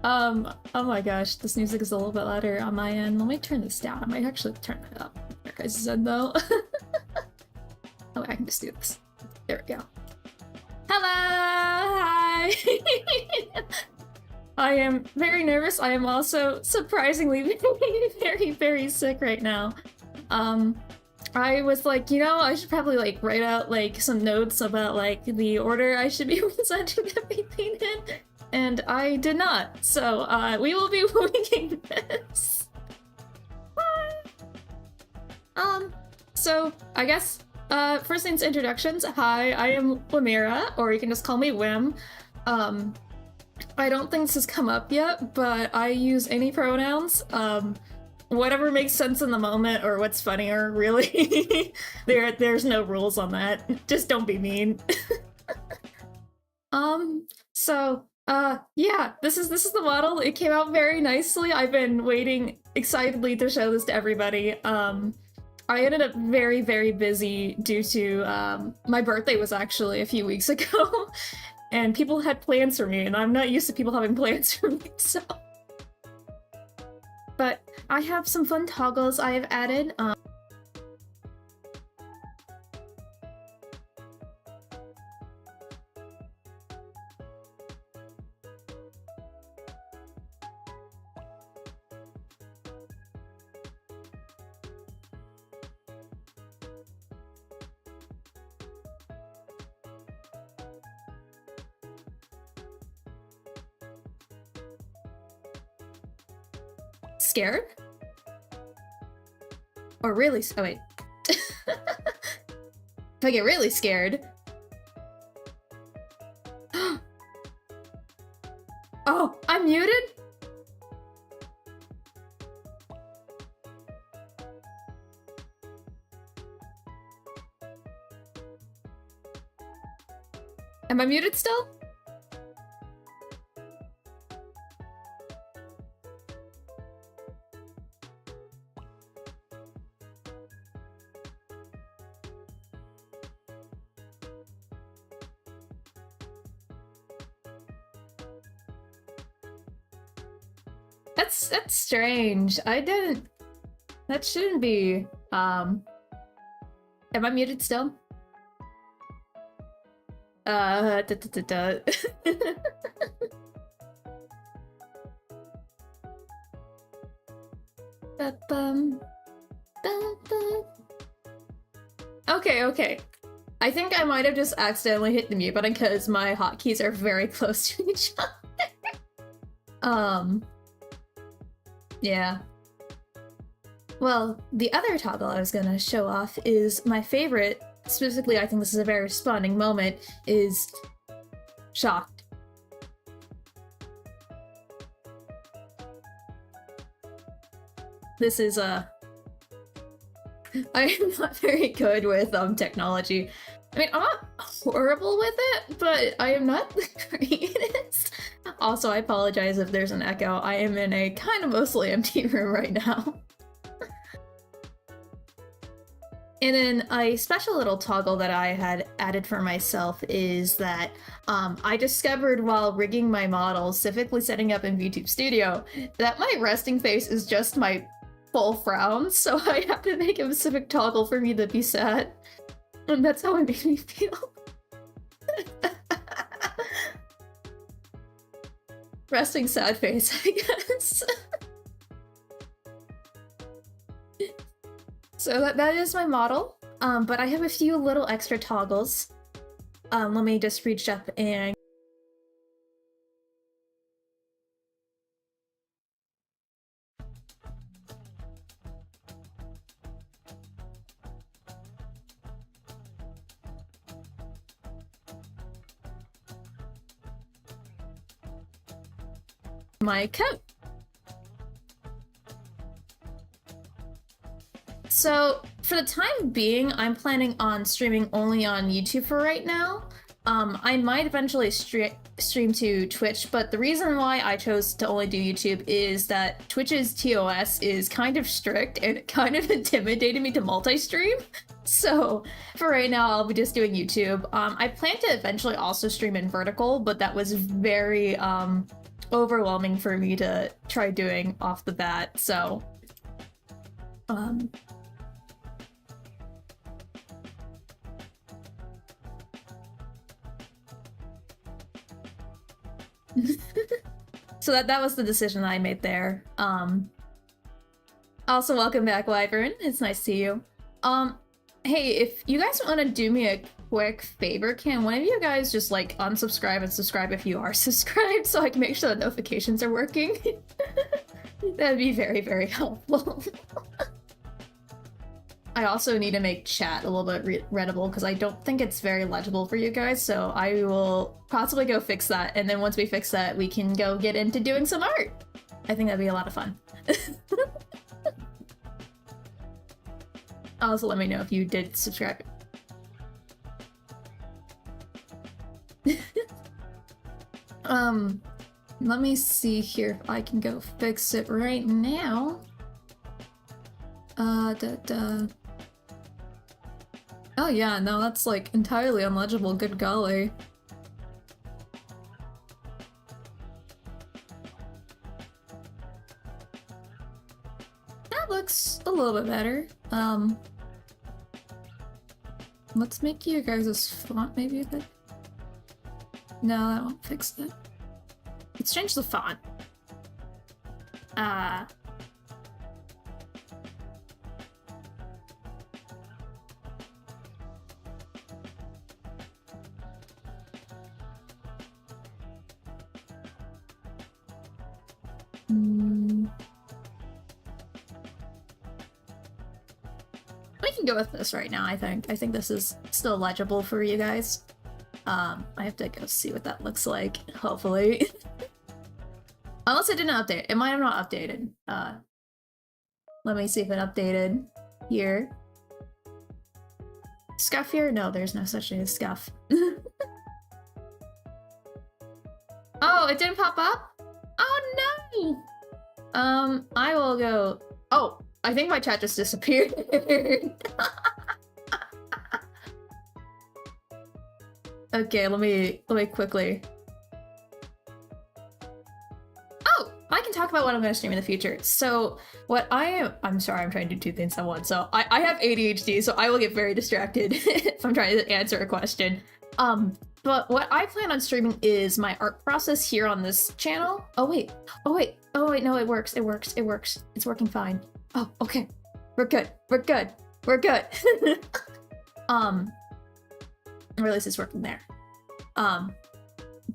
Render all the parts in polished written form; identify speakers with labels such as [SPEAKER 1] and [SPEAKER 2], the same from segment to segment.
[SPEAKER 1] Oh my gosh, this music is a little bit louder on my end. Let me turn this down. I might actually turn it up. Like I said though. Oh, I can just do this. There we go. Hello! Hi! I am very nervous. I am also surprisingly very sick right now. I was like, you know, I should probably like write out like some notes about like the order I should be presenting everything in, and I did not. So we will be winging this. So I guess first things introductions. Hi, I am Wimera, or you can just call me Whim. I don't think this has come up yet, but I use any pronouns. Whatever makes sense in the moment, or what's funnier, really. There's no rules on that. Just don't be mean. Yeah, this is the model. It came out very nicely. I've been waiting excitedly to show this to everybody. I ended up very busy due to my birthday was actually a few weeks ago, and people had plans for me, and I'm not used to people having plans for me, so. But I have some fun toggles I have added. Scared? Or really? Oh wait. If I get really scared. Oh, I'm muted? Am I muted still? That's strange. I didn't... That shouldn't be... Am I muted still? Okay. I think I might have just accidentally hit the mute button because my hotkeys are very close to each other. Yeah. Well, the other toggle I was gonna show off is my favorite, specifically I think this is a very responding moment, is shocked. This is I am not very good with technology. I mean, I'm not horrible with it, but I am not the greatest. Also, I apologize if there's an echo. I am in a kind of mostly empty room right now. And then a special little toggle that I had added for myself is that I discovered while rigging my model, specifically setting up in VTube Studio, that my resting face is just my full frown, so I have to make a specific toggle for me to be sad. And that's how it made me feel. Resting sad face, I guess. So that is my model, but I have a few little extra toggles. Let me just reach up and... my coat. So for the time being, I'm planning on streaming only on YouTube for right now. I might eventually stream to Twitch, but the reason why I chose to only do YouTube is that Twitch's TOS is kind of strict and it kind of intimidated me to multi-stream. So for right now, I'll be just doing YouTube. I plan to eventually also stream in vertical, but that was very overwhelming for me to try doing off the bat, so so that was the decision I made there. Also, welcome back, Wyvern. It's nice to see you. Hey, if you guys want to do me a quick favor, can one of you guys just like unsubscribe and subscribe if you are subscribed so I can make sure the notifications are working? That'd be very, very helpful. I also need to make chat a little bit readable because I don't think it's very legible for you guys, so I will possibly go fix that, and then once we fix that, we can go get into doing some art. I think that'd be a lot of fun. Also, let me know if you did subscribe. Let me see here if I can go fix it right now. Oh yeah, no, that's like entirely unlegible, good golly. That looks a little bit better. Let's make you guys' font maybe a bit. No, that won't fix that. Let's change the font. We can go with this right now, I think. I think this is still legible for you guys. I have to go see what that looks like, hopefully. Unless it didn't update. It might have not updated. Let me see if it updated here. Scuff here? No, there's no such thing as scuff. Oh, it didn't pop up? Oh no! I will go... Oh, I think my chat just disappeared. Okay, let me quickly... Oh! I can talk about what I'm going to stream in the future. So, what I'm sorry, I'm trying to do two things at once. So, I have ADHD, so I will get very distracted if I'm trying to answer a question. But what I plan on streaming is my art process here on this channel. Oh wait, no, it works. It's working fine. Oh, okay. We're good. Or at least it's working there.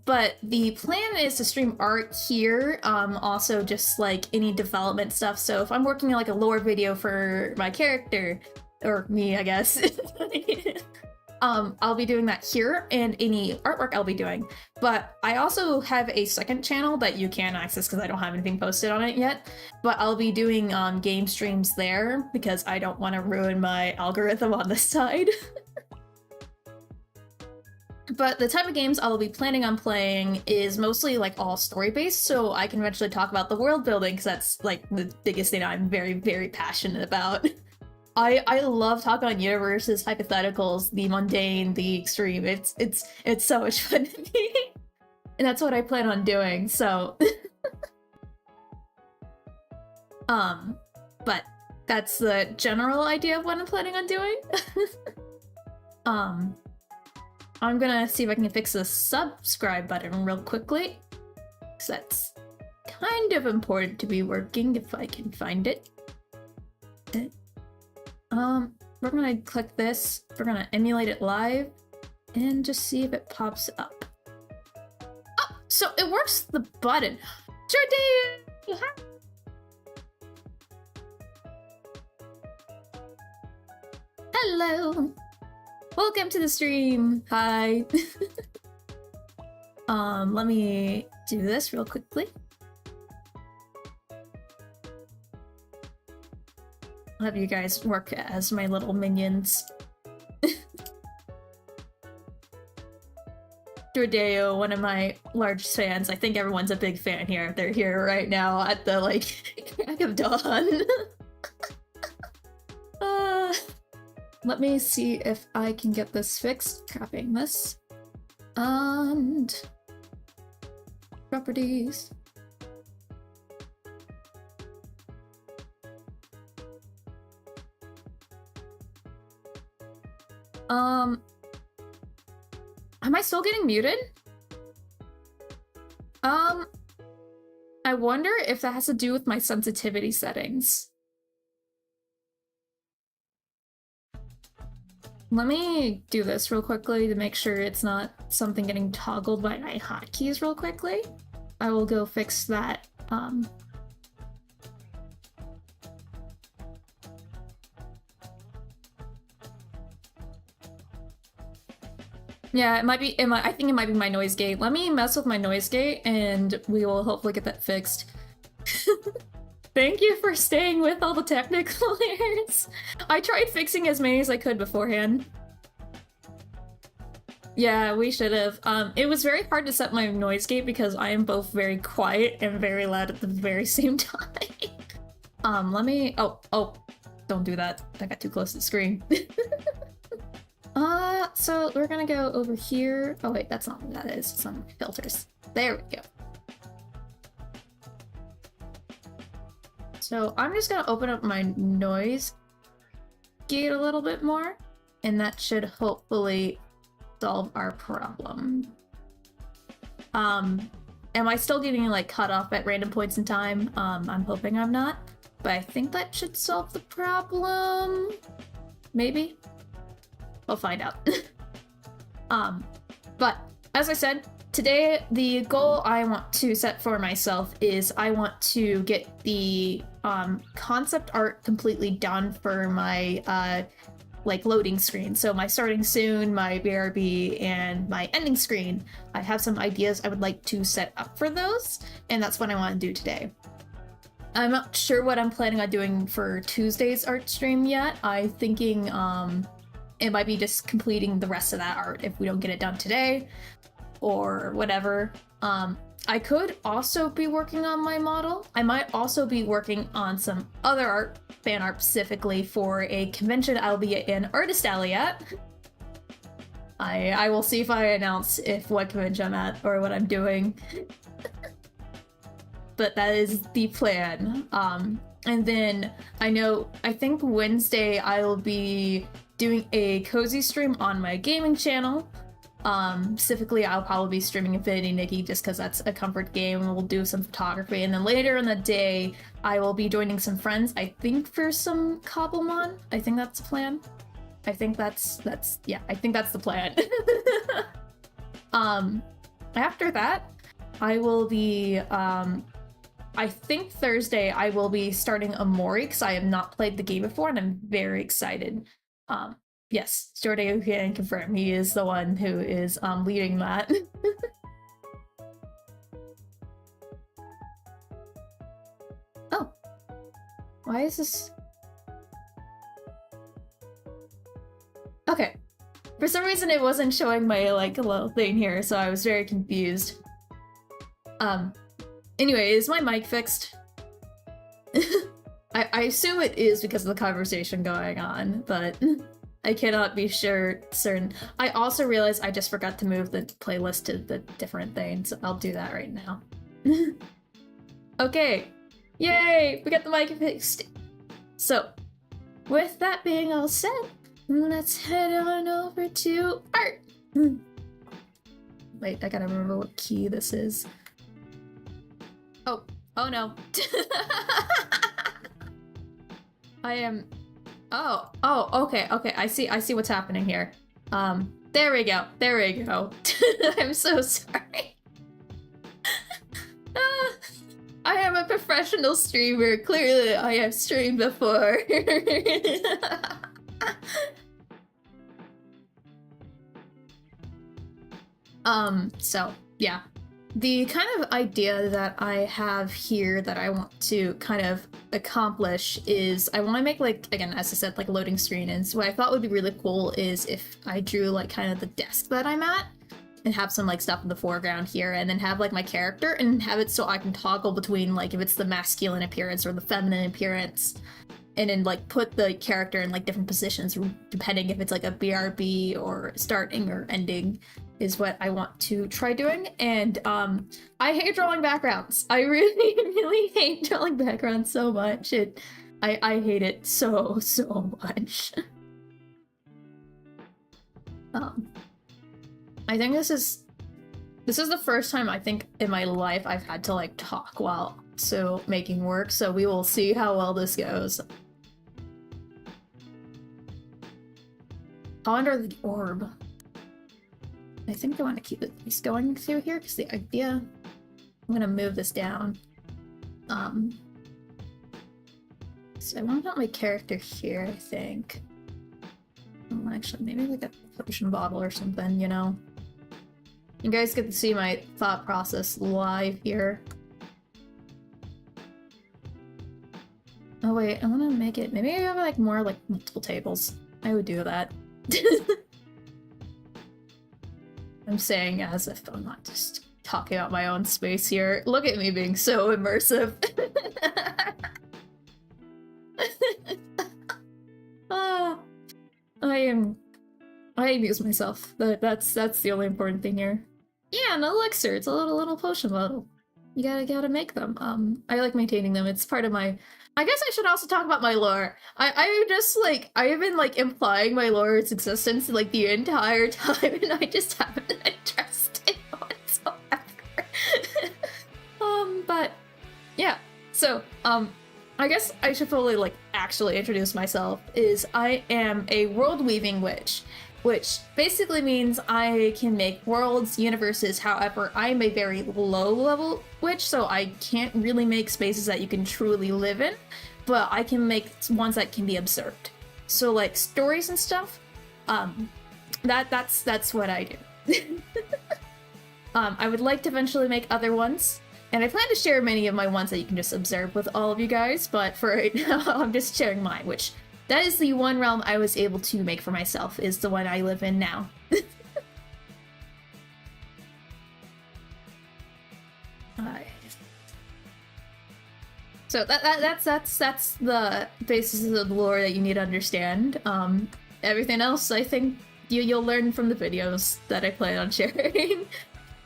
[SPEAKER 1] But the plan is to stream art here, also just like any development stuff. So if I'm working on like a lore video for my character, or me, I guess, I'll be doing that here, and any artwork I'll be doing. But I also have a second channel that you can access because I don't have anything posted on it yet. But I'll be doing game streams there because I don't want to ruin my algorithm on this side. But the type of games I'll be planning on playing is mostly like all story-based, so I can eventually talk about the world building because that's like the biggest thing I'm very, very passionate about. I love talking on universes, hypotheticals, the mundane, the extreme. It's so much fun to me. And that's what I plan on doing, so but that's the general idea of what I'm planning on doing. I'm gonna see if I can fix the subscribe button real quickly, because that's kind of important to be working if I can find it. We're gonna click this, we're gonna emulate it live, and just see if it pops up. Oh, so it works the button. Sure do! Hello! Welcome to the stream! Hi! Let me do this real quickly. I'll have you guys work as my little minions. Jordeo, one of my largest fans. I think everyone's a big fan here. They're here right now at the, like, crack of dawn. Let me see if I can get this fixed. Copying this. And... properties. Am I still getting muted? I wonder if that has to do with my sensitivity settings. Let me do this real quickly to make sure it's not something getting toggled by my hotkeys real quickly. I will go fix that. Yeah, it might be, I think it might be my noise gate. Let me mess with my noise gate and we will hopefully get that fixed. Thank you for staying with all the technical errors. I tried fixing as many as I could beforehand. Yeah, we should have. It was very hard to set my noise gate because I am both very quiet and very loud at the very same time. Let me... Oh, don't do that. I got too close to the screen. So we're gonna go over here. Oh wait, that's not what that is. Some filters. There we go. So I'm just gonna open up my noise gate a little bit more, and that should hopefully solve our problem. Am I still getting like cut off at random points in time? I'm hoping I'm not, but I think that should solve the problem. Maybe? We'll find out. But as I said, today the goal I want to set for myself is I want to get the concept art completely done for my like loading screen. So my starting soon, my BRB, and my ending screen. I have some ideas I would like to set up for those, and that's what I want to do today. I'm not sure what I'm planning on doing for Tuesday's art stream yet. I'm thinking it might be just completing the rest of that art if we don't get it done today or whatever. I could also be working on my model. I might also be working on some other art, fan art specifically for a convention I'll be an artist alley at. I will see if I announce what convention I'm at or what I'm doing. But that is the plan. And then I think Wednesday I will be doing a cozy stream on my gaming channel. Specifically, I'll probably be streaming Infinity Nikki just because that's a comfort game, and we'll do some photography. And then later in the day, I will be joining some friends, I think for some Cobblemon. I think that's the plan. I think that's the plan. After that, I will be, I think Thursday I will be starting Amori because I have not played the game before and I'm very excited. Yes, Jordeo can confirm. He is the one who is leading that. Oh. Why is this? Okay. For some reason it wasn't showing my like little thing here, so I was very confused. Anyway, is my mic fixed? I assume it is because of the conversation going on, but I cannot be certain. I also realized I just forgot to move the playlist to the different things. So I'll do that right now. Okay. Yay! We got the mic fixed. So, with that being all said, let's head on over to art. Wait, I gotta remember what key this is. Oh no. I am... Oh, okay, I see what's happening here. There we go. I'm so sorry. I am a professional streamer. Clearly, I have streamed before. So, yeah. The kind of idea that I have here that I want to kind of accomplish is I want to make, like, again, as I said, like a loading screen. And so what I thought would be really cool is if I drew like kind of the desk that I'm at. and have some like stuff in the foreground here, and then have like my character and have it so I can toggle between like if it's the masculine appearance or the feminine appearance, and then like put the character in like different positions depending if it's like a BRB or starting or ending is what I want to try doing. And I hate drawing backgrounds. I really really hate drawing backgrounds so much. I hate it so much. I think this is the first time I think in my life I've had to like talk while making work, so we will see how well this goes. Under the orb. I think I want to keep it going through here because the idea. I'm gonna move this down. So I want to put my character here, I think. Actually, maybe like a potion bottle or something, you know? You guys get to see my thought process live here. Oh wait, I want to make it... Maybe I have like more like multiple tables. I would do that. I'm saying as if I'm not just talking about my own space here. Look at me being so immersive. I amuse myself. That's the only important thing here. Yeah, an elixir. It's a little potion bottle. You gotta make them. I like maintaining them. It's part of my... I guess I should also talk about my lore. I just like... I have been like implying my lore's existence like the entire time, and I just haven't addressed it whatsoever. But yeah. So, I guess I should probably like actually introduce myself. I am a world weaving witch, which basically means I can make worlds, universes. However, I'm a very low level witch, so I can't really make spaces that you can truly live in, but I can make ones that can be observed. So like stories and stuff, that's what I do. I would like to eventually make other ones, and I plan to share many of my ones that you can just observe with all of you guys, but for right now, I'm just sharing mine, which that is the one realm I was able to make for myself, is the one I live in now. So that's the basis of the lore that you need to understand. Everything else, I think you'll learn from the videos that I plan on sharing,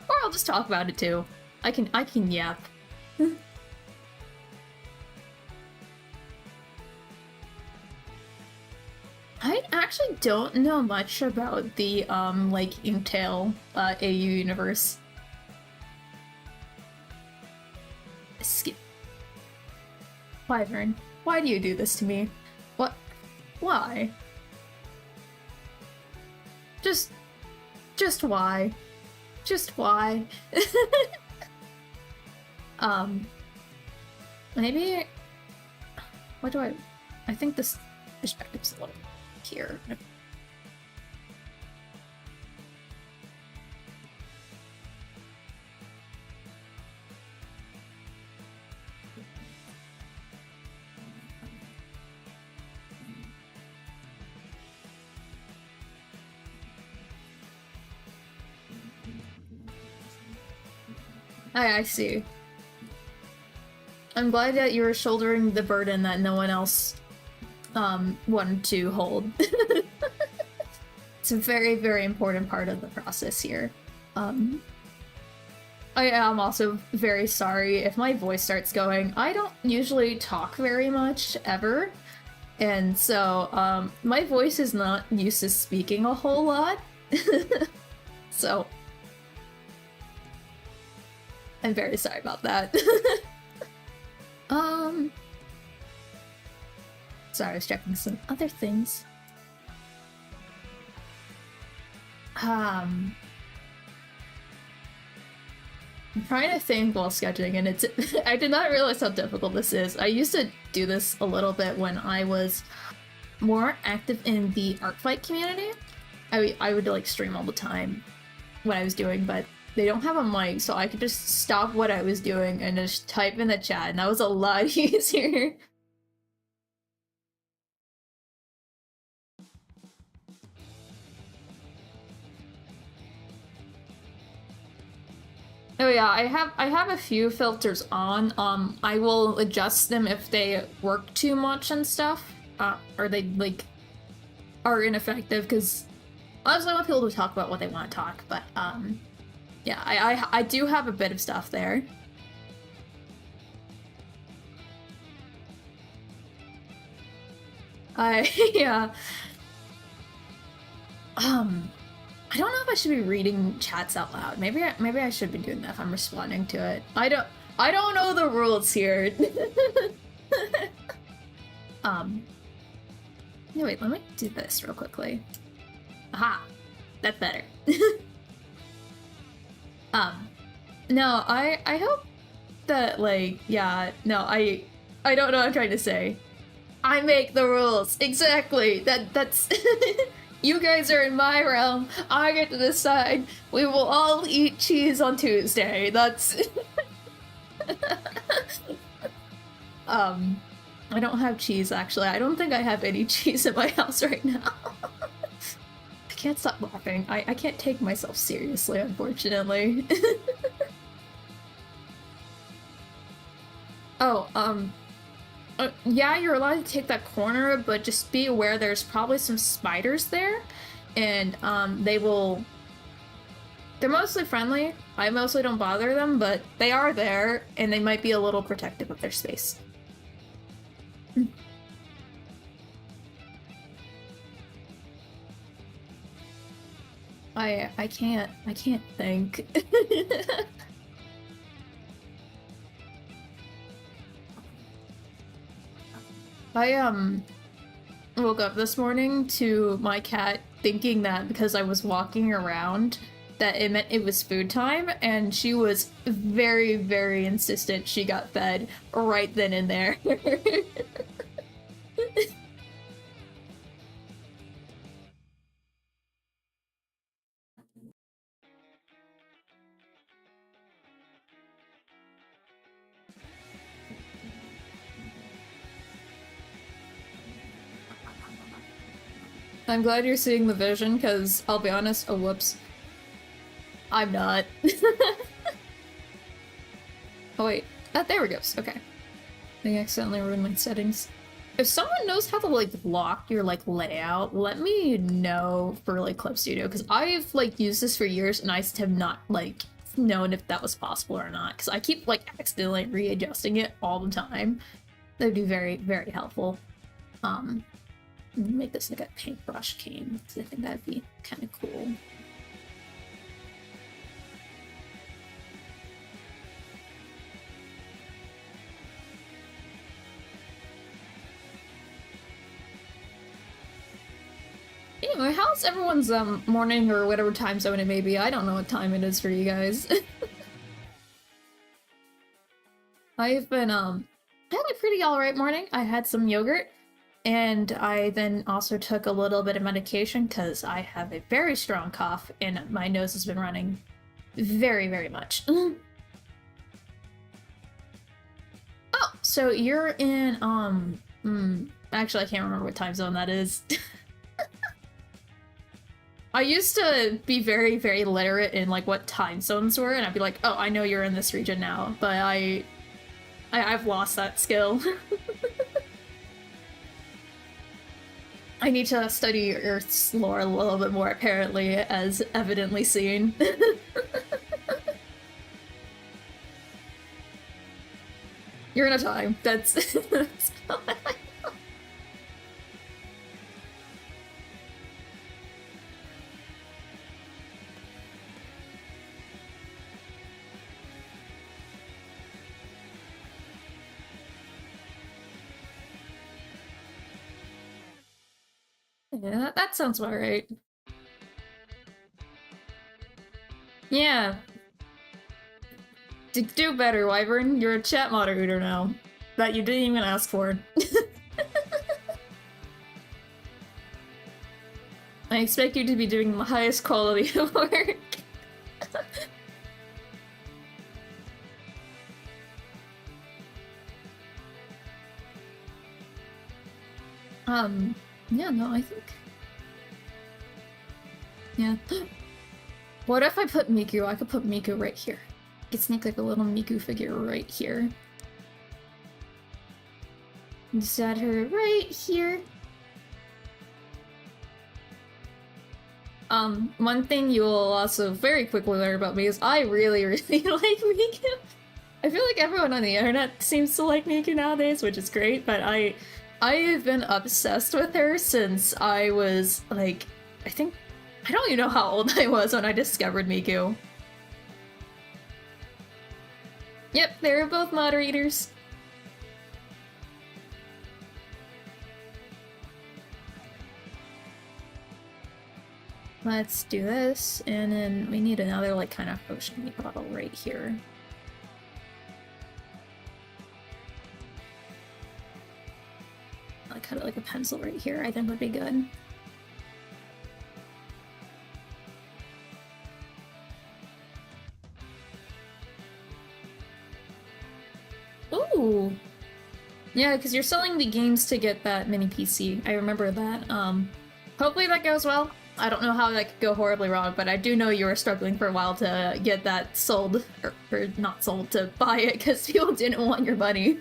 [SPEAKER 1] or I'll just talk about it too. I can yap. I actually don't know much about the like Inktail AU universe. Skip. Wyvern, why do you do this to me? What? Why? Just why? Just why? Maybe... What do I think this perspective's a little here. I see. I'm glad that you're shouldering the burden that no one else wanted to hold. It's a very, very important part of the process here. I am also very sorry if my voice starts going. I don't usually talk very much, ever. And so, my voice is not used to speaking a whole lot. So, I'm very sorry about that. Sorry, I was checking some other things. I'm trying to think while sketching, and it's I did not realize how difficult this is. I used to do this a little bit when I was more active in the art fight community. I would like stream all the time what I was doing, but they don't have a mic, so I could just stop what I was doing and just type in the chat, and that was a lot easier. Oh yeah, I have a few filters on. I will adjust them if they work too much and stuff, or they like are ineffective. Because honestly, I want people to talk about what they want to talk. But yeah, I do have a bit of stuff there. Yeah. I don't know if I should be reading chats out loud. Maybe I should be doing that if I'm responding to it. I don't know the rules here. Yeah, wait, let me do this real quickly. Aha! That's better. No, I hope that, like, yeah, no, I don't know what I'm trying to say. I make the rules. Exactly. That's you guys are in my realm. I get to decide. We will all eat cheese on Tuesday. That's I don't have cheese actually. I don't think I have any cheese in my house right now. I can't stop laughing. I can't take myself seriously, unfortunately. Oh, yeah, you're allowed to take that corner, but just be aware there's probably some spiders there, and they're mostly friendly. I mostly don't bother them, but they are there, and they might be a little protective of their space. I can't think. I woke up this morning to my cat thinking that because I was walking around that it meant it was food time, and she was very, very insistent she got fed right then and there. I'm glad you're seeing the vision, because I'll be honest, oh whoops. I'm not. Oh wait, there we go, okay. I accidentally ruined my settings. If someone knows how to, like, lock your, like, layout, let me know for, like, Club Studio, because I've, like, used this for years, and I have not, like, known if that was possible or not, because I keep, like, accidentally readjusting it all the time. That would be very, very helpful. Make this like a paintbrush cane, because I think that'd be kind of cool. Anyway, how's everyone's morning or whatever time zone it may be? I don't know what time it is for you guys. I've been had a pretty alright morning. I had some yogurt, and I then also took a little bit of medication because I have a very strong cough and my nose has been running very, very much. Oh, so you're in actually I can't remember what time zone that is. I used to be very, very literate in, like, what time zones were, and I'd be like, oh, I know you're in this region now, but I've lost that skill. I need to study Earth's lore a little bit more, apparently, as evidently seen. You're in a time. That's yeah, that sounds about right. Yeah. Do better, Wyvern. You're a chat moderator now. That you didn't even ask for. I expect you to be doing the highest quality of work. Yeah, no, I think... Yeah. What if I put Miku? I could put Miku right here. could sneak like a little Miku figure right here. Just add her right here. One thing you will also very quickly learn about me is I really, really like Miku. I feel like everyone on the internet seems to like Miku nowadays, which is great, but I have been obsessed with her since I was, like, I don't even know how old I was when I discovered Miku. Yep, they were both moderators. Let's do this, and then we need another, like, kind of potion bottle right here. I'll cut it like a pencil right here, I think would be good. Ooh! Yeah, because you're selling the games to get that mini PC. I remember that. Hopefully that goes well. I don't know how that could go horribly wrong, but I do know you were struggling for a while to get that sold, or not sold, to buy it because people didn't want your money.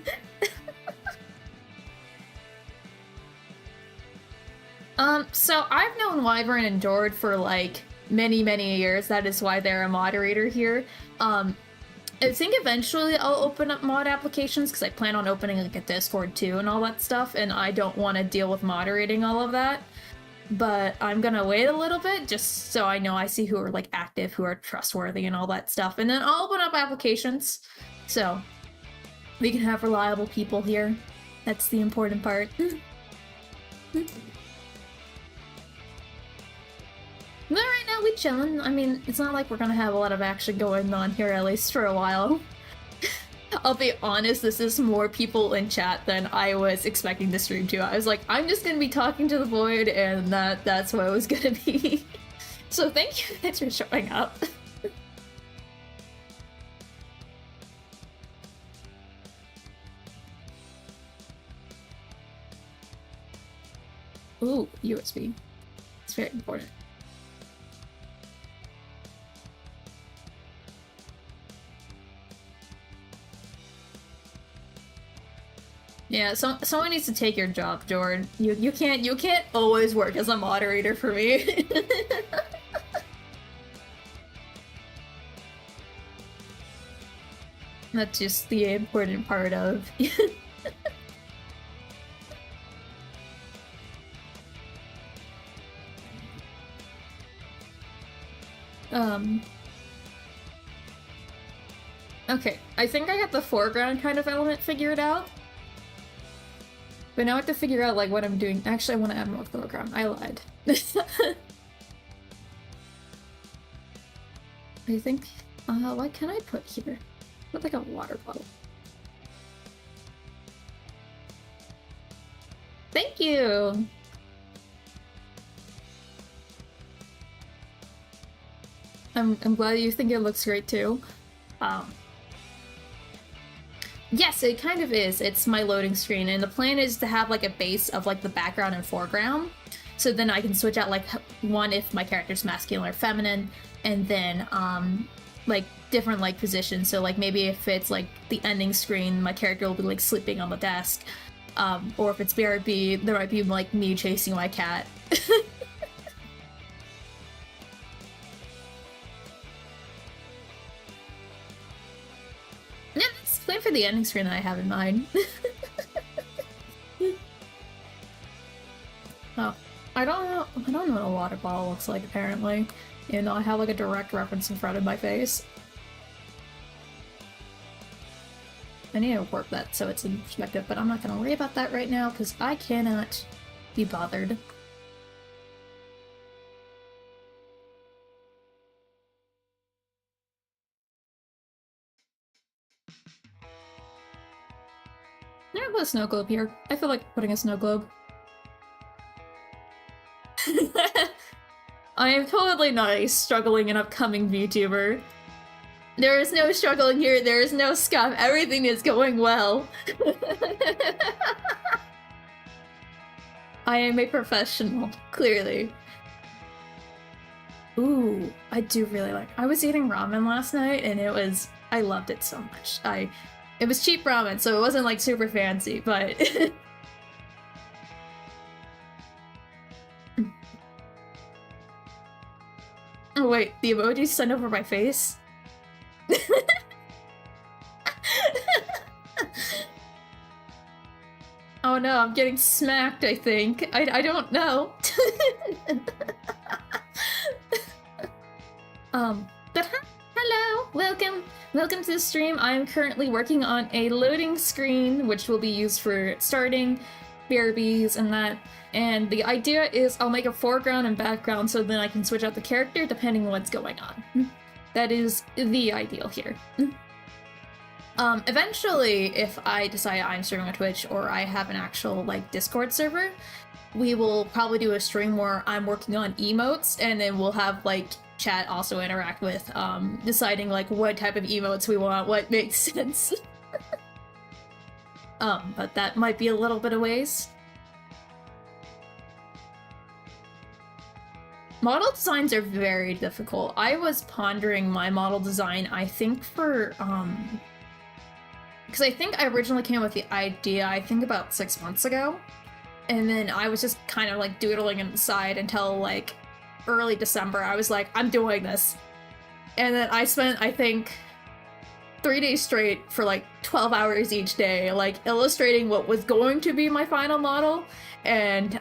[SPEAKER 1] So I've known Wyvern and Dord for like many, many years. That is why they're a moderator here. I think eventually I'll open up mod applications because I plan on opening like a Discord too and all that stuff, and I don't want to deal with moderating all of that. But I'm gonna wait a little bit just so I know I see who are like active, who are trustworthy and all that stuff, and then I'll open up applications so we can have reliable people here. That's the important part. But right now we chillin'. I mean, it's not like we're gonna have a lot of action going on here, at least for a while. I'll be honest, this is more people in chat than I was expecting the stream to. I was like, I'm just gonna be talking to the void, and that's what it was gonna be. So thank you guys for showing up. Ooh, USB. It's very important. Yeah, someone needs to take your job, Jordan. You can't always work as a moderator for me. That's just the important part of. Okay, I think I got the foreground kind of element figured out. But now I have to figure out, like, what I'm doing. Actually, I want to add more foreground. I lied. I think... what can I put here? Put, like, a water bottle. Thank you! I'm glad you think it looks great, too. Yes, it kind of is. It's my loading screen, and the plan is to have like a base of like the background and foreground. So then I can switch out like one if my character's masculine or feminine, and then like different like positions. So like maybe if it's like the ending screen, my character will be like sleeping on the desk. Or if it's BRB, there might be like me chasing my cat. Yeah, that's the plan for the ending screen that I have in mind. Oh, I don't know what a water bottle looks like, apparently. You know, I have like a direct reference in front of my face. I need to warp that so it's in perspective, but I'm not gonna worry about that right now because I cannot be bothered. I'm gonna put a snow globe here. I feel like putting a snow globe. I am totally not a struggling and upcoming VTuber. There is no struggling here, there is no scum, everything is going well. I am a professional, clearly. Ooh, I do really like... I was eating ramen last night and it was I loved it so much. It was cheap ramen, so it wasn't like super fancy, but oh wait, the emoji's sent over my face? Oh no, I'm getting smacked, I think. I don't know. But hello, welcome to the stream. I'm currently working on a loading screen, which will be used for starting BRBs and that. And the idea is I'll make a foreground and background so then I can switch out the character depending on what's going on. That is the ideal here. Eventually, if I decide I'm streaming on Twitch or I have an actual, like, Discord server, we will probably do a stream where I'm working on emotes, and then we'll have, like, chat also interact with, deciding, like, what type of emotes we want, what makes sense. But that might be a little bit of ways. Model designs are very difficult. I was pondering my model design, I think, for, because I think I originally came up with the idea, I think about 6 months ago, and then I was just kind of like doodling inside until like early December. I was like, I'm doing this. And then I spent, I think, 3 days straight for like 12 hours each day, like illustrating what was going to be my final model, and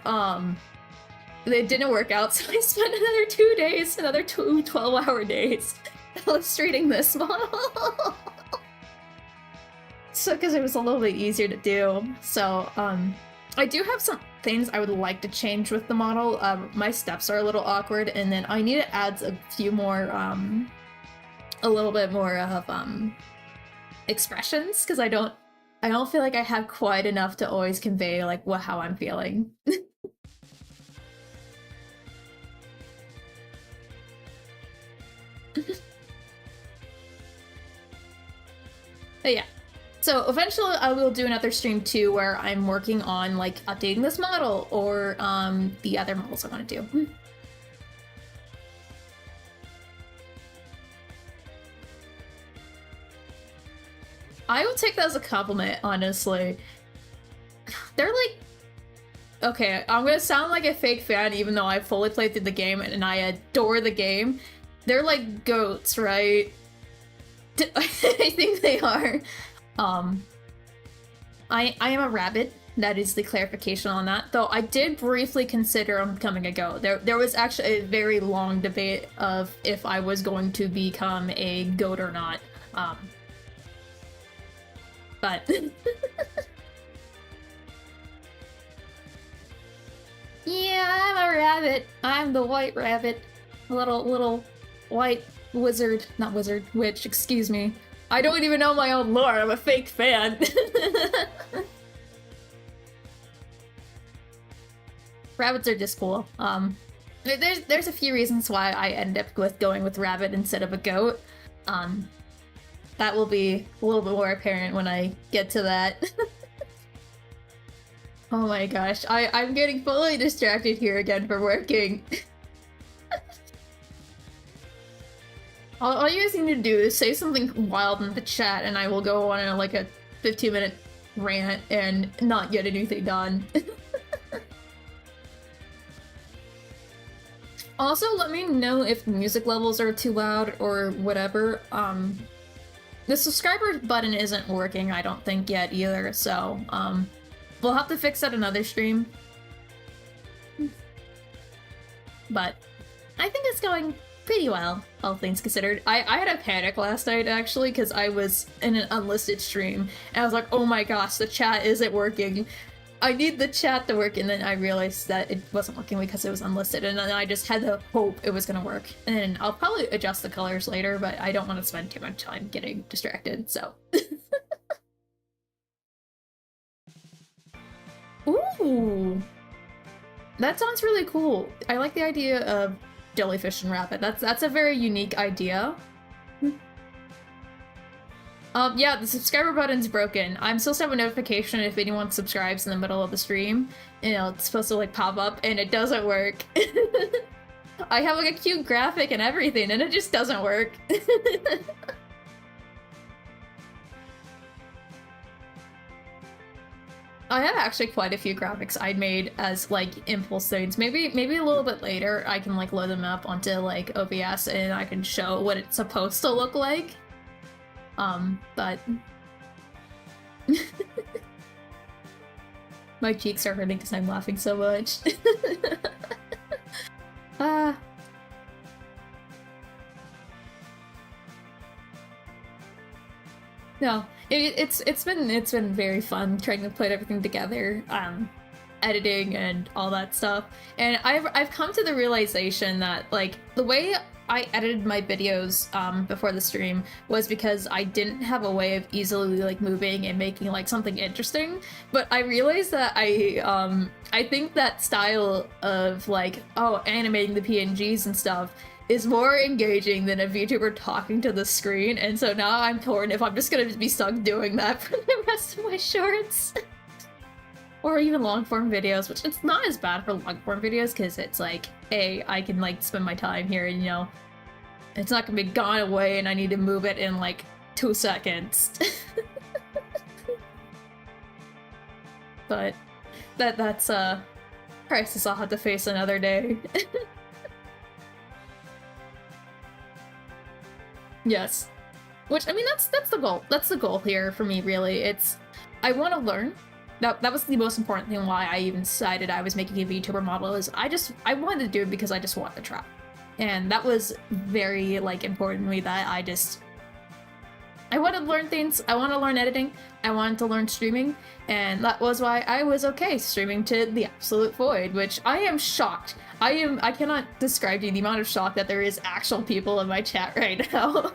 [SPEAKER 1] it didn't work out, so I spent another 2 days, another 2 12-hour days illustrating this model. So, because it was a little bit easier to do. So, I do have some things I would like to change with the model. My steps are a little awkward, and then I need to add a few more, a little bit more of, expressions, because I don't feel like I have quite enough to always convey, like, how I'm feeling. But yeah. So eventually I will do another stream too where I'm working on like updating this model or the other models I want to do. I would take that as a compliment, honestly. They're like... Okay, I'm gonna sound like a fake fan even though I fully played through the game and I adore the game. They're like goats, right? I think they are. I am a rabbit. That is the clarification on that. Though I did briefly consider becoming a goat. There was actually a very long debate of if I was going to become a goat or not. But yeah, I'm a rabbit. I'm the white rabbit. A little white wizard, not wizard, witch, excuse me. I don't even know my own lore, I'm a fake fan. Rabbits are just cool. There's a few reasons why I end up going with rabbit instead of a goat. That will be a little bit more apparent when I get to that. Oh my gosh, I'm getting fully distracted here again for working. All you guys need to do is say something wild in the chat and I will go on like a 15-minute rant and not get anything done. Also, let me know if music levels are too loud or whatever. The subscriber button isn't working, I don't think, yet either, so we'll have to fix that another stream. But I think it's going pretty well, all things considered. I had a panic last night, actually, because I was in an unlisted stream, and I was like, oh my gosh, the chat isn't working. I need the chat to work, and then I realized that it wasn't working because it was unlisted, and then I just had to hope it was gonna work. And then I'll probably adjust the colors later, but I don't want to spend too much time getting distracted, so. Ooh! That sounds really cool. I like the idea of jellyfish and rabbit. That's a very unique idea. Yeah, the subscriber button's broken. I'm supposed to have a notification if anyone subscribes in the middle of the stream. You know, it's supposed to like pop up and it doesn't work. I have like a cute graphic and everything and it just doesn't work. I have actually quite a few graphics I'd made as like impulse things. Maybe a little bit later I can like load them up onto like OBS and I can show what it's supposed to look like. But my cheeks are hurting because I'm laughing so much. No, it's been very fun trying to put everything together, editing and all that stuff. And I've come to the realization that like the way I edited my videos before the stream was because I didn't have a way of easily like moving and making like something interesting. But I realized that I think that style of like animating the PNGs and stuff is more engaging than a VTuber talking to the screen, and so now I'm torn if I'm just gonna be stuck doing that for the rest of my shorts. Or even long-form videos, which it's not as bad for long-form videos, because it's like, hey, I can like spend my time here and, you know, it's not gonna be gone away and I need to move it in like 2 seconds. But that's a crisis I'll have to face another day. Yes. Which, I mean, that's the goal. That's the goal here for me, really. It's, I want to learn. That was the most important thing why I even decided I was making a VTuber model, is I wanted to do it because I just wanted to try. And that was very, like, important to me, that I want to learn things. I want to learn editing. I wanted to learn streaming. And that was why I was okay streaming to the absolute void, which I am shocked. I cannot describe to you the amount of shock that there is actual people in my chat right now.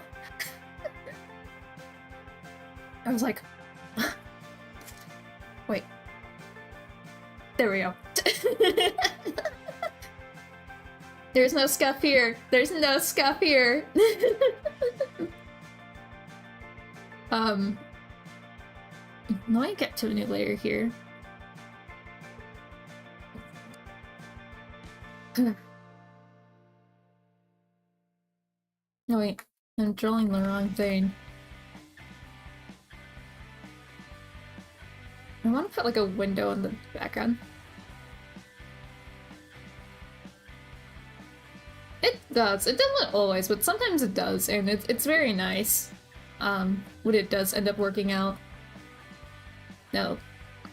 [SPEAKER 1] I was like, wait. There we go. There's no scuff here. There's no scuff here. Let me get to a new layer here. No, wait. I'm drawing the wrong thing. I want to put like a window in the background. It does. It doesn't always, but sometimes it does, and it's very nice when it does end up working out. No.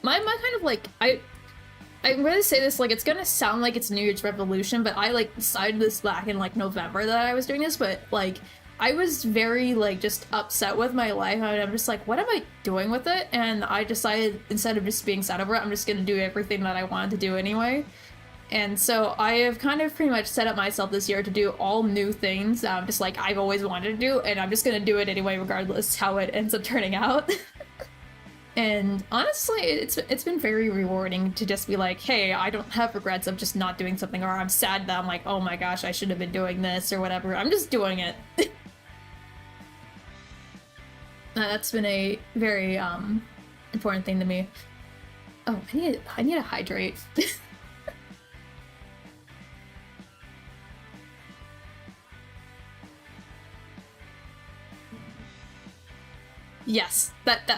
[SPEAKER 1] My kind of like, I'm gonna say this, like, it's gonna sound like it's New Year's Revolution, but I, like, decided this back in, like, November that I was doing this, but, like, I was very, like, just upset with my life, and I'm just like, what am I doing with it? And I decided, instead of just being sad over it, I'm just gonna do everything that I wanted to do anyway. And so I have kind of pretty much set up myself this year to do all new things, just like I've always wanted to do, and I'm just gonna do it anyway, regardless how it ends up turning out. And honestly, it's been very rewarding to just be like, hey, I don't have regrets of just not doing something, or I'm sad that I'm like, oh my gosh, I should have been doing this or whatever. I'm just doing it. That's been a very important thing to me. Oh, I need to hydrate. Yes,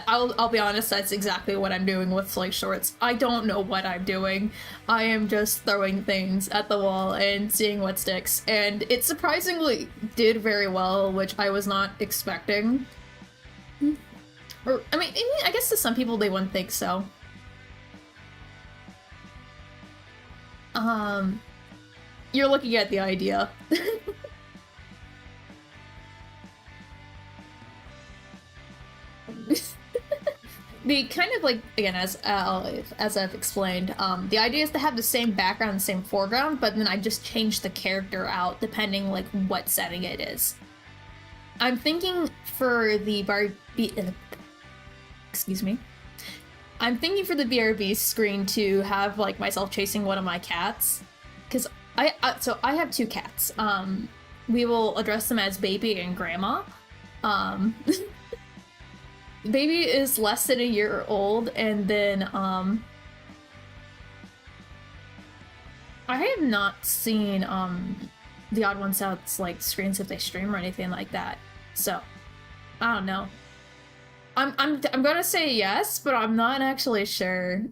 [SPEAKER 1] I'll be honest, that's exactly what I'm doing with like shorts. I don't know what I'm doing. I am just throwing things at the wall and seeing what sticks, and it surprisingly did very well, which I was not expecting. Or I mean, I guess to some people they wouldn't think so. You're looking at the idea. The kind of like, again, as I've explained, the idea is to have the same background, the same foreground, but then I just change the character out depending like what setting it is. I'm thinking for the excuse me. I'm thinking for the BRB screen to have like myself chasing one of my cats, because so I have 2 cats. We will address them as Baby and Grandma. Baby is less than a year old, and then I have not seen the Odd One Sounds like screens if they stream or anything like that. So I don't know. I'm gonna say yes, but I'm not actually sure.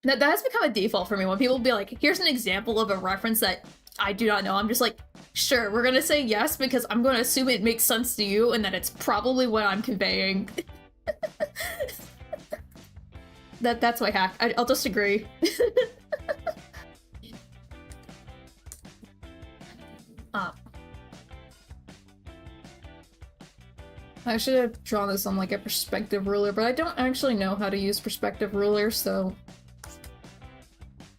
[SPEAKER 1] That has become a default for me when people be like, here's an example of a reference that I do not know. I'm just like, sure, we're gonna say yes because I'm gonna assume it makes sense to you and that it's probably what I'm conveying. That's my hack. I'll just agree. I should have drawn this on like a perspective ruler, but I don't actually know how to use perspective ruler, so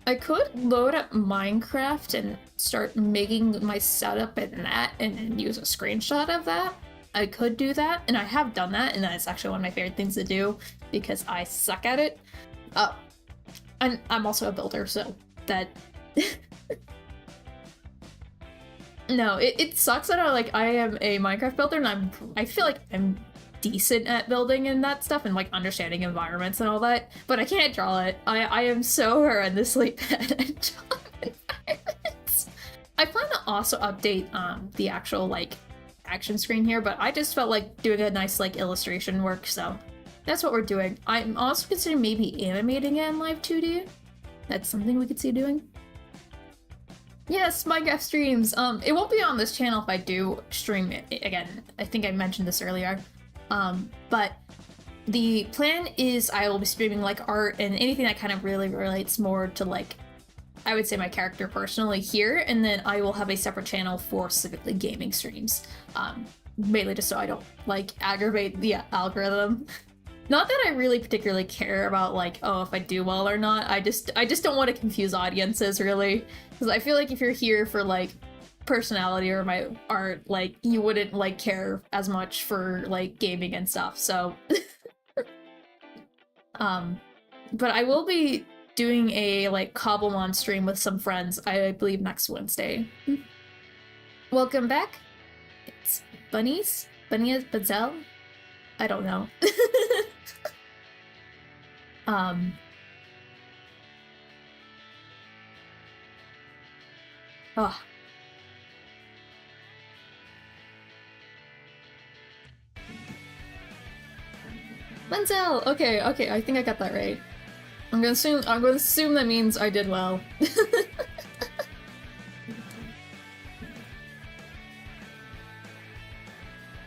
[SPEAKER 1] I could load up Minecraft and start making my setup in that and then use a screenshot of that. I could do that, and I have done that, and that's actually one of my favorite things to do because I suck at it. And I'm also a builder, so that... No, it sucks that I am a Minecraft builder, and I feel like I'm decent at building and that stuff and like understanding environments and all that, but I can't draw it. I am so horrendously bad at drawing environments. I plan to also update the actual like action screen here, but I just felt like doing a nice like illustration work, so that's what we're doing. I'm also considering maybe animating it in live 2D. That's something we could see doing. Yes, Minecraft streams. It won't be on this channel if I do stream it again. I think I mentioned this earlier. But the plan is I will be streaming like art and anything that kind of really relates more to like, I would say my character personally here, and then I will have a separate channel for specifically gaming streams. Mainly just so I don't like aggravate the algorithm. Not that I really particularly care about like, oh, if I do well or not. I just don't want to confuse audiences really. Because I feel like if you're here for like personality or my art, like you wouldn't like care as much for like gaming and stuff. So but I will be doing a like Cobblemon stream with some friends, I believe next Wednesday. Welcome back. It's Bunnies? Bunny Bazel? I don't know. Oh. Menzel! Okay, I think I got that right. I'm gonna assume that means I did well.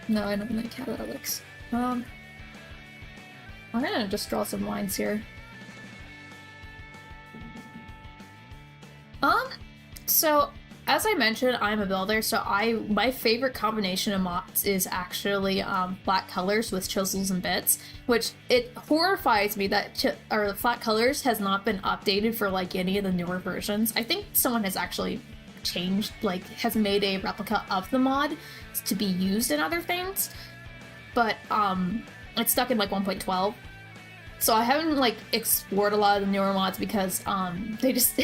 [SPEAKER 1] No, I don't like how that looks. I'm gonna just draw some lines here. So as I mentioned, I'm a builder, so my favorite combination of mods is actually flat colors with chisels and bits, which it horrifies me that flat colors has not been updated for like any of the newer versions. I think someone has actually changed, like has made a replica of the mod to be used in other things, but it's stuck in like 1.12. So I haven't like explored a lot of the newer mods because they just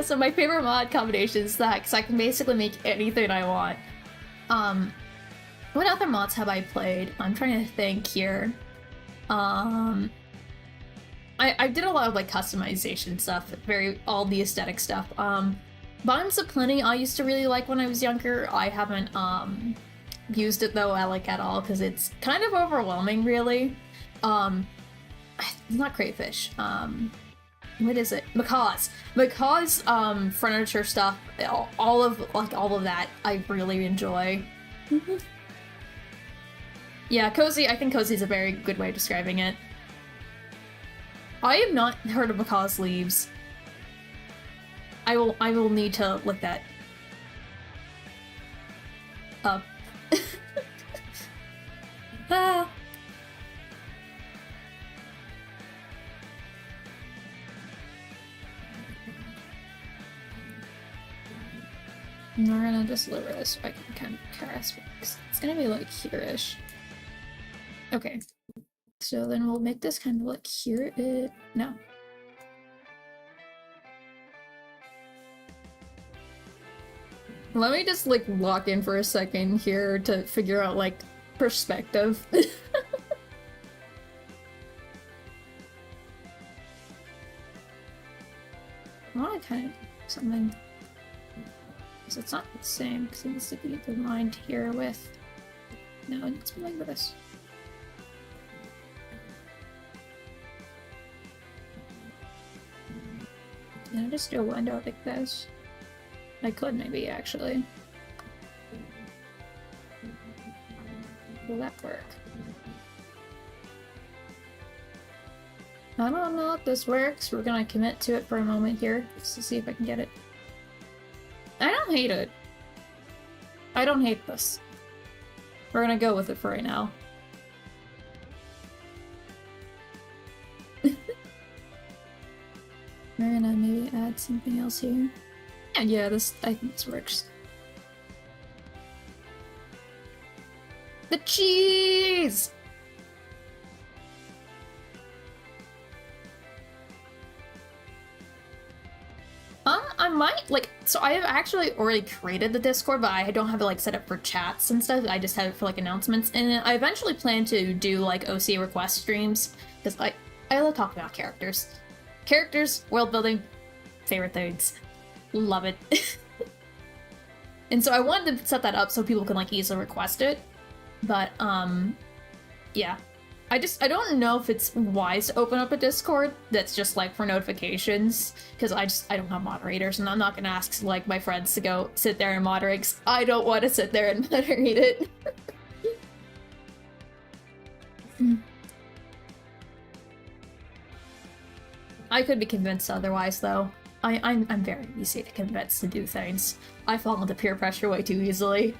[SPEAKER 1] so my favorite mod combination is that because I can basically make anything I want. What other mods have I played? I'm trying to think here. I did a lot of like customization stuff, all the aesthetic stuff. Bonds of Plenty I used to really like when I was younger. I haven't used it though at all because it's kind of overwhelming really. Not crayfish. What is it? Macaw's furniture stuff. All of that I really enjoy. Yeah, cozy. I think cozy is a very good way of describing it. I have not heard of Macaw's leaves. I will need to look that up. Ah. We're gonna just lower this so I can kind of cast. It's gonna be like here-ish. Okay. So then we'll make this kind of like here. No. Let me just like lock in for a second here to figure out like perspective. I want to kind of something. So it's not the same because it needs to be aligned here with No, it needs to be like this. Can I just do a window like this? I could maybe, actually. Will that work? I don't know if this works. We're gonna commit to it for a moment here, just to see if I can get it. I don't hate it. I don't hate this. We're gonna go with it for right now. We're gonna maybe add something else here. Yeah, this, I think this works. The cheese! I might, like, so I have actually already created the Discord, but I don't have it, like, set up for chats and stuff. I just have it for, like, announcements. And I eventually plan to do, like, OC request streams, because I love talking about characters. Characters, world building, favorite things. Love it. And so I wanted to set that up so people can, like, easily request it. But, yeah. I don't know if it's wise to open up a Discord that's just, like, for notifications, because I don't have moderators, and I'm not gonna ask, like, my friends to go sit there and moderate, 'cause I don't want to sit there and moderate it. I could be convinced otherwise, though. I'm very easy to convince to do things. I fall into peer pressure way too easily.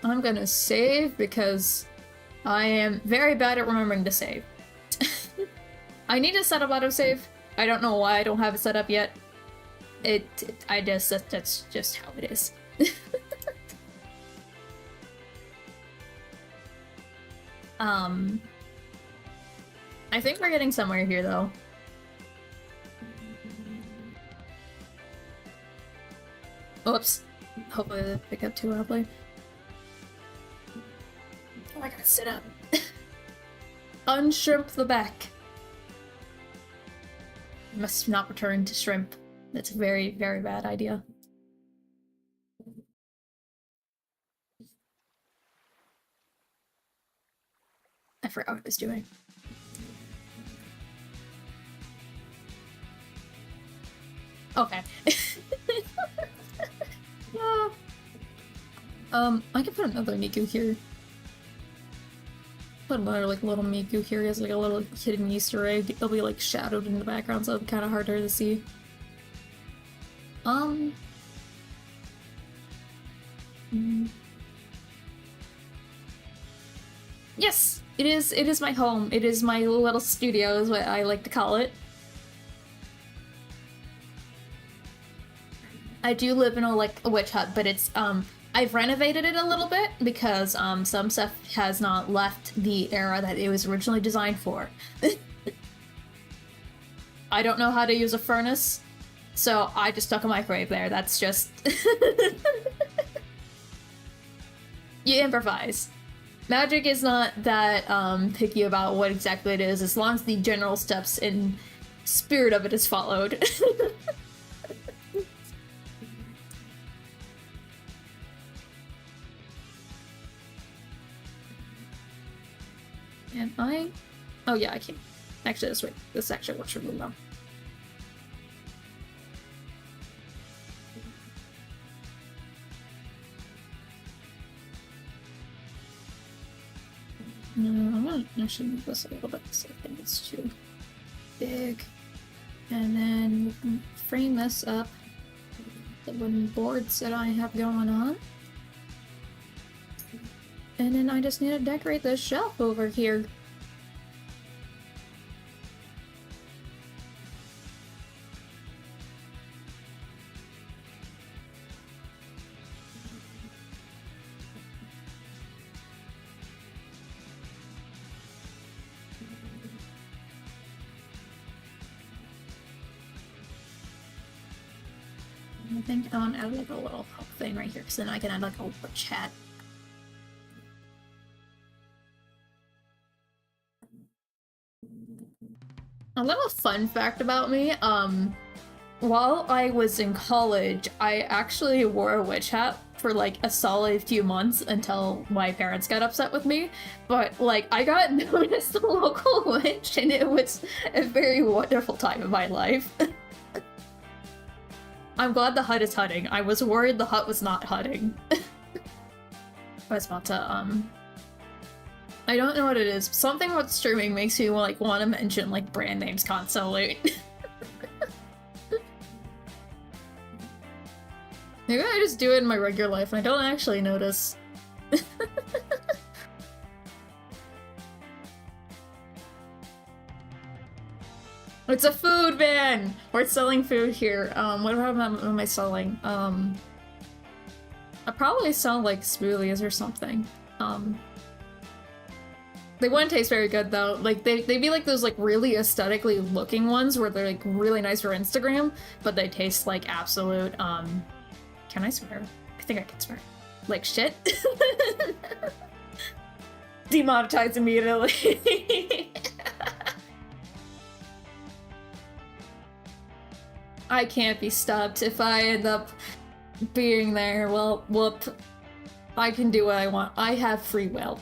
[SPEAKER 1] I'm gonna save because I am very bad at remembering to save. I need to set up autosave. I don't know why I don't have it set up yet. That's just how it is. I think we're getting somewhere here, though. Oops. Hopefully they pick up too loudly. Oh, I gotta sit up. Unshrimp the back. Must not return to shrimp. That's a very, very bad idea. I forgot what I was doing. Okay. I can put another Miku here. Put another, like, little Miku here as, like, a little hidden Easter egg. It'll be, like, shadowed in the background, so it'll be kind of harder to see. Yes! It is my home. It is my little studio, is what I like to call it. I do live in a witch hut, but it's, I've renovated it a little bit because, some stuff has not left the era that it was originally designed for. I don't know how to use a furnace, so I just stuck a microwave there. That's just... You improvise. Magic is not that, picky about what exactly it is, as long as the general steps and spirit of it is followed. Can I? Oh yeah, I can. Actually, this actually works really well. No, I'm gonna actually move this a little bit because I think it's too big. And then we can frame this up. The wooden boards that I have going on. And then I just need to decorate this shelf over here. I think I want to add like a little thing right here, because then I can add like a little chat. A little fun fact about me, while I was in college, I actually wore a witch hat for like a solid few months until my parents got upset with me. But like, I got known as the local witch, and it was a very wonderful time in my life. I'm glad the hut is hutting. I was worried the hut was not hutting. I was about to, I don't know what it is. Something about streaming makes me like want to mention like brand names constantly. Maybe I just do it in my regular life and I don't actually notice. It's a food van! We're selling food here. What am I selling? I probably sell like smoothies or something. They wouldn't taste very good though. Like they'd be like those like really aesthetically looking ones where they're like really nice for Instagram, but they taste like absolute can I swear? I think I can swear. Like shit. Demonetized immediately. I can't be stopped if I end up being there. Well, whoop. I can do what I want. I have free will.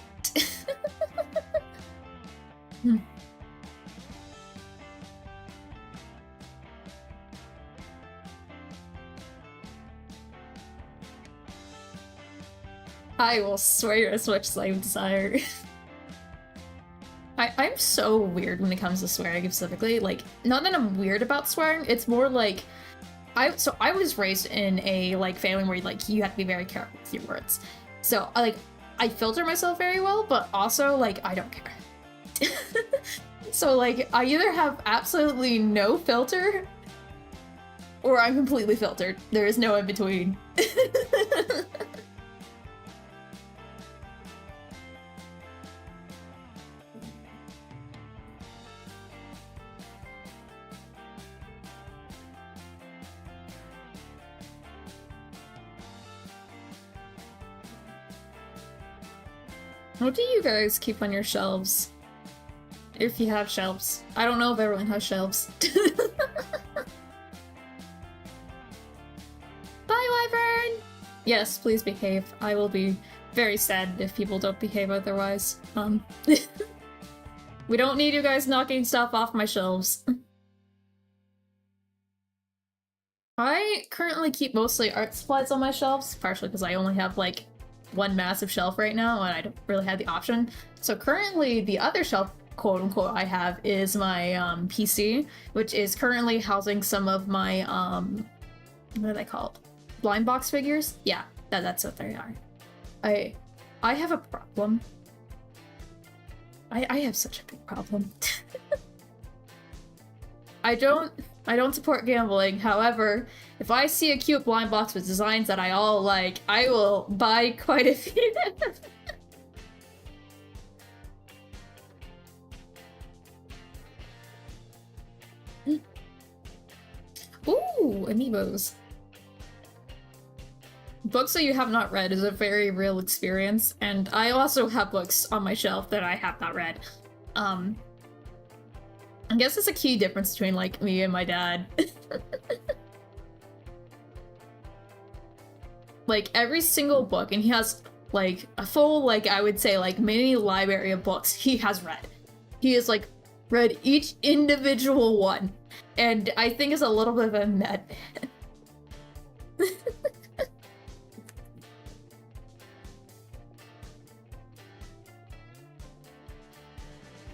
[SPEAKER 1] I will swear as much as I desire. I'm so weird when it comes to swearing specifically. Like, not that I'm weird about swearing, it's more like I was raised in a like family where like you have to be very careful with your words. So I filter myself very well, but also like I don't care. So like I either have absolutely no filter or I'm completely filtered. There is no in between. What do you guys keep on your shelves? If you have shelves. I don't know if everyone has shelves. Bye, Wyvern! Yes, please behave. I will be very sad if people don't behave otherwise. We don't need you guys knocking stuff off my shelves. I currently keep mostly art supplies on my shelves, partially because I only have like one massive shelf right now and I don't really have the option. So currently the other shelf, quote unquote, I have is my PC, which is currently housing some of my what are they called? Blind box figures? Yeah, that's what they are. I have a problem. I have such a big problem. I don't support gambling. However, if I see a cute blind box with designs that I all like, I will buy quite a few. Ooh, amiibos. Books that you have not read is a very real experience, and I also have books on my shelf that I have not read. I guess it's a key difference between, like, me and my dad. Like, every single book, and he has, like, a full, like, I would say, like, mini library of books he has read. He has, like, read each individual one, and I think it's a little bit of a madman.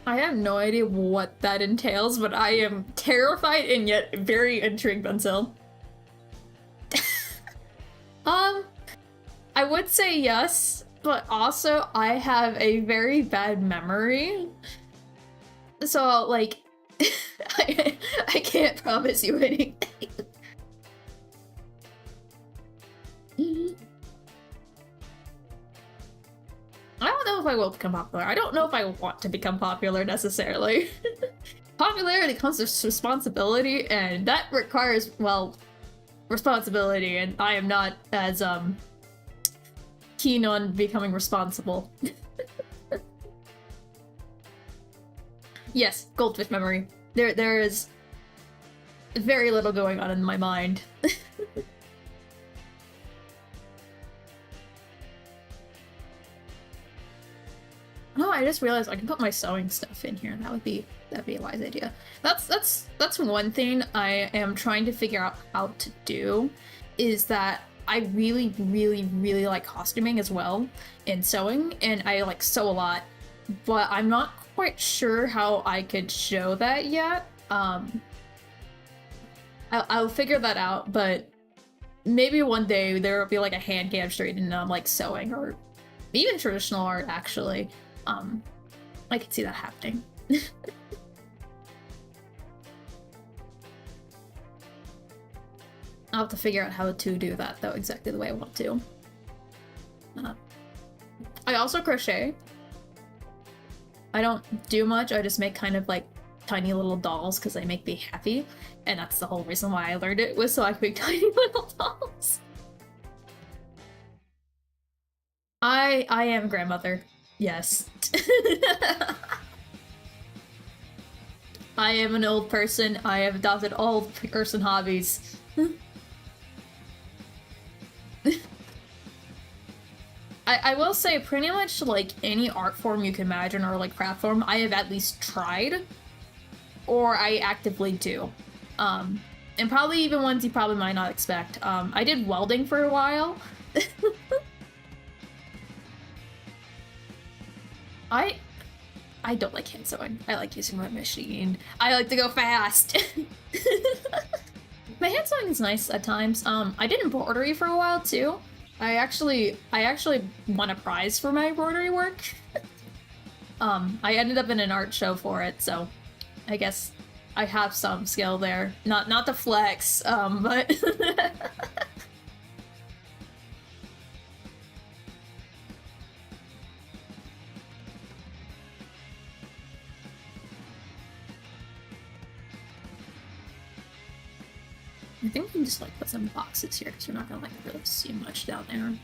[SPEAKER 1] I have no idea what that entails, but I am terrified and yet very intrigued until. I would say yes, but also I have a very bad memory. So, like, I can't promise you anything. I don't know if I will become popular. I don't know if I want to become popular necessarily. Popularity comes with responsibility, and that requires, well, responsibility, and I am not as keen on becoming responsible. Yes, goldfish memory. There is very little going on in my mind. Oh, I just realized I can put my sewing stuff in here. That'd be a wise idea. That's one thing I am trying to figure out how to do, is that I really, really, really like costuming as well and sewing, and I like sew a lot, but I'm not quite sure how I could show that yet. I'll figure that out, but maybe one day there will be like a hand cam stream and I'm like sewing, or even traditional art actually. I could see that happening. I'll have to figure out how to do that though exactly the way I want to. I also crochet. I don't do much, I just make kind of like tiny little dolls because they make me happy, and that's the whole reason why I learned it, was so I could make tiny little dolls. I am a grandmother. Yes. I am an old person. I have adopted old person hobbies. I will say pretty much like any art form you can imagine, or like craft form, I have at least tried, or I actively do. And probably even ones you probably might not expect. I did welding for a while. I don't like hand sewing. I like using my machine. I like to go fast. My hand sewing is nice at times. I did embroidery for a while too. I actually won a prize for my embroidery work. I ended up in an art show for it, so I guess I have some skill there. Not to flex, but I think we can just like put some boxes here because we're not gonna like really see much down there.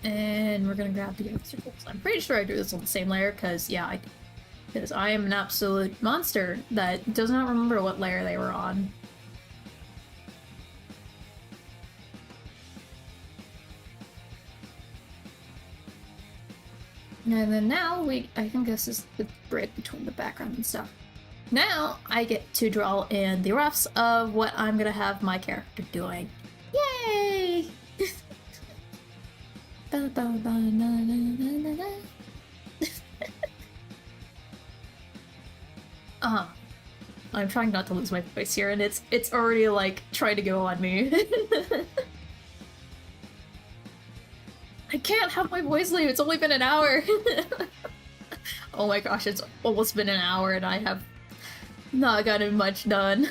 [SPEAKER 1] And we're gonna grab the obstacles. I'm pretty sure I do this on the same layer because yeah, because I am an absolute monster that does not remember what layer they were on. And then now I think this is the break between the background and stuff. Now I get to draw in the roughs of what I'm gonna have my character doing. Yay! I'm trying not to lose my voice here, and it's already like trying to go on me. I can't have my voice leave. It's only been an hour. Oh my gosh, it's almost been an hour, and I have not gotten much done.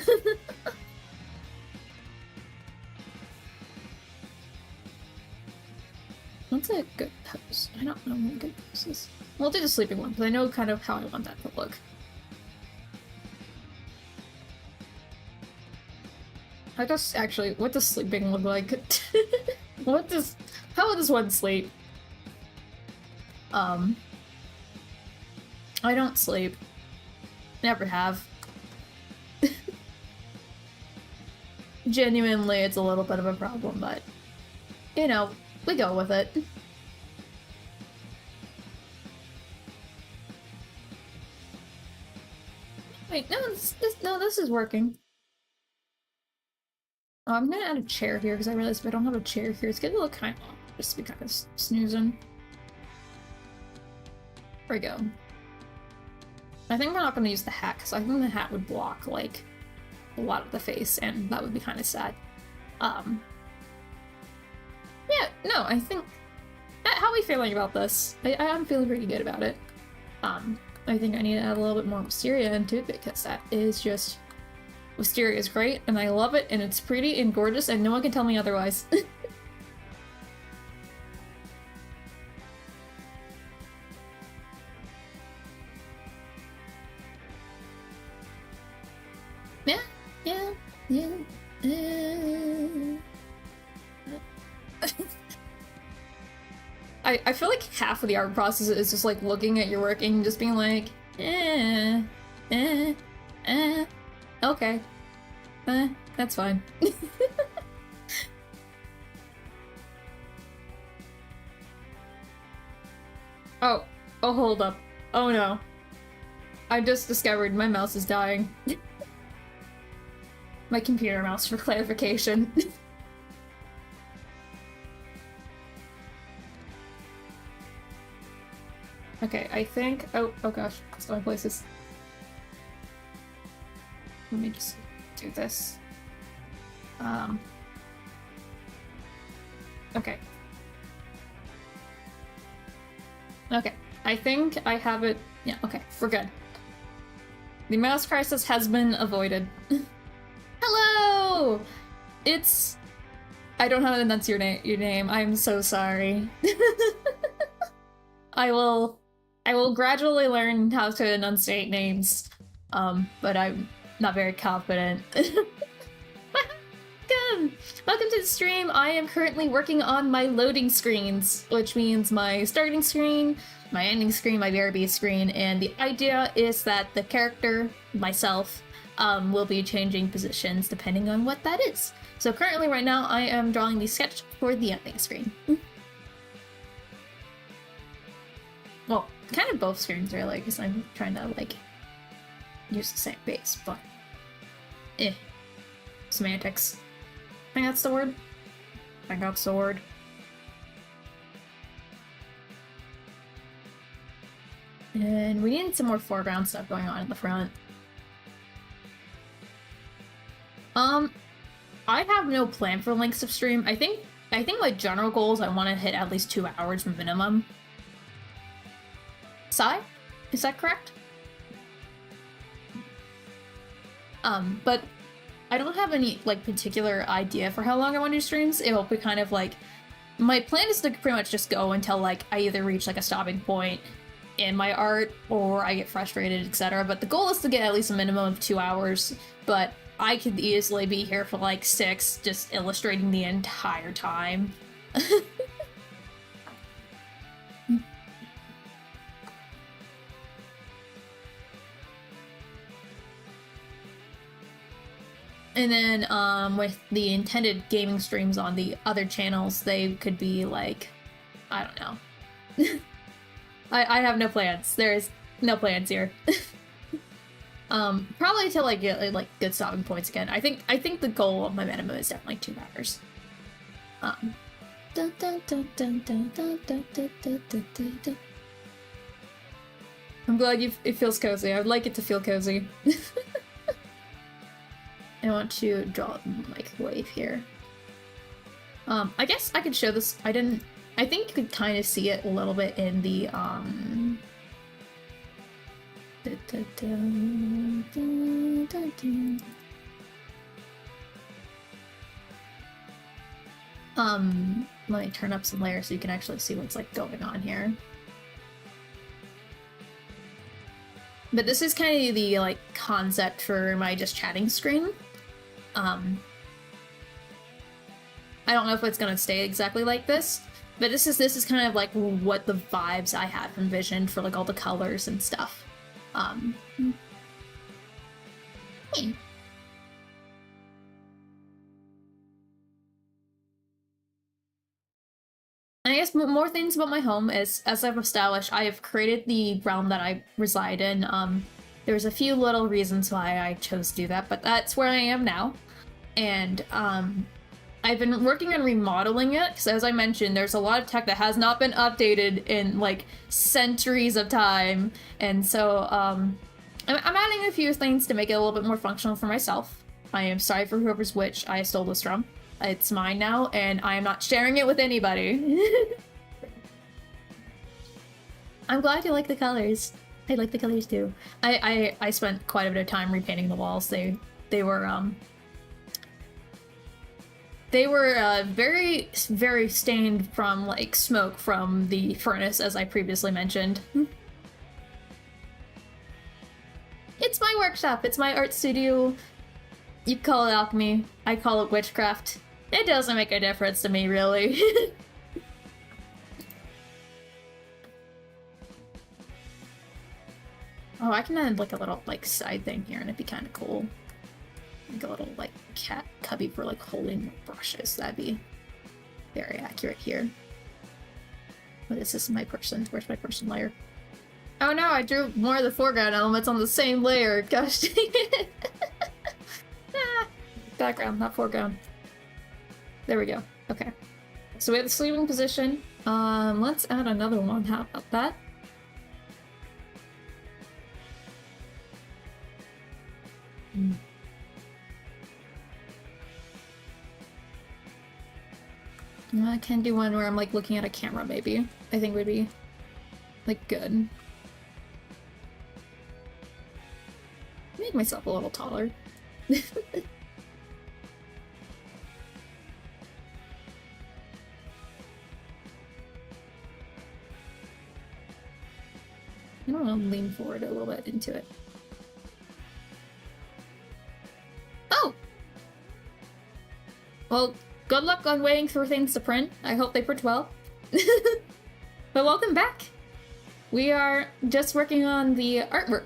[SPEAKER 1] What's a good pose? I don't know what a good pose is. We'll do the sleeping one, because I know kind of how I want that to look. I just actually, what does sleeping look like? How does one sleep? I don't sleep. Never have. Genuinely, it's a little bit of a problem, but, you know, we go with it. Wait, no, this is working. Oh, I'm gonna add a chair here because I realized if I don't have a chair here, it's gonna look kind of just to be kind of snoozing. There we go. I think we're not gonna use the hat because I think the hat would block like a lot of the face, and that would be kind of sad. Yeah, no, I think. How are we feeling about this? I'm feeling pretty good about it. I think I need to add a little bit more wisteria into it because that is just. Wisteria is great, and I love it, and it's pretty and gorgeous, and no one can tell me otherwise. Yeah. I feel like half of the art process is just like looking at your work and just being like, eh. Okay. That's fine. Oh, hold up. Oh no. I just discovered my mouse is dying. My computer mouse, for clarification. Okay, I think... Oh gosh, it's going places. Let me just do this. Okay. Okay, I think I have it... Yeah, okay, we're good. The mouse crisis has been avoided. Hello! It's... I don't know how to enunciate your name. I'm so sorry. I will gradually learn how to enunciate names, but I'm not very confident. Welcome to the stream. I am currently working on my loading screens, which means my starting screen, my ending screen, my BRB screen, and the idea is that the character, myself, will be changing positions depending on what that is. So currently right now I am drawing the sketch for the ending screen. Well, kind of both screens really, because I'm trying to, like, use the same base, but... Semantics. I think that's the word. I think that's the word. And we need some more foreground stuff going on in the front. I have no plan for lengths of stream. I think my general goal is I want to hit at least 2 hours minimum. Sai? Is that correct? But I don't have any, like, particular idea for how long I want to do streams. It'll be kind of like... My plan is to pretty much just go until, like, I either reach, like, a stopping point in my art, or I get frustrated, etc. But the goal is to get at least a minimum of 2 hours, but I could easily be here for, like, 6, just illustrating the entire time. And then, with the intended gaming streams on the other channels, they could be like, I don't know. I have no plans. There's no plans here. Probably until I get like good stopping points again. I think the goal of my minimum is definitely 2 hours. I'm glad it feels cozy. I would like it to feel cozy. I want to draw a microwave here. I guess I could show this. I think you could kind of see it a little bit in the, let me turn up some layers so you can actually see what's, like, going on here. But this is kind of the, like, concept for my just chatting screen. I don't know if it's gonna stay exactly like this, but this is kind of like what the vibes I have envisioned for, like, all the colors and stuff. And I guess more things about my home is, as I've established, I have created the realm that I reside in. There's a few little reasons why I chose to do that, but that's where I am now. And I've been working on remodeling it, because as I mentioned, there's a lot of tech that has not been updated in, like, centuries of time. And so I'm adding a few things to make it a little bit more functional for myself. I am sorry for whoever's which I stole this from. It's mine now, and I am not sharing it with anybody. I'm glad you like the colors. I like the colors too. I spent quite a bit of time repainting the walls. They were very, very stained from, like, smoke from the furnace, as I previously mentioned. It's my workshop. It's my art studio. You call it alchemy. I call it witchcraft. It doesn't make a difference to me, really. Oh, I can add like a little like side thing here and it'd be kind of cool. Like a little like cat cubby for like holding brushes. That'd be very accurate here. What is this? My person? Where's my person layer? Oh no, I drew more of the foreground elements on the same layer. Gosh dang it. Ah, background, not foreground. There we go. Okay. So we have the sleeping position. Let's add another one. How about that? I can do one where I'm like looking at a camera, maybe. I think would be like good. Make myself a little taller. I don't know, lean forward a little bit into it. Oh! Well, good luck on waiting for things to print. I hope they print well. But welcome back! We are just working on the artwork.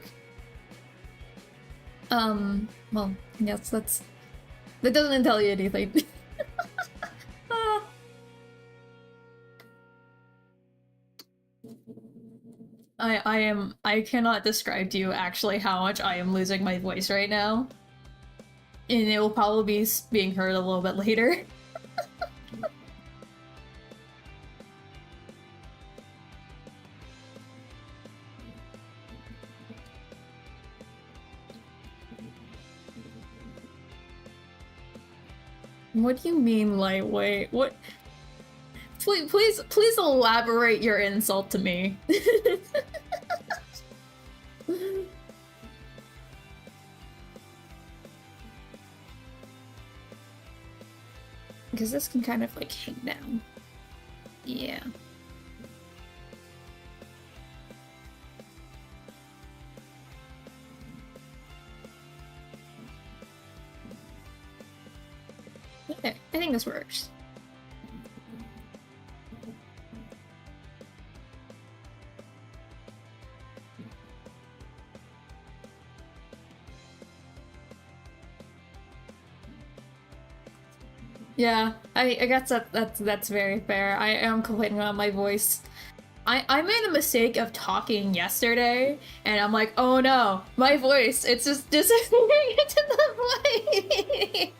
[SPEAKER 1] Well, yes, that doesn't tell you anything. I cannot describe to you actually how much I am losing my voice right now. And it will probably be being heard a little bit later. What do you mean lightweight? What? Please elaborate your insult to me. Because this can kind of like hang down. Yeah. Okay, I think this works. Yeah, I guess that's very fair. I am complaining about my voice. I made the mistake of talking yesterday, and I'm like, oh no, my voice, it's just disappearing into the void.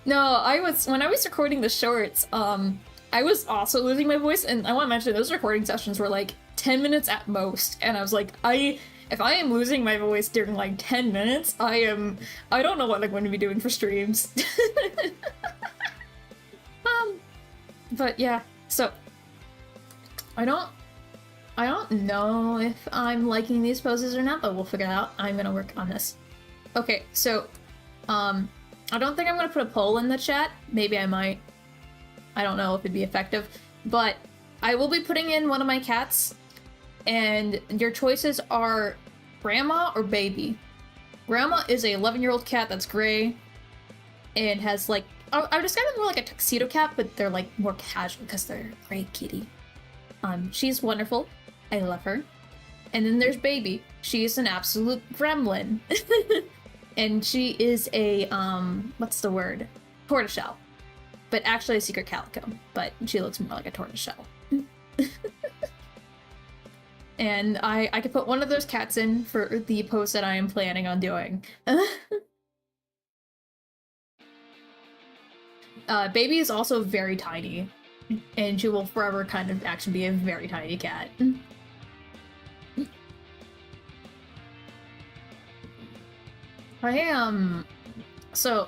[SPEAKER 1] No, when I was recording the shorts, I was also losing my voice, and I want to mention those recording sessions were like 10 minutes at most, and I was like, if I am losing my voice during like 10 minutes, I don't know what I'm going to be doing for streams. But yeah, so I don't know if I'm liking these poses or not, but we'll figure it out. I'm gonna work on this. Okay, so I don't think I'm gonna put a poll in the chat. Maybe I might. I don't know if it'd be effective, but I will be putting in one of my cats, and your choices are grandma or baby. Grandma is a 11-year-old cat that's gray and has like, I would describe them more like a tuxedo cat, but they're like more casual because they're a gray kitty. She's wonderful. I love her. And then there's baby. She is an absolute gremlin. And she is a, what's the word? Tortoiseshell. But actually a secret calico. But she looks more like a tortoiseshell. And I could put one of those cats in for the pose that I am planning on doing. Baby is also very tiny, and she will forever kind of actually be a very tiny cat. So,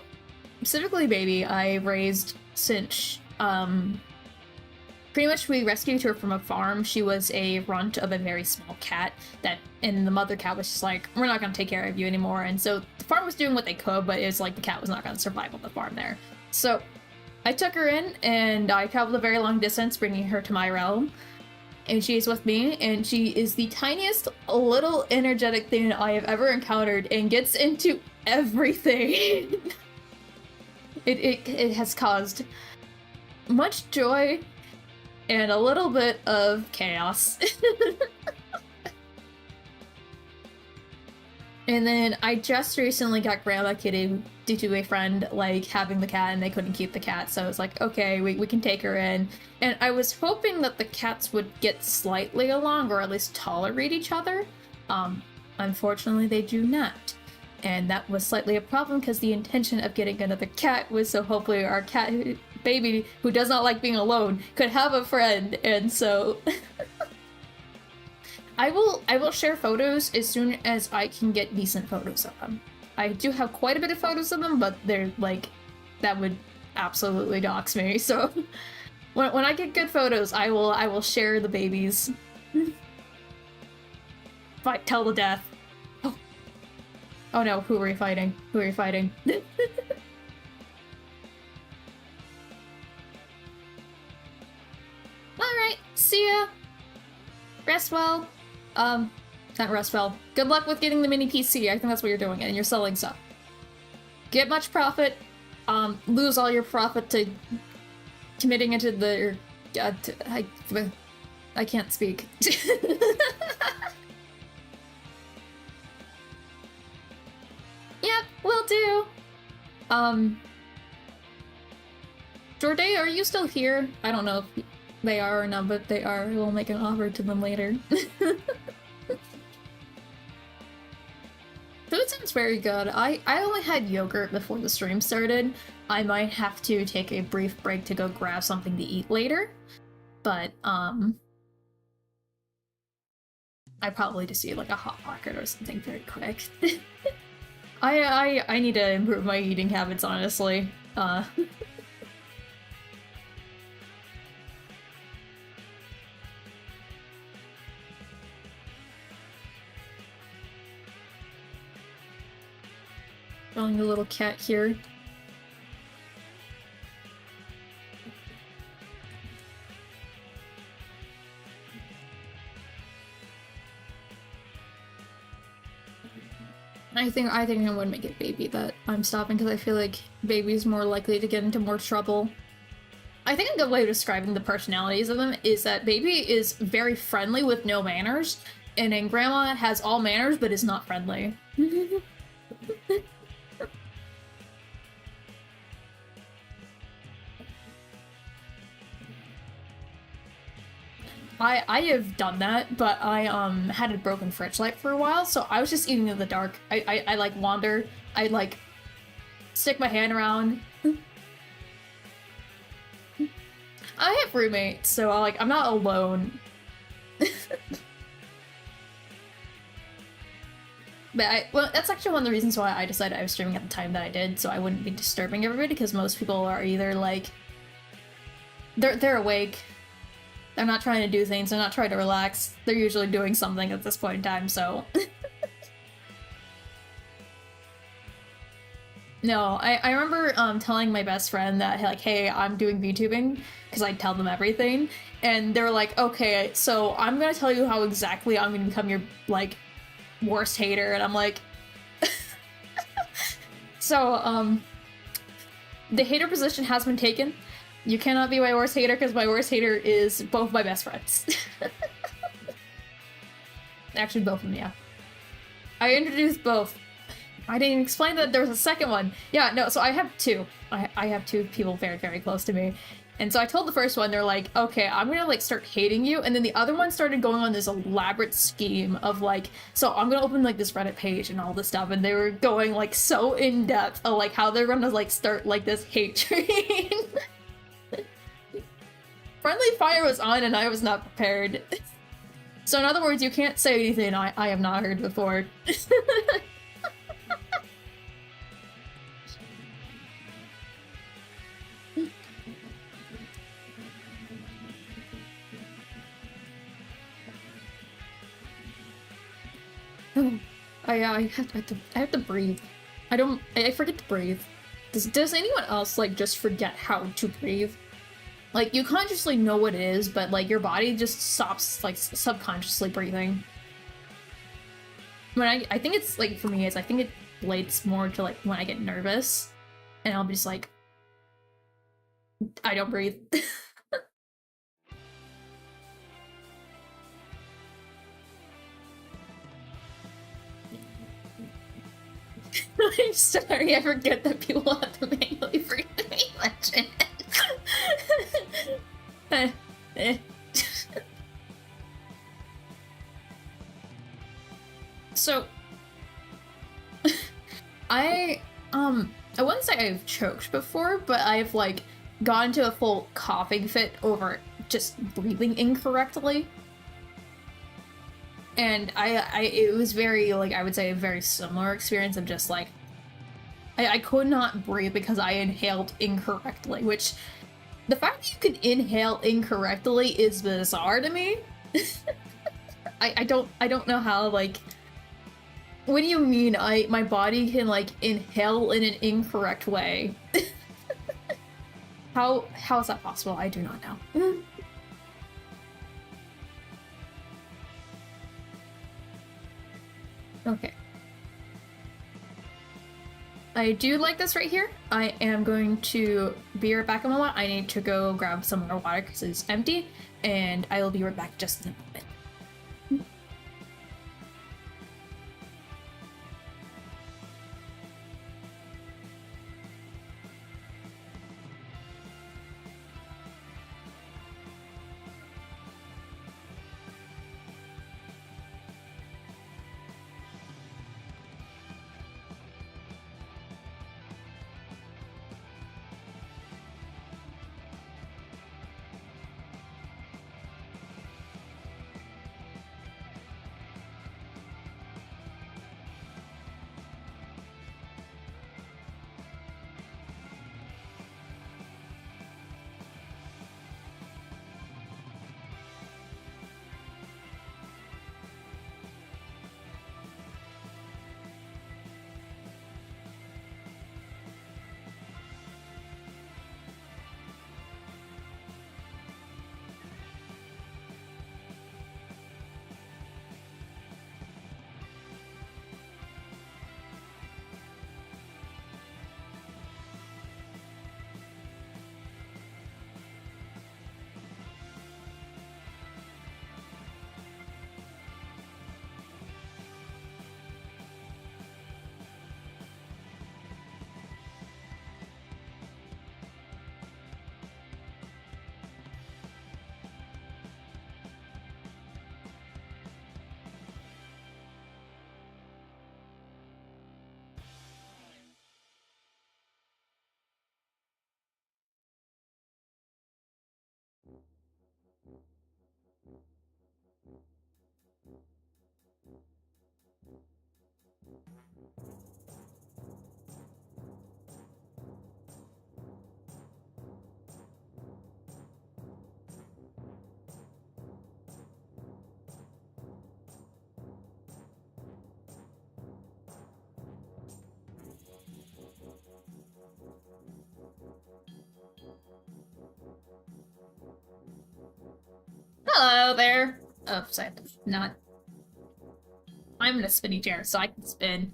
[SPEAKER 1] specifically Baby, I raised since, pretty much we rescued her from a farm. She was a runt of a very small cat and the mother cat was just like, we're not gonna take care of you anymore. And so the farm was doing what they could, but it's like the cat was not gonna survive on the farm there. So I took her in, and I traveled a very long distance, bringing her to my realm. And she is with me, and she is the tiniest little energetic thing I have ever encountered, and gets into everything. It has caused much joy and a little bit of chaos. And then I just recently got Grandma Kitty due to a friend like having the cat and they couldn't keep the cat, so I was like, okay, we can take her in. And I was hoping that the cats would get slightly along or at least tolerate each other. Unfortunately, they do not. And that was slightly a problem because the intention of getting another cat was so hopefully our cat baby, who does not like being alone, could have a friend. And so I will share photos as soon as I can get decent photos of them. I do have quite a bit of photos of them, but they're like, that would absolutely dox me. So when I get good photos, I will share the babies. Fight till the death. Oh no, who are we fighting? Who are you fighting? Alright, see ya! Rest well. Not rest well. Good luck with getting the mini PC, I think that's what you're doing, and you're selling stuff. Get much profit, lose all your profit to committing into the... I can't speak. Yep, will do. Jorday, are you still here? I don't know if they are or not, but they are. We'll make an offer to them later. Food sounds very good. I only had yogurt before the stream started. I might have to take a brief break to go grab something to eat later. But, I probably just eat like a Hot Pocket or something very quick. I need to improve my eating habits, honestly. Drawing a little cat here. I think I would make it baby that I'm stopping because I feel like baby's more likely to get into more trouble. I think a good way of describing the personalities of them is that baby is very friendly with no manners, and then grandma has all manners but is not friendly. I have done that, but I had a broken fridge light for a while, so I was just eating in the dark. I like wander. I like stick my hand around. I have roommates, so I'm not alone. But well, that's actually one of the reasons why I decided I was streaming at the time that I did, so I wouldn't be disturbing everybody, because most people are either like they're awake. They're not trying to do things, they're not trying to relax. They're usually doing something at this point in time, so... No, I remember telling my best friend that, like, hey, I'm doing VTubing, because I tell them everything, and they were like, okay, so I'm gonna tell you how exactly I'm gonna become your, like, worst hater, and I'm like... So, the hater position has been taken. You cannot be my worst hater because my worst hater is both my best friends. Actually, both of them, yeah. I introduced both. I didn't explain that there was a second one. Yeah, no, so I have two. I have two people very, very close to me. And so I told the first one, they're like, okay, I'm gonna like start hating you. And then the other one started going on this elaborate scheme of like, so I'm gonna open like this Reddit page and all this stuff. And they were going like so in depth of like how they're gonna like start like this hate train. Friendly fire was on and I was not prepared. So in other words, you can't say anything I have not heard before. Oh, I have to breathe. I forget to breathe. Does anyone else like just forget how to breathe? Like, you consciously know what it is, but, like, your body just stops, like, subconsciously breathing. When I think it's, like, for me, I think it relates more to, like, when I get nervous, and I'll be just like, I don't breathe. I'm sorry, I forget that people have to manually bring the main legend. So, I wouldn't say I've choked before, but I've like gone into a full coughing fit over just breathing incorrectly. And it was very, like, I would say a very similar experience of just like, I could not breathe because I inhaled incorrectly, which the fact that you can inhale incorrectly is bizarre to me. I don't know how, like, what do you mean my body can like inhale in an incorrect way? How is that possible? I do not know. Okay. I do like this right here. I am going to be right back in a moment. I need to go grab some more water because it's empty, and I will be right back just in a moment. Hello there. Oh, sorry, not. I'm in a spinny chair, so I can spin.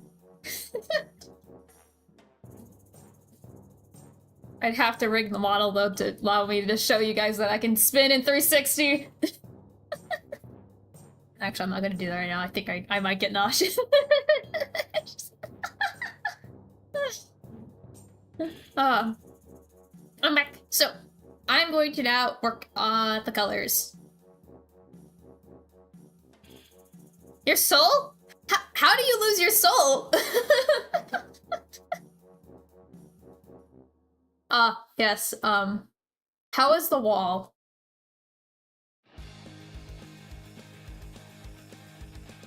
[SPEAKER 1] I'd have to rig the model though to allow me to show you guys that I can spin in 360. Actually, I'm not gonna do that right now. I think I might get nauseous. I'm back. So, I'm going to now work on the colors. Your soul? How do you lose your soul? Yes, how is the wall?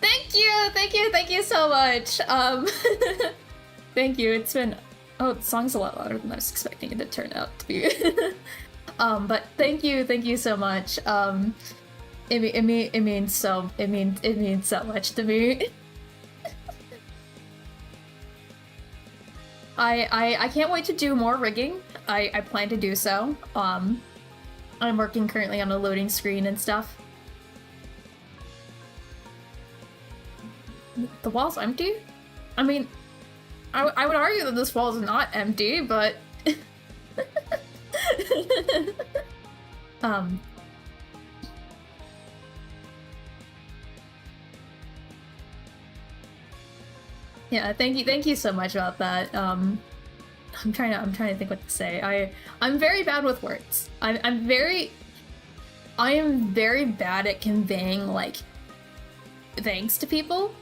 [SPEAKER 1] Thank you so much. Thank you, it's been, oh, the song's a lot louder than I was expecting it to turn out to be. But thank you so much. It means so much to me. I can't wait to do more rigging. I plan to do so. I'm working currently on a loading screen and stuff. The wall's empty? I mean, I would argue that this wall is not empty, but Yeah, thank you so much about that. I'm trying to think what to say. I'm very bad with words. I am very bad at conveying like thanks to people.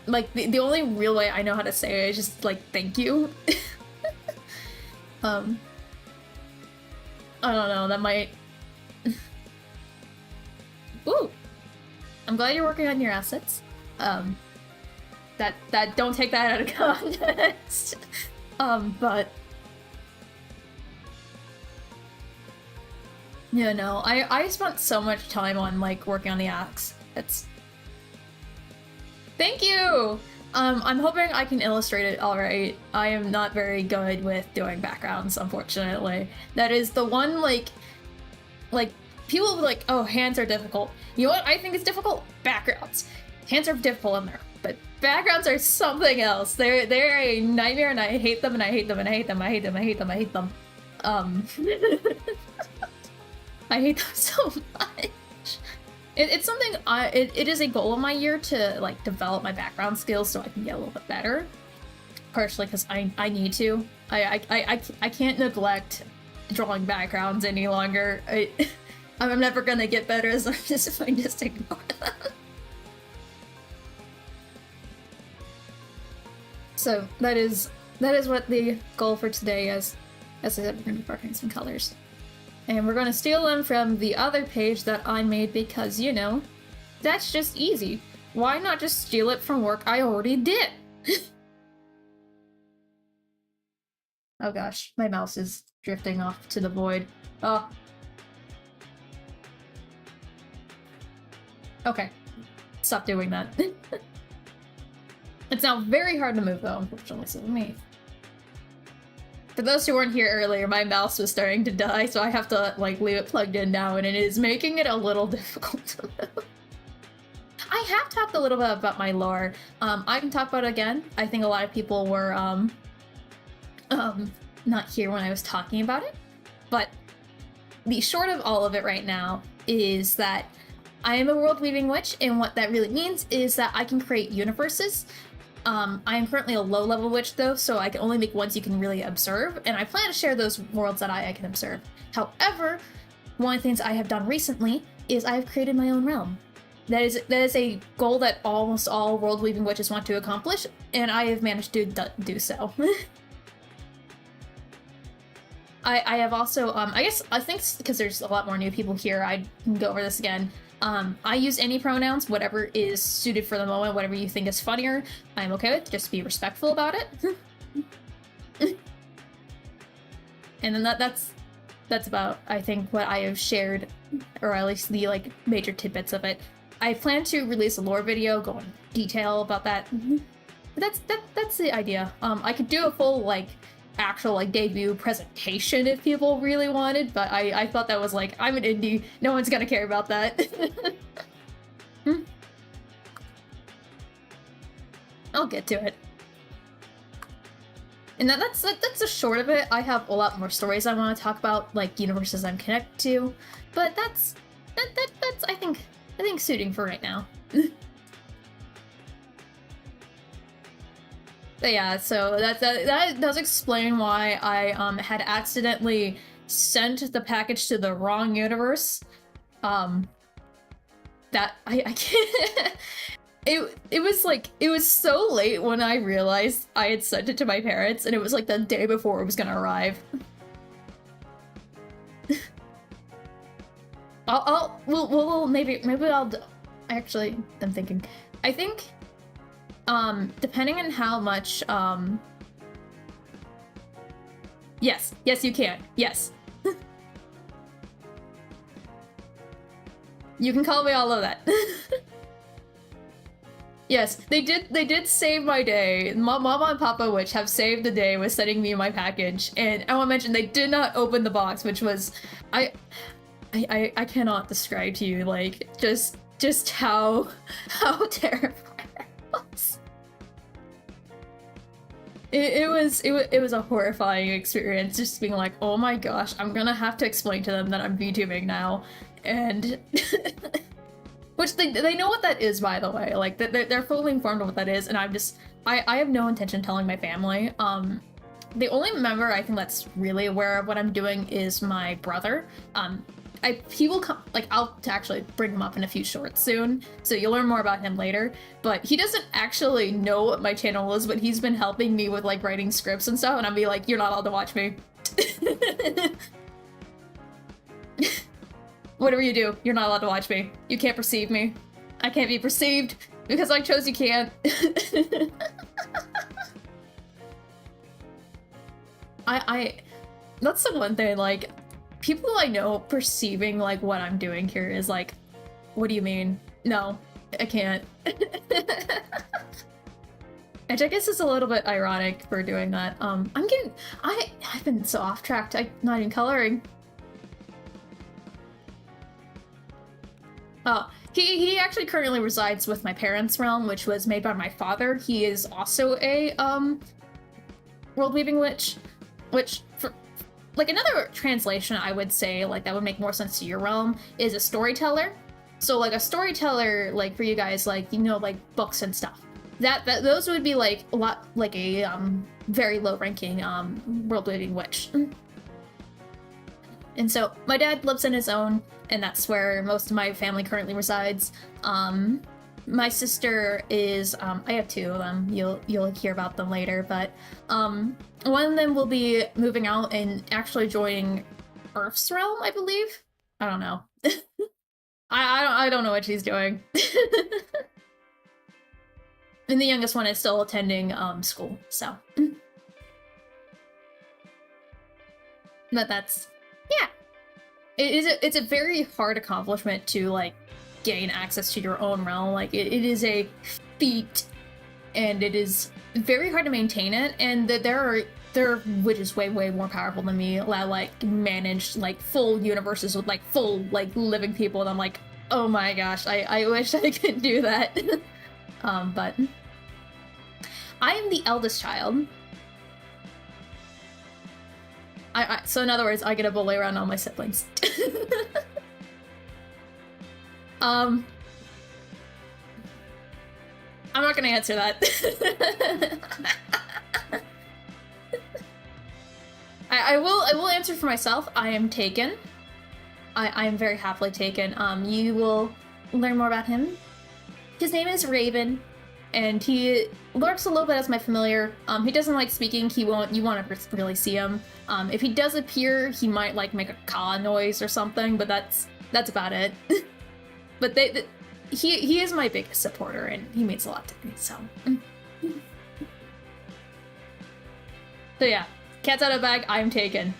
[SPEAKER 1] Like the only real way I know how to say it is just like thank you. I don't know, that might Ooh. I'm glad you're working on your assets. That don't take that out of context. But yeah, no, I spent so much time on like working on the axe. Thank you! I'm hoping I can illustrate it alright. I am not very good with doing backgrounds, unfortunately. That is the one, like, people will be like, oh, hands are difficult. You know what I think is difficult? Backgrounds. Hands are difficult in there, but backgrounds are something else. They're a nightmare, and I hate them, and I hate them, and I hate them, I hate them, I hate them, I hate them. I hate them so much. It's something it is a goal of my year to like develop my background skills so I can get a little bit better. Partially because I need to. I can't neglect drawing backgrounds any longer. I'm never gonna get better as long as if I just ignore them. So that is what the goal for today is. As I said, we're gonna be working some colors. And we're gonna steal them from the other page that I made because, you know, that's just easy. Why not just steal it from work I already did? Oh gosh, my mouse is drifting off to the void. Oh. Okay, stop doing that. It's now very hard to move though, unfortunately, so let me... For those who weren't here earlier, my mouse was starting to die, so I have to like leave it plugged in now, and it is making it a little difficult to move. I have talked a little bit about my lore. I can talk about it again. I think a lot of people were not here when I was talking about it, but the short of all of it right now is that I am a world-weaving witch, and what that really means is that I can create universes. I am currently a low-level witch, though, so I can only make ones you can really observe, and I plan to share those worlds that I can observe. However, one of the things I have done recently is I have created my own realm. That is a goal that almost all world-weaving witches want to accomplish, and I have managed to do so. I have also, I think because there's a lot more new people here, I can go over this again. I use any pronouns, whatever is suited for the moment, whatever you think is funnier, I'm okay with. Just be respectful about it. And then that's about, I think, what I have shared, or at least the like major tidbits of it. I plan to release a lore video going detail about that. But that's the idea. I could do a full like actual like debut presentation if people really wanted, but I thought that was like, I'm an indie, no one's gonna care about that. I'll get to it. And that's the short of it. I have a lot more stories I want to talk about, like universes I'm connected to, but that's I think suiting for right now. But yeah, so that does explain why I had accidentally sent the package to the wrong universe. That I can't. It was so late when I realized I had sent it to my parents, and it was like the day before it was gonna arrive. We'll maybe I'll actually, I'm thinking, I think depending on how much yes you can, yes. You can call me all of that. Yes, they did save my day. Mama and Papa Witch have saved the day with sending me my package, and I want to mention they did not open the box, which was I cannot describe to you like just how terrifying it was. It was a horrifying experience, just being like, oh my gosh, I'm gonna have to explain to them that I'm VTubing now, and Which they know what that is, by the way. Like, they're fully informed of what that is, and I have no intention telling my family. The only member I think that's really aware of what I'm doing is my brother. He will come, like, I'll actually bring him up in a few shorts soon, so you'll learn more about him later. But he doesn't actually know what my channel is, but he's been helping me with, like, writing scripts and stuff, and I'll be like, you're not allowed to watch me. Whatever you do, you're not allowed to watch me. You can't perceive me. I can't be perceived because I chose you can't. That's the one thing, like, people I know perceiving, like, what I'm doing here is like, what do you mean? No, I can't. Which I guess is a little bit ironic for doing that. I've been so off track, I'm not even coloring. Oh, he actually currently resides with my parents' realm, which was made by my father. He is also a, world-weaving witch, which, for, like, another translation I would say, like, that would make more sense to your realm, is a storyteller. So, like, a storyteller, like, for you guys, like, you know, like, books and stuff. Those would be, like, a lot, like, a, very low-ranking, world-weaving witch. And so, my dad lives in his own, and that's where most of my family currently resides. My sister is, I have two of them, you'll hear about them later, but, one of them will be moving out and actually joining Earth's realm, I believe? I don't know. I don't know what she's doing. And the youngest one is still attending, school, so. But that's, yeah. It's a very hard accomplishment to, like, gain access to your own realm. Like, it is a feat, and it is very hard to maintain it, and that there are witches way more powerful than me that, like, manage, like, full universes with, like, full, like, living people, and I'm like, oh my gosh, I wish I could do that. But I am the eldest child. So in other words, I get to bully around all my siblings. I'm not gonna answer that. I will answer for myself. I am taken. I am very happily taken. You will learn more about him. His name is Raven, and he lurks a little bit as my familiar. He doesn't like speaking. You won't really see him. If he does appear, he might, like, make a caw noise or something, but that's about it. But he is my biggest supporter, and he means a lot to me, so. So yeah, cat's out of bag, I'm taken.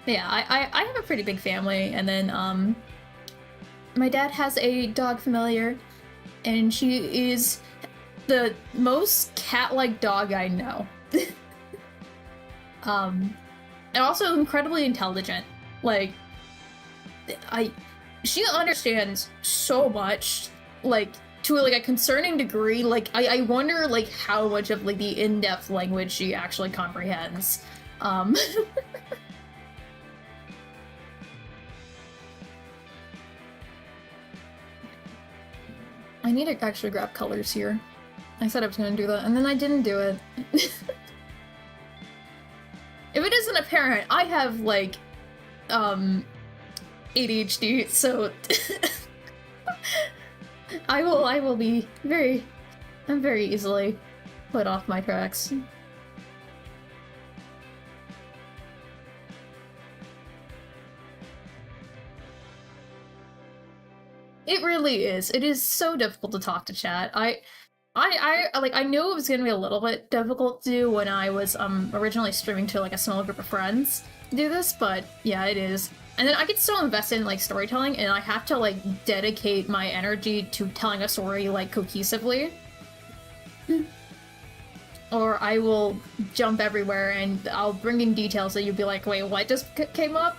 [SPEAKER 1] Yeah, I have a pretty big family, and then, my dad has a dog familiar, and she is the most cat-like dog I know. And also incredibly intelligent. Like, she understands so much, like, to, like, a concerning degree. Like, I wonder, like, how much of, like, the in-depth language she actually comprehends. I need to actually grab colors here. I said I was gonna do that, and then I didn't do it. If it isn't apparent, I have, like, ADHD, so I will be I'm very easily put off my tracks. It really is. It is so difficult to talk to chat. I knew it was gonna be a little bit difficult to do when I was originally streaming to, like, a small group of friends to do this, but yeah, it is. And then I get so invested in, like, storytelling, and I have to, like, dedicate my energy to telling a story, like, cohesively. Or I will jump everywhere and I'll bring in details that you'll be like, wait, what just came up?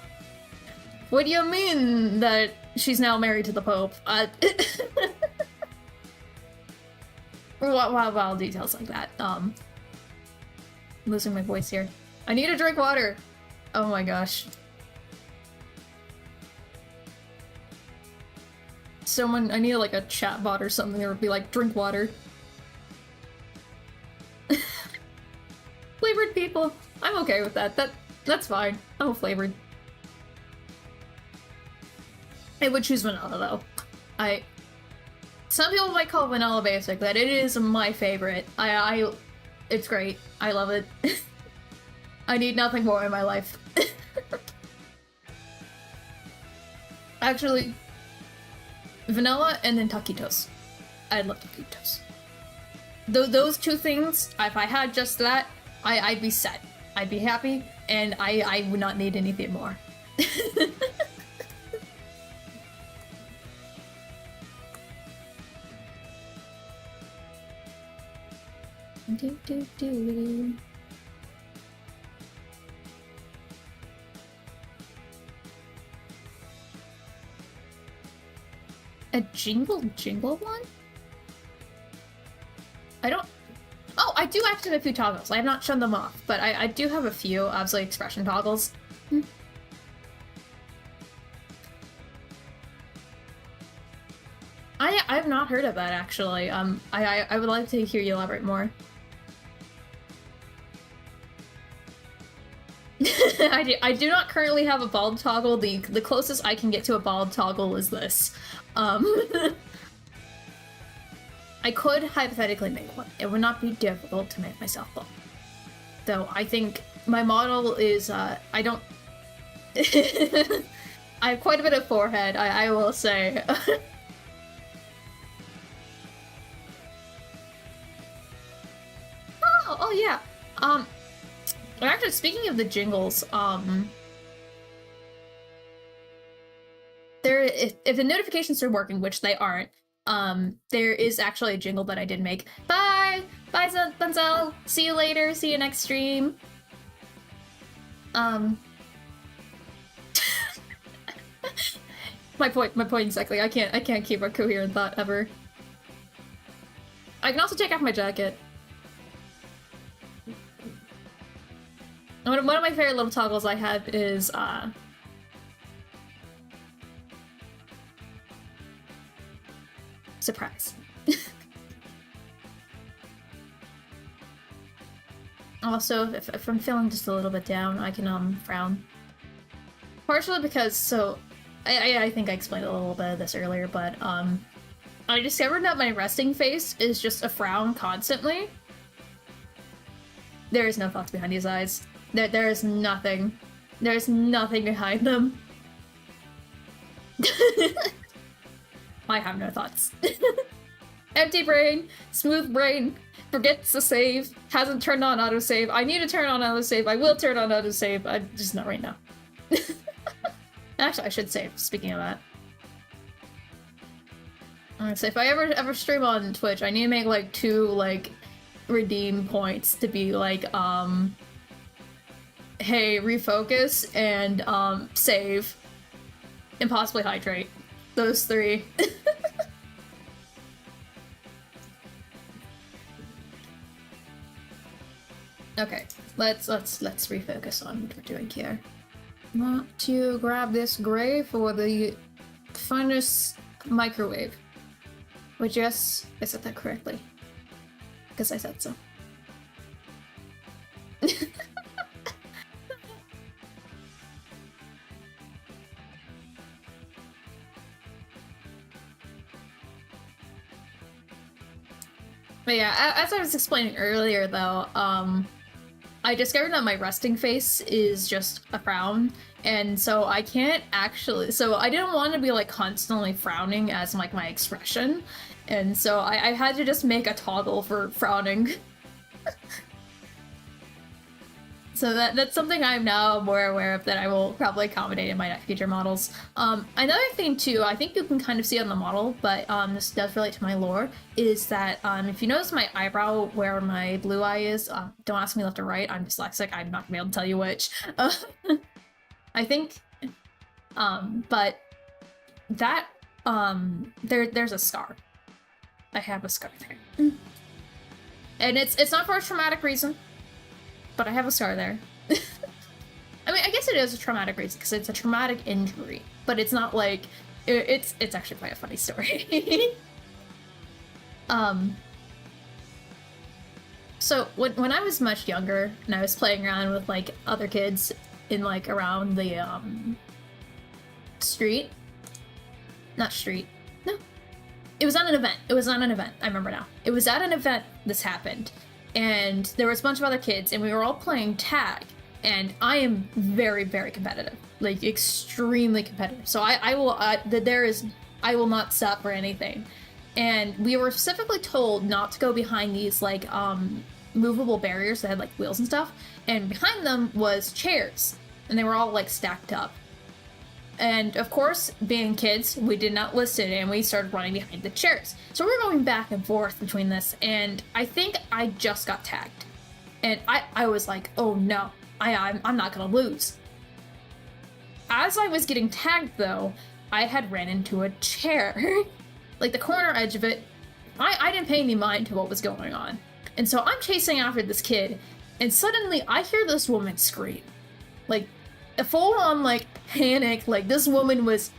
[SPEAKER 1] What do you mean that she's now married to the Pope? Wild details like that. Losing my voice here. I need to drink water. Oh my gosh. Someone, I need like a chat bot or something that would be like, drink water. Flavored people. I'm okay with that. That's fine. I'm flavored. I would choose vanilla though. Some people might call vanilla basic, but it is my favorite. It's great. I love it. I need nothing more in my life. Actually, vanilla and then taquitos. I love taquitos. Those two things, if I had just that, I'd be set. I'd be happy, and I would not need anything more. A jingle one? I don't... Oh, I do actually have a few toggles. I have not shown them off, but I do have a few, obviously, expression toggles. I've not heard of that, actually. I would like to hear you elaborate more. I do not currently have a bald toggle. The closest I can get to a bald toggle is this. I could hypothetically make one. It would not be difficult to make myself bald. Though I think my model is, I don't... I have quite a bit of forehead, I will say. Oh yeah. Actually, speaking of the jingles, if the notifications are working, which they aren't, there is actually a jingle that I did make. Bye! Bye, Bunzel! See you later, see you next stream. My point exactly. I can't keep a coherent thought ever. I can also take off my jacket. One of my favorite little toggles I have is, surprise. Also, if I'm feeling just a little bit down, I can, frown. Partially because, so, I think I explained a little bit of this earlier, but, I discovered that my resting face is just a frown constantly. There is no thoughts behind these eyes. There is nothing. There's nothing behind them. I have no thoughts. Empty brain, smooth brain, forgets to save, hasn't turned on autosave. I need to turn on autosave. I will turn on autosave. I'm just not right now. Actually, I should save, speaking of that. So if I ever stream on Twitch, I need to make like 2 like redeem points to be like hey, refocus and save and possibly hydrate. Those 3. Okay, let's refocus on what we're doing here. Want to grab this gray for the finest microwave. Which, yes, I said that correctly. Because I said so. But yeah, as I was explaining earlier though, I discovered that my resting face is just a frown, and so I can't actually, so I didn't want to be like constantly frowning as like my expression, and so I had to just make a toggle for frowning. So that's something I'm now more aware of that I will probably accommodate in my future models. Another thing too, I think you can kind of see on the model, but this does relate to my lore, is that if you notice my eyebrow where my blue eye is, don't ask me left or right, I'm dyslexic, I'm not gonna be able to tell you which. I think, but that, there's a scar. I have a scar there. And it's not for a traumatic reason. But I have a scar there. I mean, I guess guess it is a traumatic reason because it's a traumatic injury, but it's not like it's actually quite a funny story. So when I was much younger and I was playing around with like other kids in like around the street, not street, no, it was on an event. It was on an event. I remember now. It was at an event this happened, and there was a bunch of other kids, and we were all playing tag. And I am very, very competitive, like extremely competitive. So I will not stop for anything. And we were specifically told not to go behind these like movable barriers that had like wheels and stuff. And behind them was chairs, and they were all like stacked up. And of course, being kids, we did not listen, and we started running behind the chairs. So we were going back and forth between this, and I think I just got tagged. And I was like, oh no, I'm not gonna lose. As I was getting tagged though, I had ran into a chair. Like the corner edge of it, I didn't pay any mind to what was going on. And so I'm chasing after this kid, and suddenly I hear this woman scream. Like, a full-on, like, panic, like, this woman was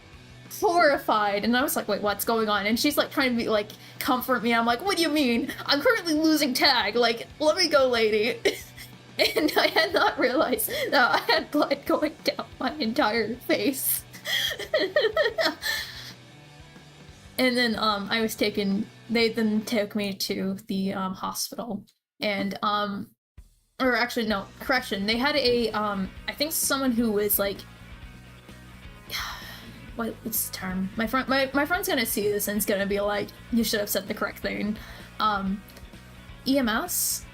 [SPEAKER 1] horrified, and I was like, wait, what's going on? And she's, like, trying to be, like, comfort me. I'm like, what do you mean? I'm currently losing tag, like, let me go, lady. And I had not realized that I had blood going down my entire face. And then I was taken, they then took me to the hospital, and or actually no, correction, they had a I think someone who was like, what's the term? My friend's gonna see this and it's gonna be like, you should have said the correct thing. EMS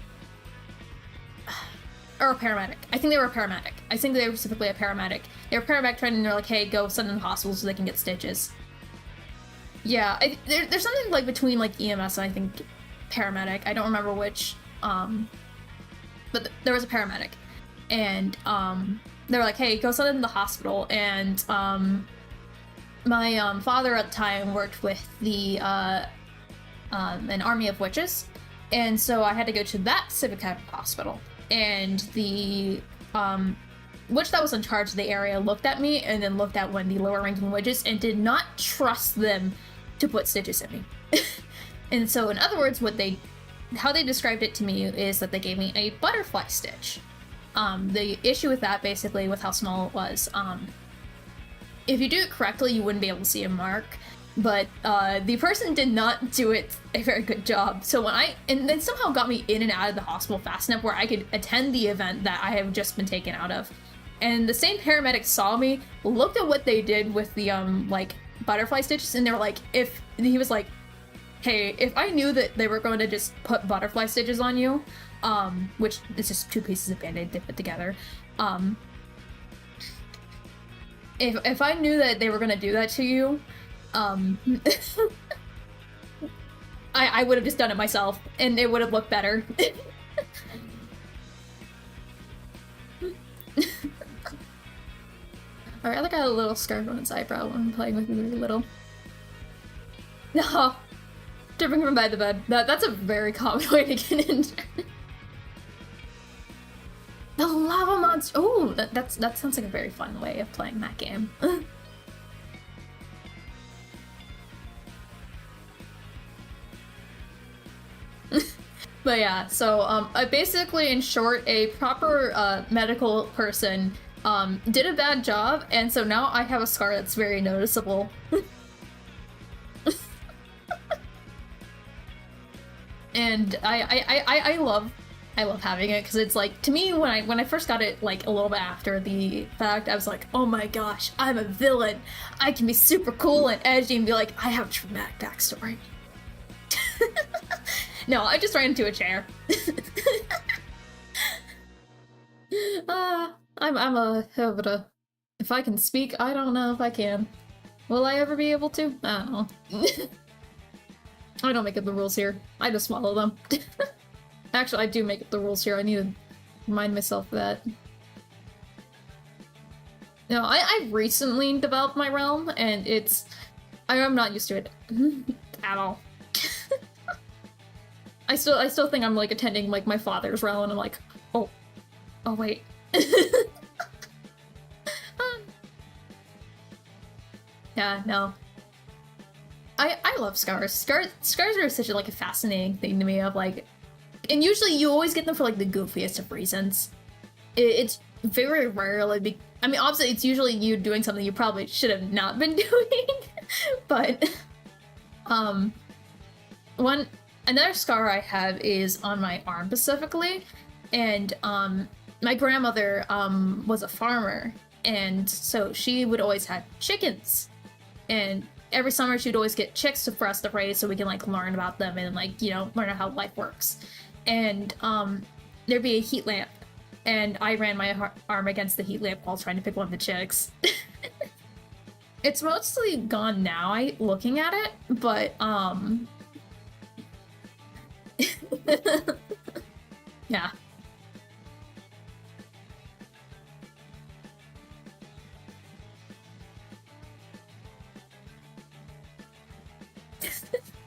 [SPEAKER 1] or a paramedic. I think they were a paramedic. I think they were specifically a paramedic. They were paramedic trained, and they're like, hey, go send them to the hospital so they can get stitches. Yeah, there's something like between like EMS and I think paramedic. I don't remember which, but there was a paramedic, and they were like, "Hey, go send them to the hospital." And my father at the time worked with the an army of witches, and so I had to go to that specific type of hospital. And the witch that was in charge of the area looked at me and then looked at one of the lower ranking witches and did not trust them to put stitches in me. And so in other words, how they described it to me is that they gave me a butterfly stitch. The issue with that, basically, with how small it was, if you do it correctly, you wouldn't be able to see a mark, but the person did not do it a very good job. So and then somehow got me in and out of the hospital fast enough where I could attend the event that I have just been taken out of. And the same paramedic saw me, looked at what they did with the like butterfly stitches, and they were like, he was like, hey, if I knew that they were going to just put butterfly stitches on you, which is just 2 pieces of Band-Aid they put together, if I knew that they were going to do that to you, I would have just done it myself, and it would have looked better. Alright, I like got a little scarf on its eyebrow when I'm playing with me little. No, jumping from bed to bed. That's a very common way to get injured. The lava monster. Oh, that sounds like a very fun way of playing that game. But yeah, so I basically, in short, a proper medical person did a bad job, and so now I have a scar that's very noticeable. And I love having it, because it's like, to me, when I first got it, like a little bit after the fact, I was like, oh my gosh, I'm a villain. I can be super cool and edgy and be like, I have a traumatic backstory. No, I just ran into a chair. If I can speak, I don't know if I can. Will I ever be able to? I don't know. I don't make up the rules here. I just swallow them. Actually, I do make up the rules here. I need to remind myself of that. No, I've recently developed my realm, and I'm not used to it at all. I still think I'm like attending like my father's realm, and I'm like, oh wait. Yeah, no. I love scars. Scars are such a, like, a fascinating thing to me of, like, and usually you always get them for, like, the goofiest of reasons. It's very rarely I mean, obviously it's usually you doing something you probably should have not been doing, but another scar I have is on my arm specifically, and my grandmother was a farmer, and so she would always have chickens, and every summer she'd always get chicks for us to raise so we can, like, learn about them and, like, you know, learn how life works. And there'd be a heat lamp, and I ran my arm against the heat lamp while trying to pick one of the chicks. It's mostly gone now, looking at it, but yeah.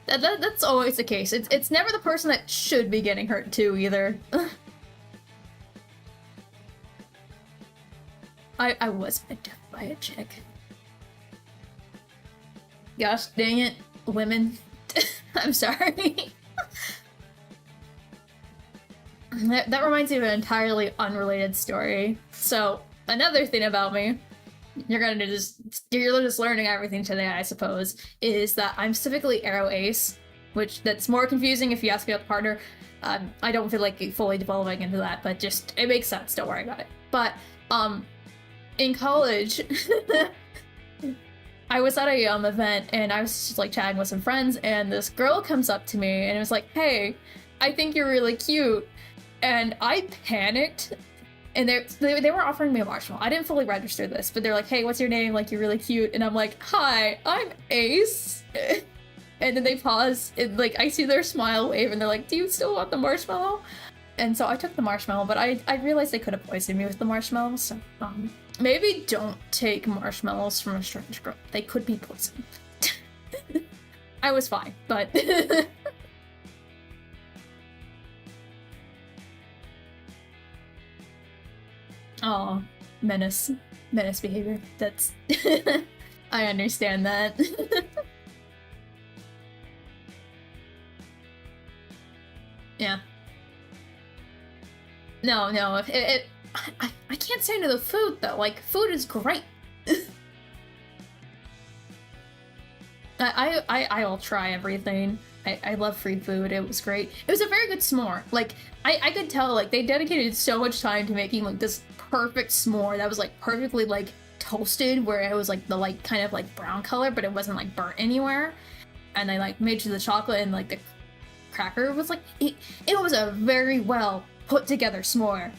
[SPEAKER 1] That's always the case. It's never the person that should be getting hurt too, either. I was picked up by a chick. Gosh dang it, women. I'm sorry. That reminds me of an entirely unrelated story. So, another thing about me, you're just learning everything today, I suppose, is that I'm specifically Arrow Ace, which that's more confusing if you ask me about the partner. I don't feel like fully developing into that, but just, it makes sense, don't worry about it. But, in college, I was at a event, and I was just, like, chatting with some friends, and this girl comes up to me, and it was like, hey, I think you're really cute. And I panicked, and they were offering me a marshmallow. I didn't fully register this, but they're like, hey, what's your name? Like, you're really cute. And I'm like, hi, I'm Ace. And then they pause, and, like, I see their smile wave, and they're like, do you still want the marshmallow? And so I took the marshmallow, but I realized they could have poisoned me with the marshmallow, so maybe don't take marshmallows from a strange girl. They could be poisoned. I was fine, but... Oh, menace behavior. That's... I understand that. Yeah. No, I can't say no to the food, though. Like, food is great. I'll try everything. I love free food. It was great. It was a very good s'more. Like, I could tell, like, they dedicated so much time to making, like, this perfect s'more that was, like, perfectly, like, toasted, where it was, like, the, like, kind of, like, brown color, but it wasn't, like, burnt anywhere. And they, like, made sure the chocolate and, like, the cracker was, like, it was a very well put together s'more.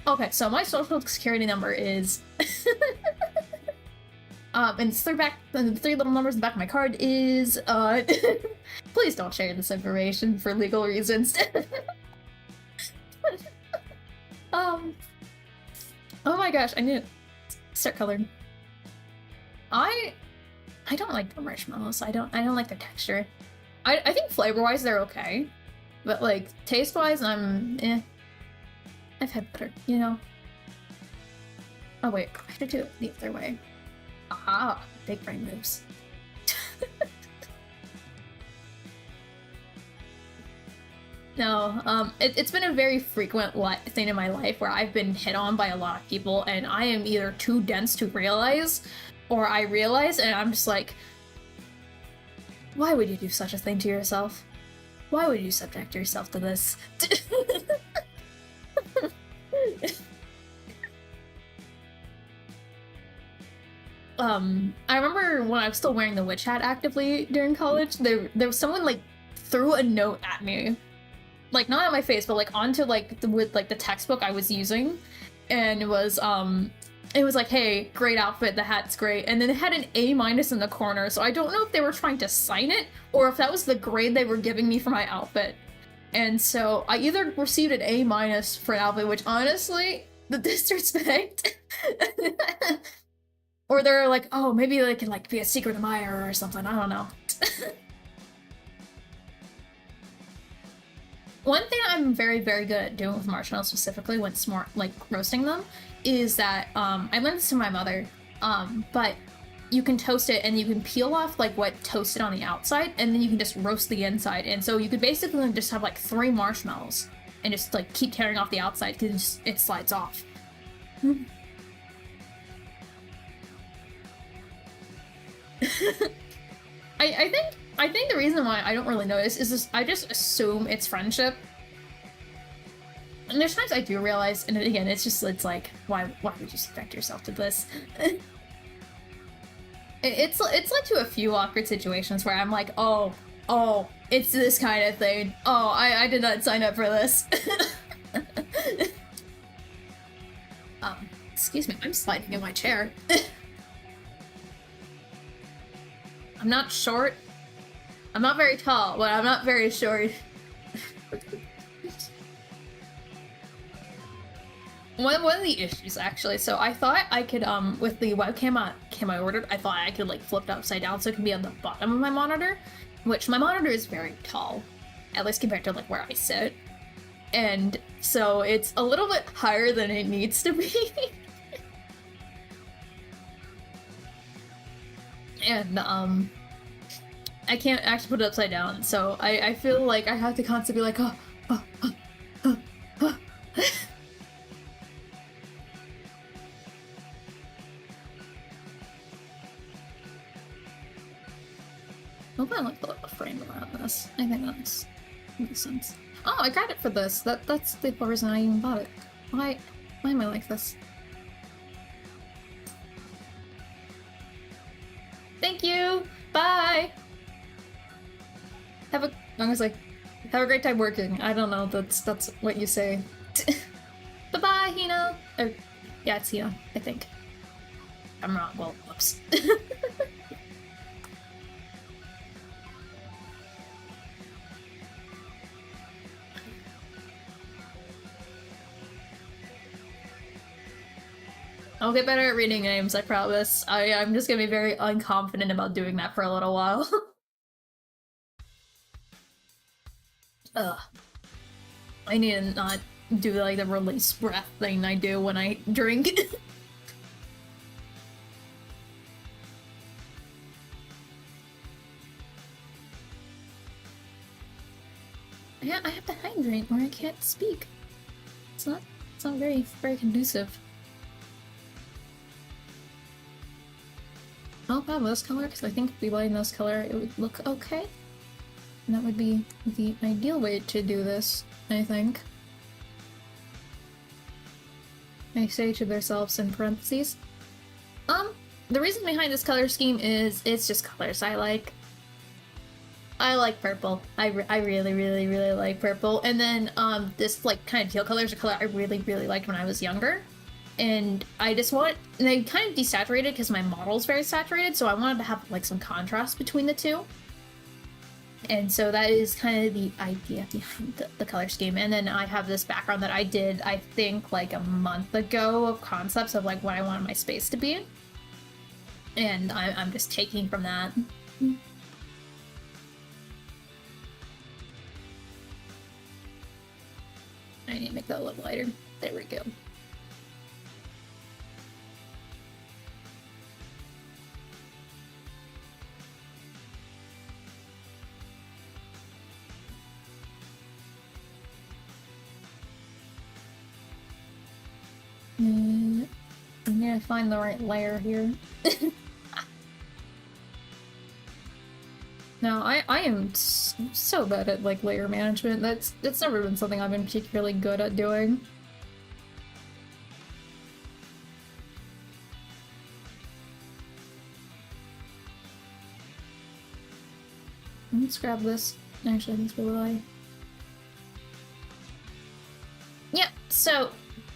[SPEAKER 1] Okay, so my social security number is... and it's the three little numbers in the back of my card is, please don't share this information for legal reasons. Oh my gosh, I need to start coloring. I don't like the marshmallows. I don't like their texture. I think flavor-wise they're okay, but, like, taste-wise I'm I've had better, you know? Oh wait, I have to do it the other way. Aha, big brain moves. No, it's been a very frequent thing in my life where I've been hit on by a lot of people, and I am either too dense to realize, or I realize and I'm just like, why would you do such a thing to yourself? Why would you subject yourself to this? I remember when I was still wearing the witch hat actively during college, there was someone, like, threw a note at me. Like, not at my face, but, like, onto, like, with, like, the textbook I was using. And it was like, hey, great outfit, the hat's great. And then it had an A- in the corner, so I don't know if they were trying to sign it, or if that was the grade they were giving me for my outfit. And so I either received an A- for an outfit, which, honestly, the disrespect... Or they're like, oh, maybe they can, like, be a secret admirer or something, I don't know. One thing I'm very, very good at doing with marshmallows specifically when it's more, like, roasting them, is that, I learned this from my mother. But you can toast it and you can peel off like what toasted on the outside, and then you can just roast the inside. And so you could basically just have like 3 marshmallows and just like keep tearing off the outside because it slides off. I think the reason why I don't really notice is this, I just assume it's friendship. And there's times I do realize, and again, it's like, why would you subject yourself to this? It's led to a few awkward situations where I'm like, oh, it's this kind of thing. Oh, I did not sign up for this. Excuse me, I'm sliding in my chair. I'm not short. I'm not very tall, but I'm not very short. One of the issues, actually, so I thought I could, with the webcam I ordered, I thought I could, like, flip it upside down so it can be on the bottom of my monitor, which my monitor is very tall, at least compared to, like, where I sit. And so it's a little bit higher than it needs to be. And, I can't actually put it upside down, so I feel like I have to constantly be like, oh. I hope I like the little frame around this. I think that makes sense. Oh, I got it for this. That's the reason I even bought it. Why am I like this? Thank you! Bye! I was like, have a great time working. I don't know, that's what you say. Bye-bye, Hina! Or, yeah, it's Hina, I think. I'm wrong, well, whoops. I'll get better at reading names, I promise. I'm just gonna be very unconfident about doing that for a little while. Ugh. I need to not do like the release breath thing I do when I drink. Yeah, I have to hydrate or I can't speak. It's not very conducive. I'll have this color because I think if we lighten this color it would look okay. And that would be the ideal way to do this, I think. They say to themselves in parentheses. The reason behind this color scheme is it's just colors I like. I like purple. I really like purple. And then this like kind of teal color is a color I really liked when I was younger. And I just want, and they kind of desaturated because my model's very saturated, so I wanted to have like some contrast between the two. And so that is kind of the idea behind the color scheme. And then I have this background that I did, I think, like a month ago of concepts of like what I wanted my space to be. And I'm just taking from that. I need to make that a little lighter. There we go. I'm gonna find the right layer here. No, I am so bad at like layer management. That's never been something I've been particularly good at doing. Let's grab this. Actually, I think it's below I.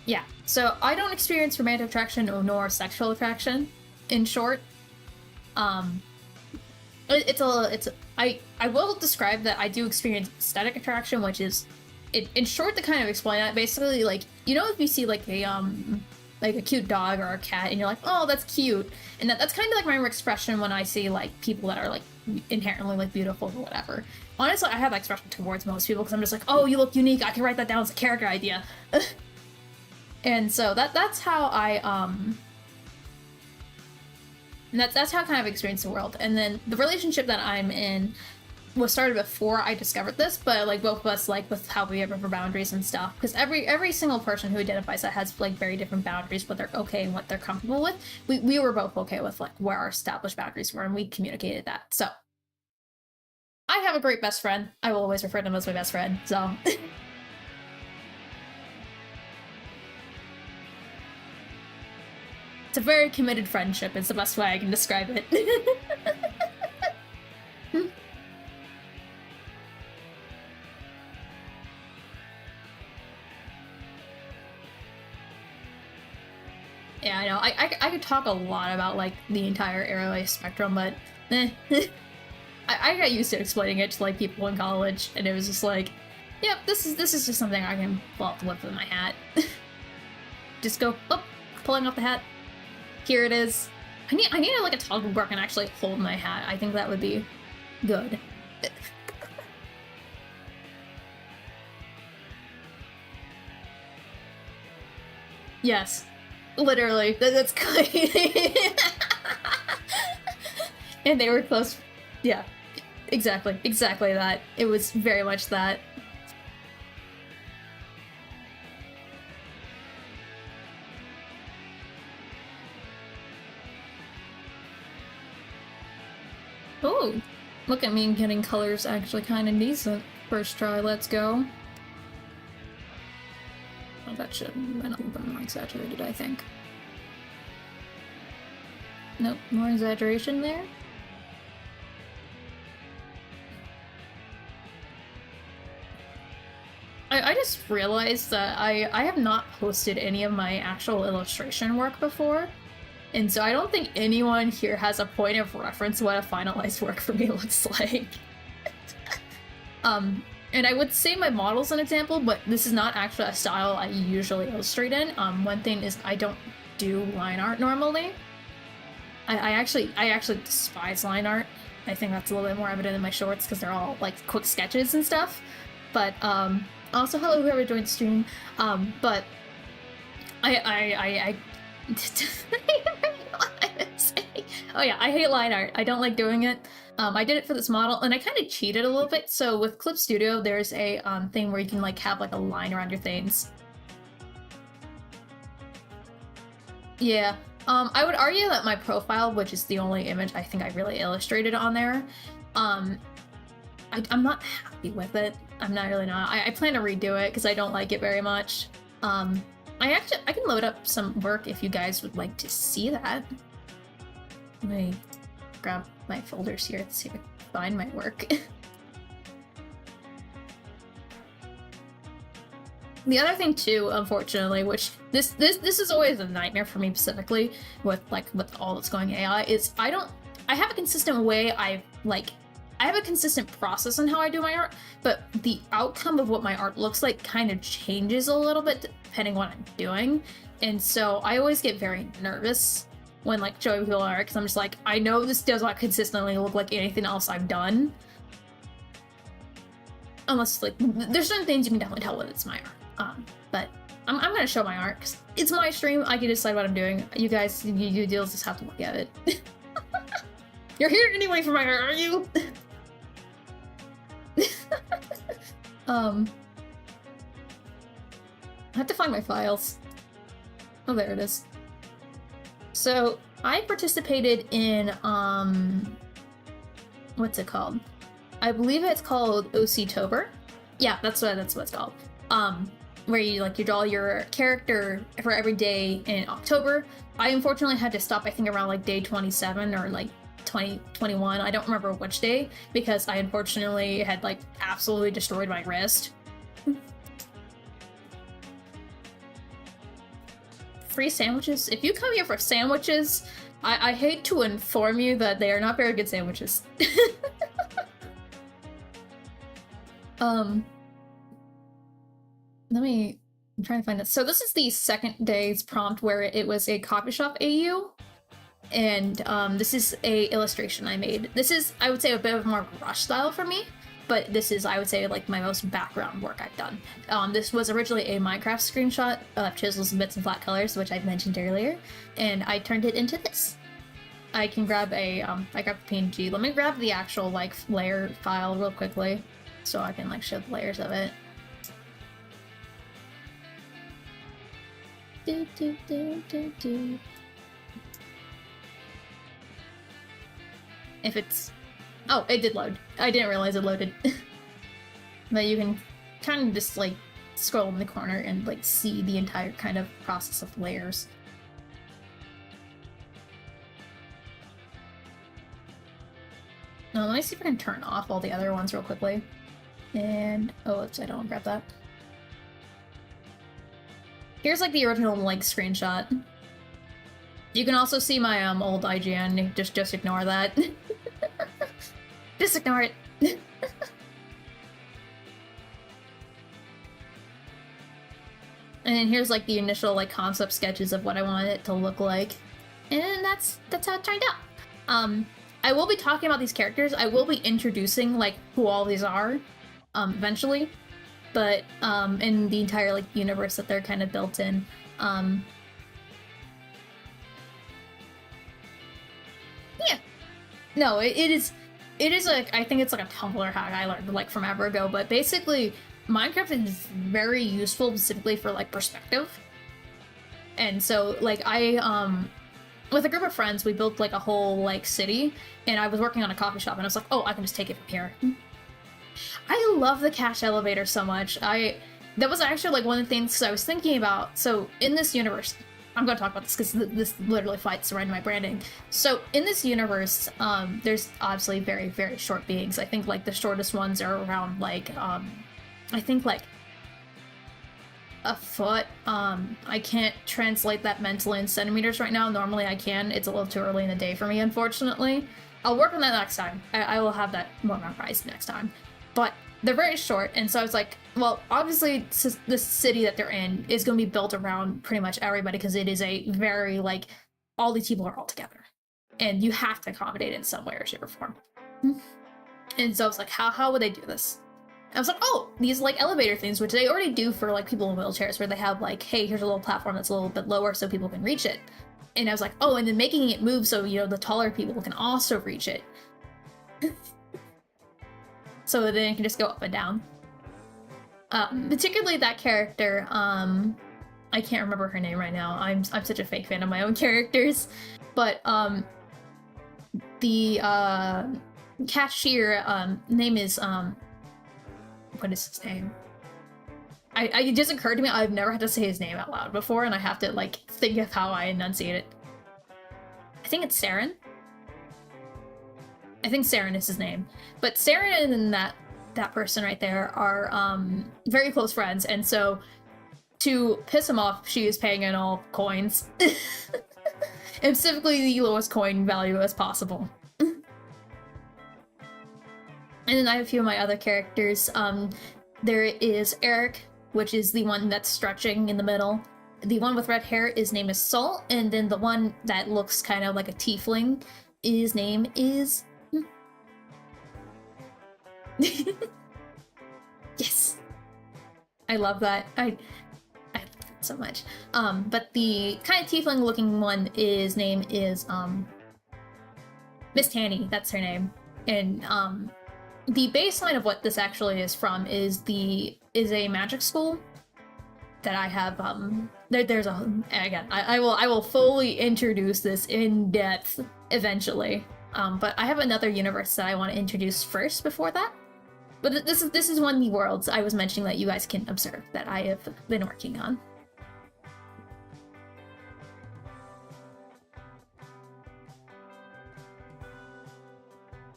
[SPEAKER 1] Yeah, so I don't experience romantic attraction nor sexual attraction, in short. I will describe that I do experience aesthetic attraction, which is, in short, to kind of explain that, basically, like, you know, if you see like a cute dog or a cat and you're like, oh, that's cute, and that's kind of like my expression when I see like people that are like inherently like beautiful or whatever. Honestly, I have that expression towards most people because I'm just like, oh, you look unique, I can write that down as a character idea. And so that's how I And that's how I kind of experienced the world. And then the relationship that I'm in was started before I discovered this, but like both of us, like with how we have our boundaries and stuff, because every single person who identifies that has like very different boundaries, what they're okay and what they're comfortable with. We were both okay with like where our established boundaries were, and we communicated that. So I have a great best friend. I will always refer to him as my best friend. So it's a very committed friendship. It's the best way I can describe it. Yeah, I know. I could talk a lot about like the entire airway spectrum, but I got used to explaining it to like people in college, and it was just like, yep, this is just something I can pull off the whip of my hat. Just go, oh, pulling off the hat. Here it is. I need like a toggle where I can actually hold my hat. I think that would be good. Yes. Literally, that's kind. And they were close. Yeah, exactly that. It was very much that. Oh, look at me getting colors actually kind of decent. First try, let's go. Oh, that should have been a little bit more exaggerated, I think. Nope, more exaggeration there. I just realized that I have not posted any of my actual illustration work before, and so I don't think anyone here has a point of reference what a finalized work for me looks like. And I would say my model's an example, but this is not actually a style I usually illustrate in. One thing is I don't do line art normally. I actually despise line art. I think that's a little bit more evident in my shorts because they're all like quick sketches and stuff. But also hello whoever joined the stream. But I oh yeah, I hate line art. I don't like doing it. I did it for this model, and I kind of cheated a little bit. So with Clip Studio, there's a thing where you can like have like a line around your things. Yeah. I would argue that my profile, which is the only image I think I really illustrated on there, I'm not happy with it. I'm not really not. I plan to redo it because I don't like it very much. I can load up some work if you guys would like to see that. Let me grab my folders here to see if I can find my work. The other thing too, unfortunately, which this is always a nightmare for me specifically with all that's going AI, is I have a consistent way I have a consistent process on how I do my art, but the outcome of what my art looks like kind of changes a little bit depending on what I'm doing. And so I always get very nervous when like showing people art, because I'm just like, I know this does not consistently look like anything else I've done. Unless like, there's certain things you can definitely tell when it's my art. But I'm gonna show my art, because it's my stream, I can decide what I'm doing. You guys, you deals just have to look at it. You're here anyway for my art, are you? I have to find my files. Oh, there it is. So I participated in what's it called? I believe it's called OC-tober. Yeah, that's what it's called. Where you draw your character for every day in October. I unfortunately had to stop, I think around like day 27 or like 2021. I don't remember which day, because I unfortunately had like absolutely destroyed my wrist. Free sandwiches? If you come here for sandwiches, I hate to inform you that they are not very good sandwiches. I'm trying to find it. So this is the second day's prompt where it was a coffee shop AU. And this is a illustration I made. This is, I would say, a bit of more rush style for me, but this is, I would say, like my most background work I've done. This was originally a Minecraft screenshot of chisels and bits and flat colors, which I mentioned earlier, and I turned it into this. I can grab a, I grabbed the PNG. Let me grab the actual, like, layer file real quickly so I can, like, show the layers of it. Do, do, do, do, do. If it's... Oh, it did load. I didn't realize it loaded. But you can kind of just, like, scroll in the corner and, like, see the entire kind of process of layers. Now, let me see if I can turn off all the other ones real quickly. And... oh, oops, I don't want to grab that. Here's, like, the original, like, screenshot. You can also see my, old IGN. Just ignore that. Just ignore it. And then here's, like, the initial, like, concept sketches of what I wanted it to look like. And that's how it turned out. I will be talking about these characters. I will be introducing, like, who all these are, eventually. But, in the entire, like, universe that they're kind of built in. Yeah. No, it is, like, I think it's, like, a Tumblr hack I learned, like, from ever ago, but basically, Minecraft is very useful specifically for, like, perspective. And so, like, with a group of friends, we built, like, a whole, like, city, and I was working on a coffee shop, and I was like, oh, I can just take it from here. I love the cash elevator so much. That was actually, like, one of the things I was thinking about. So, in this universe, I'm going to talk about this because this literally fights right in my branding. So, in this universe, there's obviously very, very short beings. I think, like, the shortest ones are around, like, I think, like, a foot. I can't translate that mentally in centimeters right now. Normally I can. It's a little too early in the day for me, unfortunately. I'll work on that next time. I will have that more memorized next time. But they're very short, and so I was like, well, obviously the city that they're in is going to be built around pretty much everybody because it is a very, like, all these people are all together. And you have to accommodate it in some way or shape or form. And so I was like, how would they do this? I was like, oh, these, like, elevator things, which they already do for, like, people in wheelchairs, where they have, like, hey, here's a little platform that's a little bit lower so people can reach it. And I was like, oh, and then making it move so, you know, the taller people can also reach it. So then it can just go up and down. Particularly that character, I can't remember her name right now. I'm such a fake fan of my own characters. But, the, cashier, name is, what is his name? It just occurred to me I've never had to say his name out loud before, and I have to, like, think of how I enunciate it. I think it's Saren? I think Saren is his name. But Saren and that person right there are, very close friends, and so to piss him off, she is paying in all coins. And specifically the lowest coin value as possible. And then I have a few of my other characters. There is Eric, which is the one that's stretching in the middle. The one with red hair, his name is Salt, and then the one that looks kind of like a tiefling, his name is... Yes! I love that. I love it so much. But the kind of tiefling-looking one, his name is, Miss Tanny, that's her name. And, the baseline of what this actually is from is a magic school that I have, there's again, I will fully introduce this in depth eventually. But I have another universe that I want to introduce first before that. But this is one of the worlds I was mentioning that you guys can observe that I have been working on.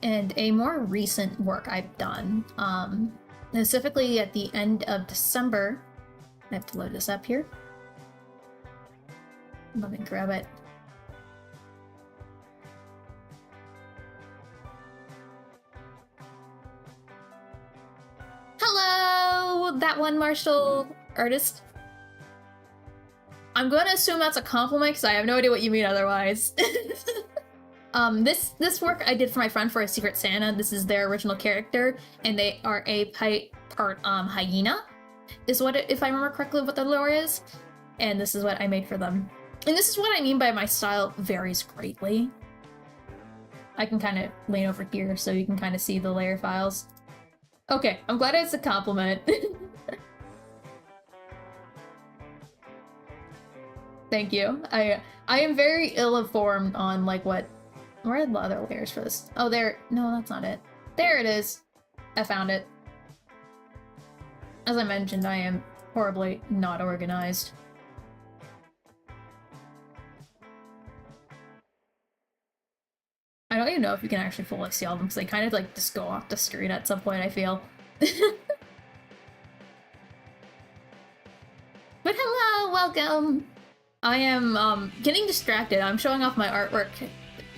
[SPEAKER 1] And a more recent work I've done, specifically at the end of December. I have to load this up here. Let me grab it. Hello, that one martial artist. I'm going to assume that's a compliment because I have no idea what you mean otherwise. This work I did for my friend for a Secret Santa. This is their original character, and they are a part hyena, is what if I remember correctly what the lore is. And this is what I made for them. And this is what I mean by my style varies greatly. I can kind of lean over here so you can kind of see the layer files. Okay, I'm glad it's a compliment. Thank you. I am very ill-informed on like what... Where are the other layers for this? Oh, there. No, that's not it. There it is. I found it. As I mentioned, I am horribly not organized. I don't even know if you can actually fully see all of them because they kind of like just go off the screen at some point, I feel. But hello, welcome! I am getting distracted. I'm showing off my artwork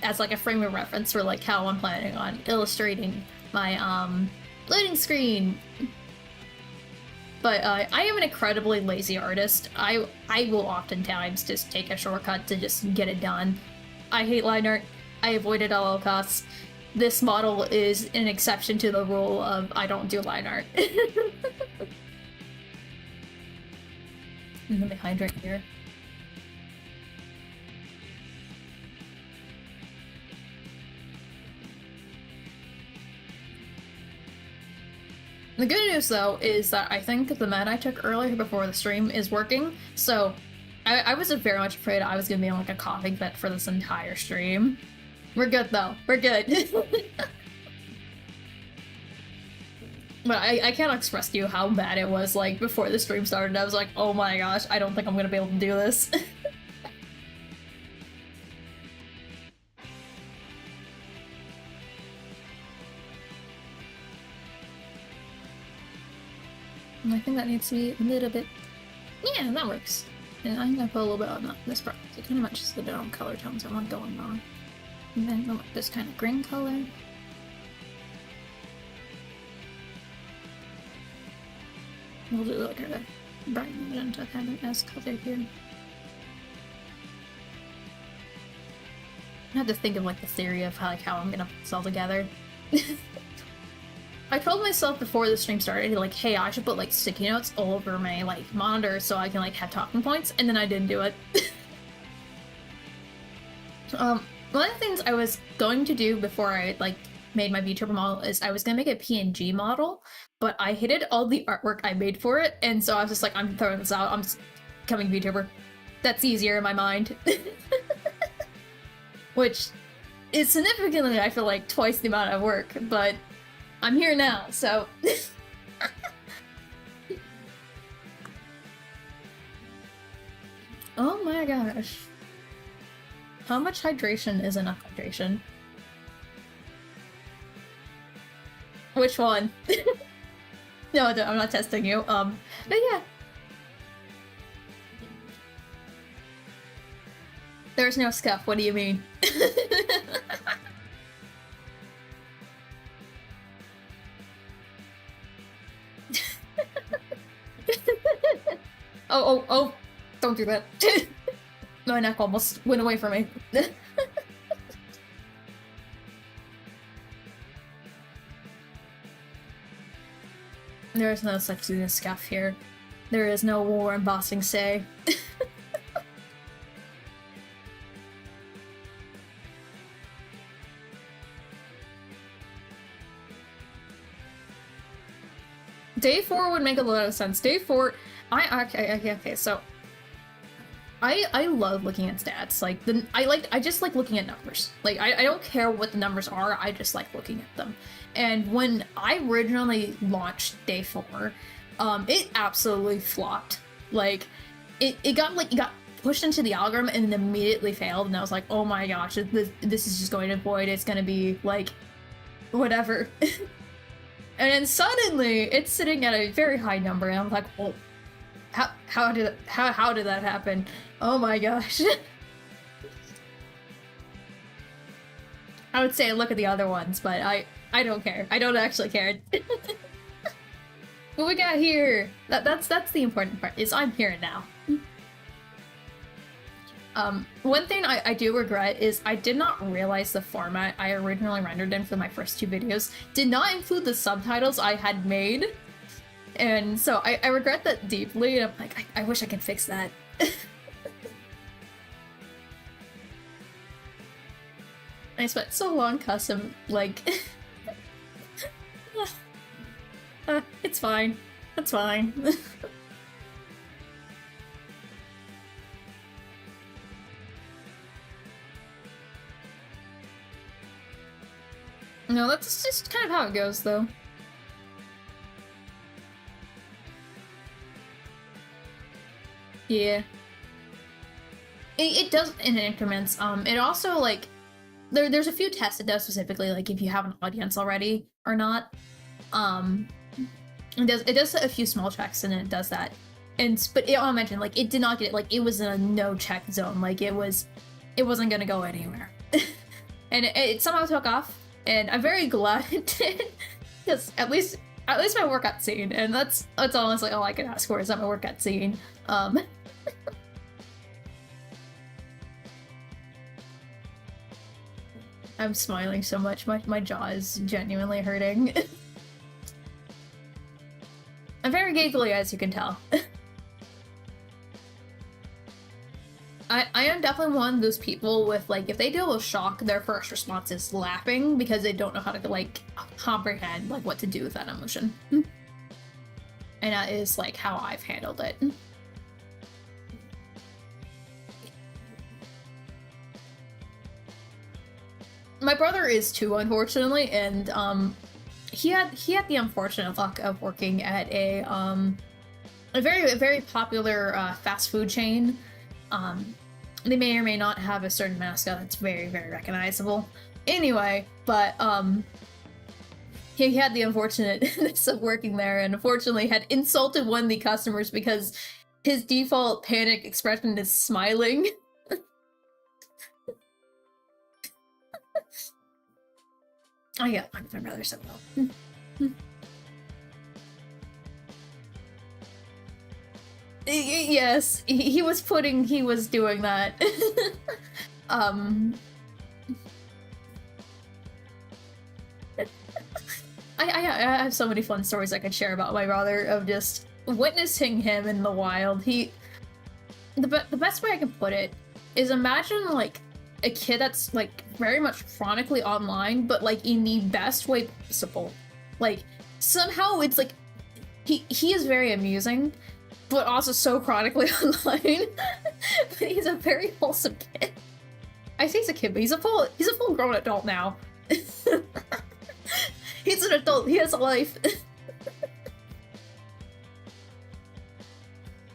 [SPEAKER 1] as like a frame of reference for like how I'm planning on illustrating my loading screen. But I am an incredibly lazy artist. I will oftentimes just take a shortcut to just get it done. I hate line art. I avoid it at all costs. This model is an exception to the rule of I don't do line art. Let me hydrate here. The good news, though, is that I think the med I took earlier before the stream is working, so I was very much afraid I was gonna be on like a coughing fit for this entire stream. We're good, though. We're good. But I can't express to you how bad it was, like, before the stream started. I was like, oh my gosh, I don't think I'm gonna be able to do this. I think that needs to be a little bit... Yeah, that works. And I'm gonna put a little bit on this part. It kind of matches the different color tones I want going on. And then go with this kind of green color. We'll do like a bright magenta kind of S color here. I have to think of like the theory of how I'm gonna put this all together. I told myself before the stream started, like, hey, I should put like sticky notes all over my like monitor so I can like have talking points, and then I didn't do it. One of the things I was going to do before I like made my VTuber model is I was gonna make a PNG model, but I hated all the artwork I made for it, and so I was just like, I'm throwing this out, I'm just becoming VTuber. That's easier in my mind. Which is significantly, I feel like, twice the amount of work, but I'm here now, so... Oh my gosh. How much hydration is enough hydration? Which one? No, I'm not testing you. But yeah. There's no scuff, what do you mean? Oh, don't do that. My neck almost went away from me. There is no such thing as scuff here. There is no war embossing say. Day 4 would make a lot of sense. Day 4, okay, so I love looking at stats. Like I just like looking at numbers. Like I don't care what the numbers are, I just like looking at them. And when I originally launched Day 4, it absolutely flopped. Like it got pushed into the algorithm and then immediately failed, and I was like, oh my gosh, this is just going to void, it's gonna be like whatever. And then suddenly it's sitting at a very high number, and I'm like, well, how did that happen? Oh my gosh. I would say look at the other ones, but I don't care. I don't actually care. What we got here? That's the important part, is I'm here now. One thing I do regret is I did not realize the format I originally rendered in for my first 2 videos did not include the subtitles I had made. And so I regret that deeply, and I'm like, I wish I could fix that. I spent so long custom, like... it's fine. That's fine. No, that's just kind of how it goes, though. Yeah. It does in increments. It also, like, there's a few tests it does specifically, like, if you have an audience already or not. It does a few small checks, and it does that. But I'll mention, like, it did not get it, like, it was in a no-check zone. Like, it wasn't gonna go anywhere. And it somehow took off. And I'm very glad it did, because at least my work got seen, and that's honestly all I can ask for is that my work got seen. I'm smiling so much, my jaw is genuinely hurting. I'm very giggly, as you can tell. I am definitely one of those people with, like, if they deal with shock, their first response is laughing because they don't know how to, like, comprehend, like, what to do with that emotion. And that is, like, how I've handled it. My brother is too, unfortunately, and, he had the unfortunate luck of working at a very popular, fast food chain. They may or may not have a certain mascot that's very, very recognizable. Anyway, but, he had the unfortunateness of working there, and unfortunately had insulted one of the customers because his default panic expression is smiling. Oh yeah, my brother said well. Yes, he was doing that. I have so many fun stories I could share about my brother of just witnessing him in the wild. The best way I can put it is imagine, like, a kid that's, like, very much chronically online, but, like, in the best way possible. Like, somehow it's, like, he is very amusing, but also so chronically online. But he's a very wholesome kid. I say he's a kid, but he's a full grown adult now. He's an adult, he has a life.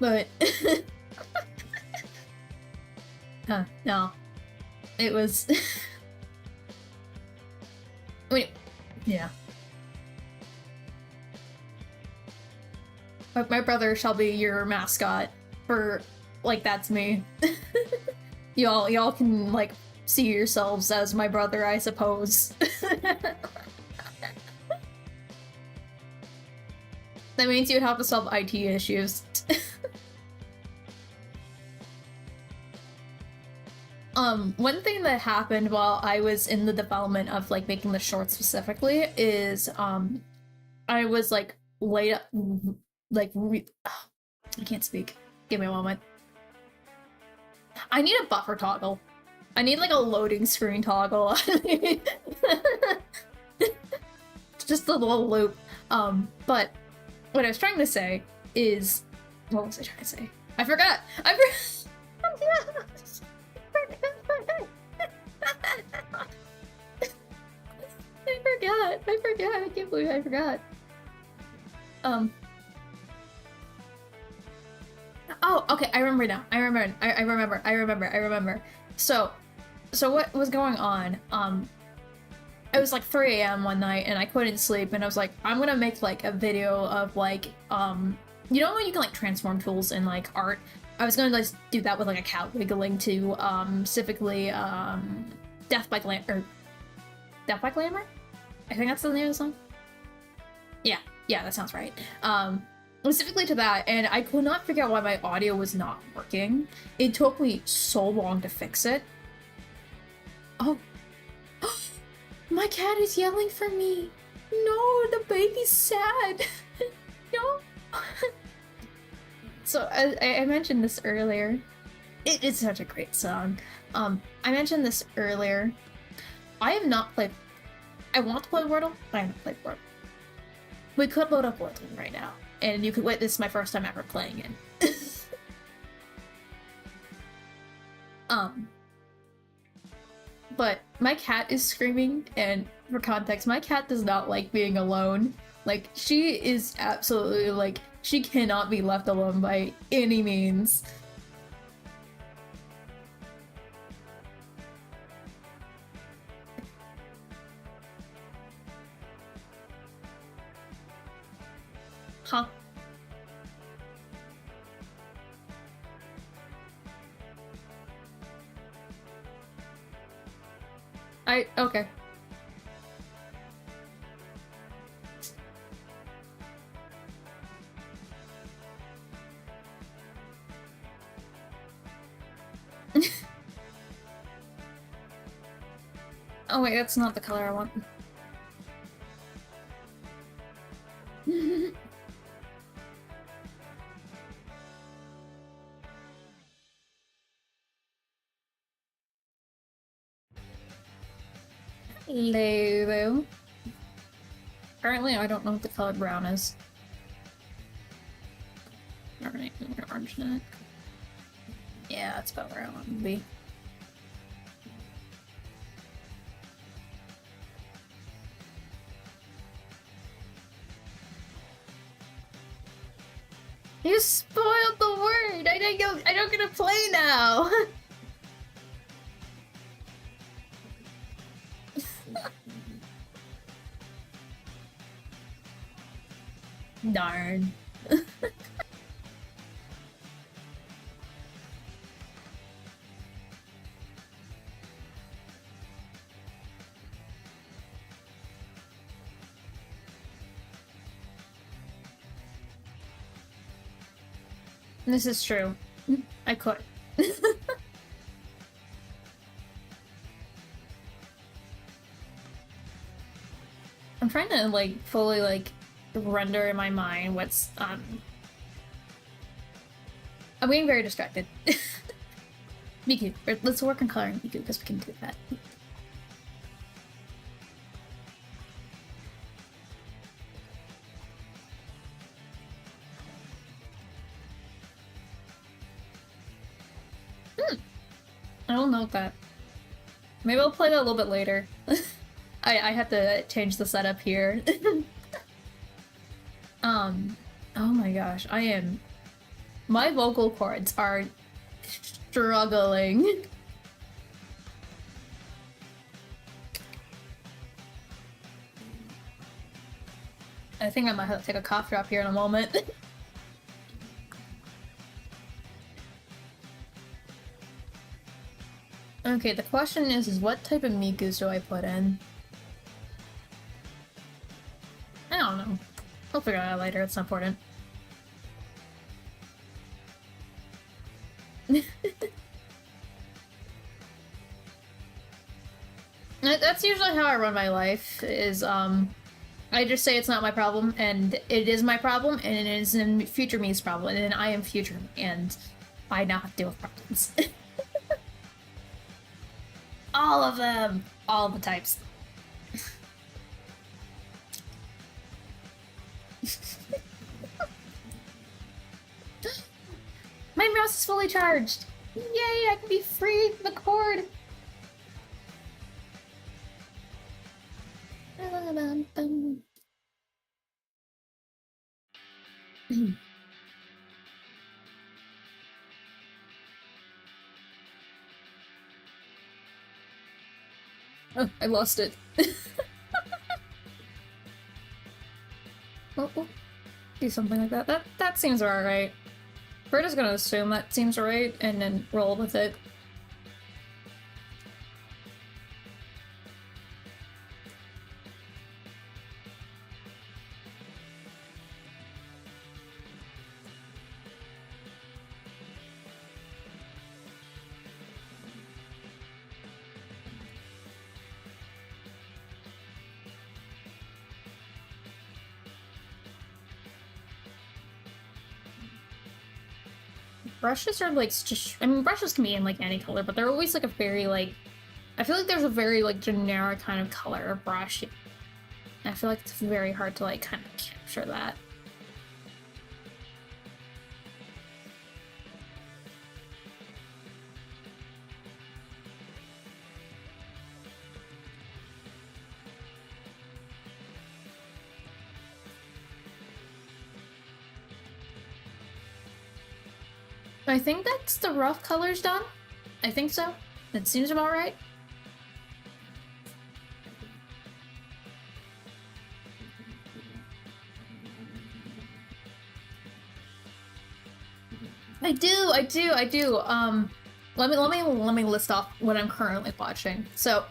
[SPEAKER 1] But no. It was wait, yeah. My brother shall be your mascot for, like, that's me. Y'all can, like, see yourselves as my brother, I suppose. That means you'd have to solve IT issues. One thing that happened while I was in the development of, like, making the short specifically is, I was, like, laid up, like, I can't speak. Give me a moment. I need a buffer toggle. I need, like, a loading screen toggle. Just a little loop. But what I was trying to say is, what was I trying to say? I forgot. I forgot. I can't believe I forgot. Oh, okay, I remember now. I remember. So what was going on? It was like 3 a.m. one night and I couldn't sleep, and I was like, I'm gonna make, like, a video of, like, you know when you can, like, transform tools in, like, art? I was gonna, like, do that with, like, a cat wiggling to, specifically, Death by Glamour? I think that's the name of the song? Yeah, that sounds right. Specifically to that, and I could not figure out why my audio was not working. It took me so long to fix it. Oh. My cat is yelling for me. No, the baby's sad. No. So I mentioned this earlier. It is such a great song. I mentioned this earlier. I have not played. I want to play Wordle, but I haven't played Wordle. We could load up Wordle right now, and you could witness my first time ever playing it. But my cat is screaming, and for context, my cat does not like being alone. Like, she is absolutely, like, she cannot be left alone by any means. Huh. Okay. Oh wait, that's not the color I want. Hello. Apparently, I don't know what the color brown is. Alright, orange neck. Yeah, that's about where I want to be. You spoiled the word! I don't get to play now! Darn. This is true. I could. I'm trying to, like, fully, like, render in my mind what's, I'm getting very distracted. Miku. Let's work on coloring Miku, because we can do that. I don't know that. Maybe I'll play that a little bit later. I have to change the setup here. Oh my gosh, my vocal cords are struggling. I think I might have to take a cough drop here in a moment. Okay, the question is what type of Mikus do I put in? I don't know. I'll figure it out later, it's not important. That's usually how I run my life, is, I just say it's not my problem, and it is my problem, and it is in future me's problem, and I am future me, and I now have to deal with problems. All of them! All the types. My mouse is fully charged! Yay, I can be free from the cord! Oh, I lost it. Oh, do something like that. That seems about right. We're just gonna assume that seems right and then roll with it. Brushes are like just, I mean, brushes can be in like any color, but they're always like a very like I feel like there's a very like generic kind of color brush. I feel like it's very hard to like kind of capture that. I think that's the rough colors done. I think so. That seems about right. I do. Let me list off what I'm currently watching. So,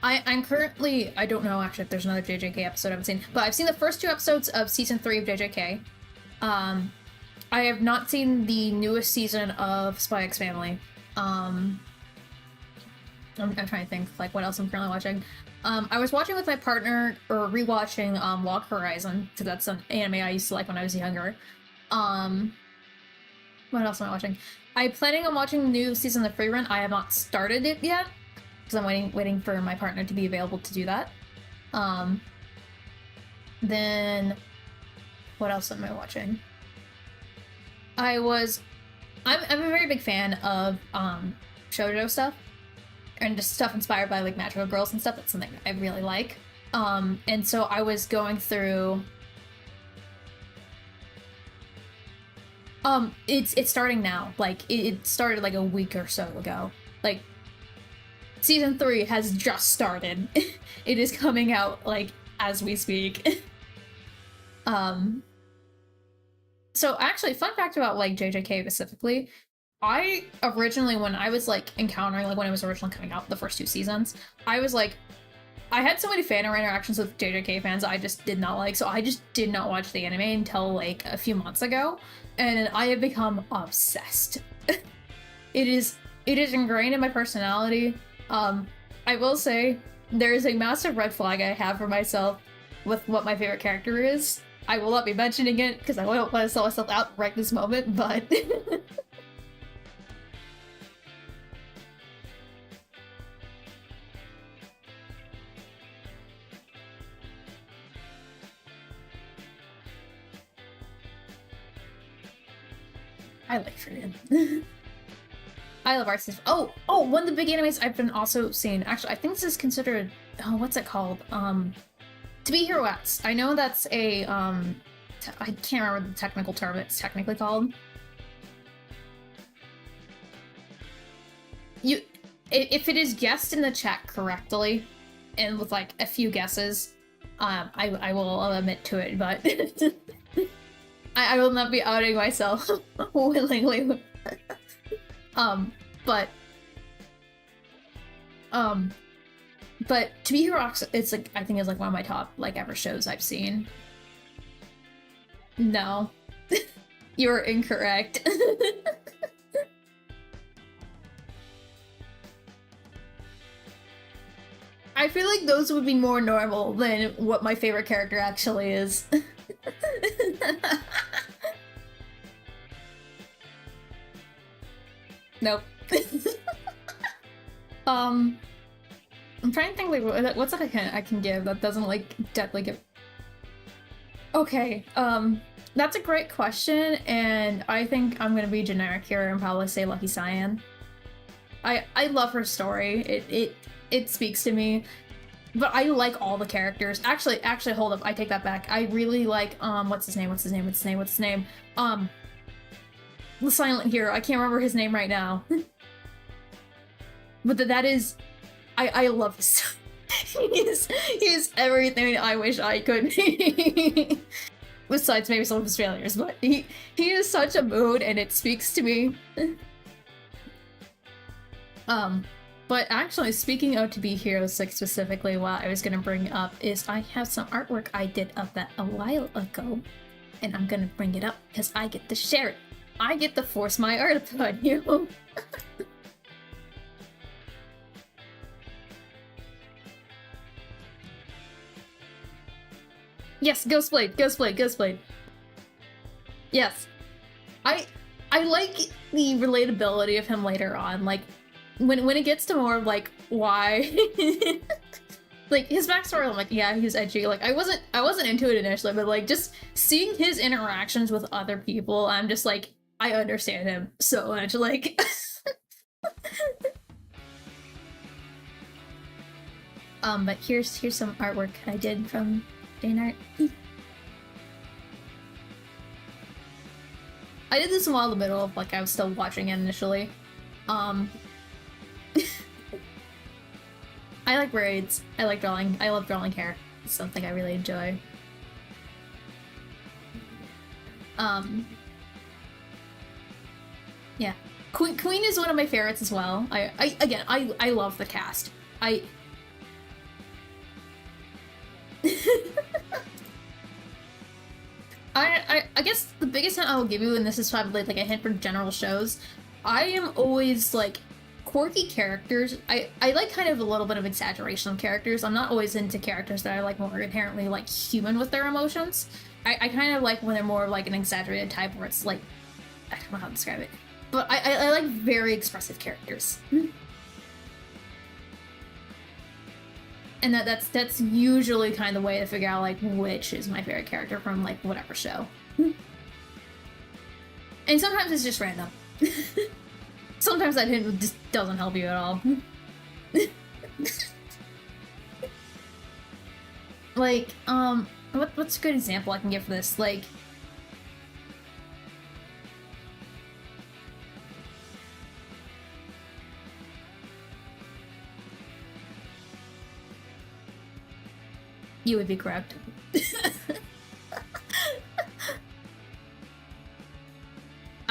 [SPEAKER 1] I'm currently, I don't know actually if there's another JJK episode I haven't seen, but I've seen the first 2 episodes of season 3 of JJK. I have not seen the newest season of Spy X Family. I'm trying to think like what else I'm currently watching. I was watching with my partner, or rewatching Log Horizon, because that's an anime I used to like when I was younger. What else am I watching? I'm planning on watching the new season of Free Run. I have not started it yet, because I'm waiting for my partner to be available to do that. Then what else am I watching? I'm a very big fan of shoujo stuff, and just stuff inspired by like magical girls and stuff. That's something I really like. And so I was going through. It's starting now. Like it started like a week or so ago. Like season 3 has just started. It is coming out like as we speak. So actually, fun fact about like JJK specifically, I originally, when I was like encountering, like when it was originally coming out, the first 2 seasons, I was like, I had so many fan interactions with JJK fans I just did not like, so I just did not watch the anime until like a few months ago, and I have become obsessed. It is ingrained in my personality. I will say, there is a massive red flag I have for myself with what my favorite character is. I will not be mentioning it because I don't want to sell myself out right this moment, but I like Freedom. I love arts. Oh, one of the big animes I've been also seeing. Actually, I think this is considered. Oh, what's it called? To Be Hero X. I know that's a I can't remember the technical term it's technically called. If it is guessed in the chat correctly, and with like a few guesses, I will admit to it, but I will not be outing myself willingly. But To Be Hero X, it's like, I think it's like one of my top like ever shows I've seen. No. You're incorrect. I feel like those would be more normal than what my favorite character actually is. Nope. I'm trying to think like what's like I can give that doesn't like definitely give. Okay, that's a great question, and I think I'm gonna be generic here and probably say Lucky Cyan. I love her story. It speaks to me, but I like all the characters. Actually, hold up. I take that back. I really like what's his name? The silent hero. I can't remember his name right now. But that is, I love his. He is everything I wish I could be. Besides maybe some of his failures, but he is such a mood, and it speaks to me. But actually, speaking of To Be Hero 6 specifically, what I was gonna bring up is I have some artwork I did of that a while ago, and I'm gonna bring it up because I get to share it. I get to force my art upon you. Yes, Ghostblade. Yes. I like the relatability of him later on. Like, when it gets to more of like why like his backstory, I'm like, yeah, he's edgy. Like I wasn't into it initially, but like just seeing his interactions with other people, I'm just like, I understand him so much. Like but here's some artwork I did from Dane Art. I did this while in the middle of like I was still watching it initially. I like braids. I like drawing. I love drawing hair. It's something I really enjoy. Yeah. Queen is one of my favorites as well. I love the cast. I guess the biggest hint I will give you, and this is probably like a hint for general shows, I am always like quirky characters. I like kind of a little bit of exaggeration of characters. I'm not always into characters that are like more inherently like human with their emotions. I kind of like when they're more like an exaggerated type where it's like, I don't know how to describe it, but I like very expressive characters. And that's usually kind of the way to figure out like which is my favorite character from like whatever show. And sometimes it's just random. Sometimes that hint just doesn't help you at all. Like, what's a good example I can give for this? Like, you would be correct.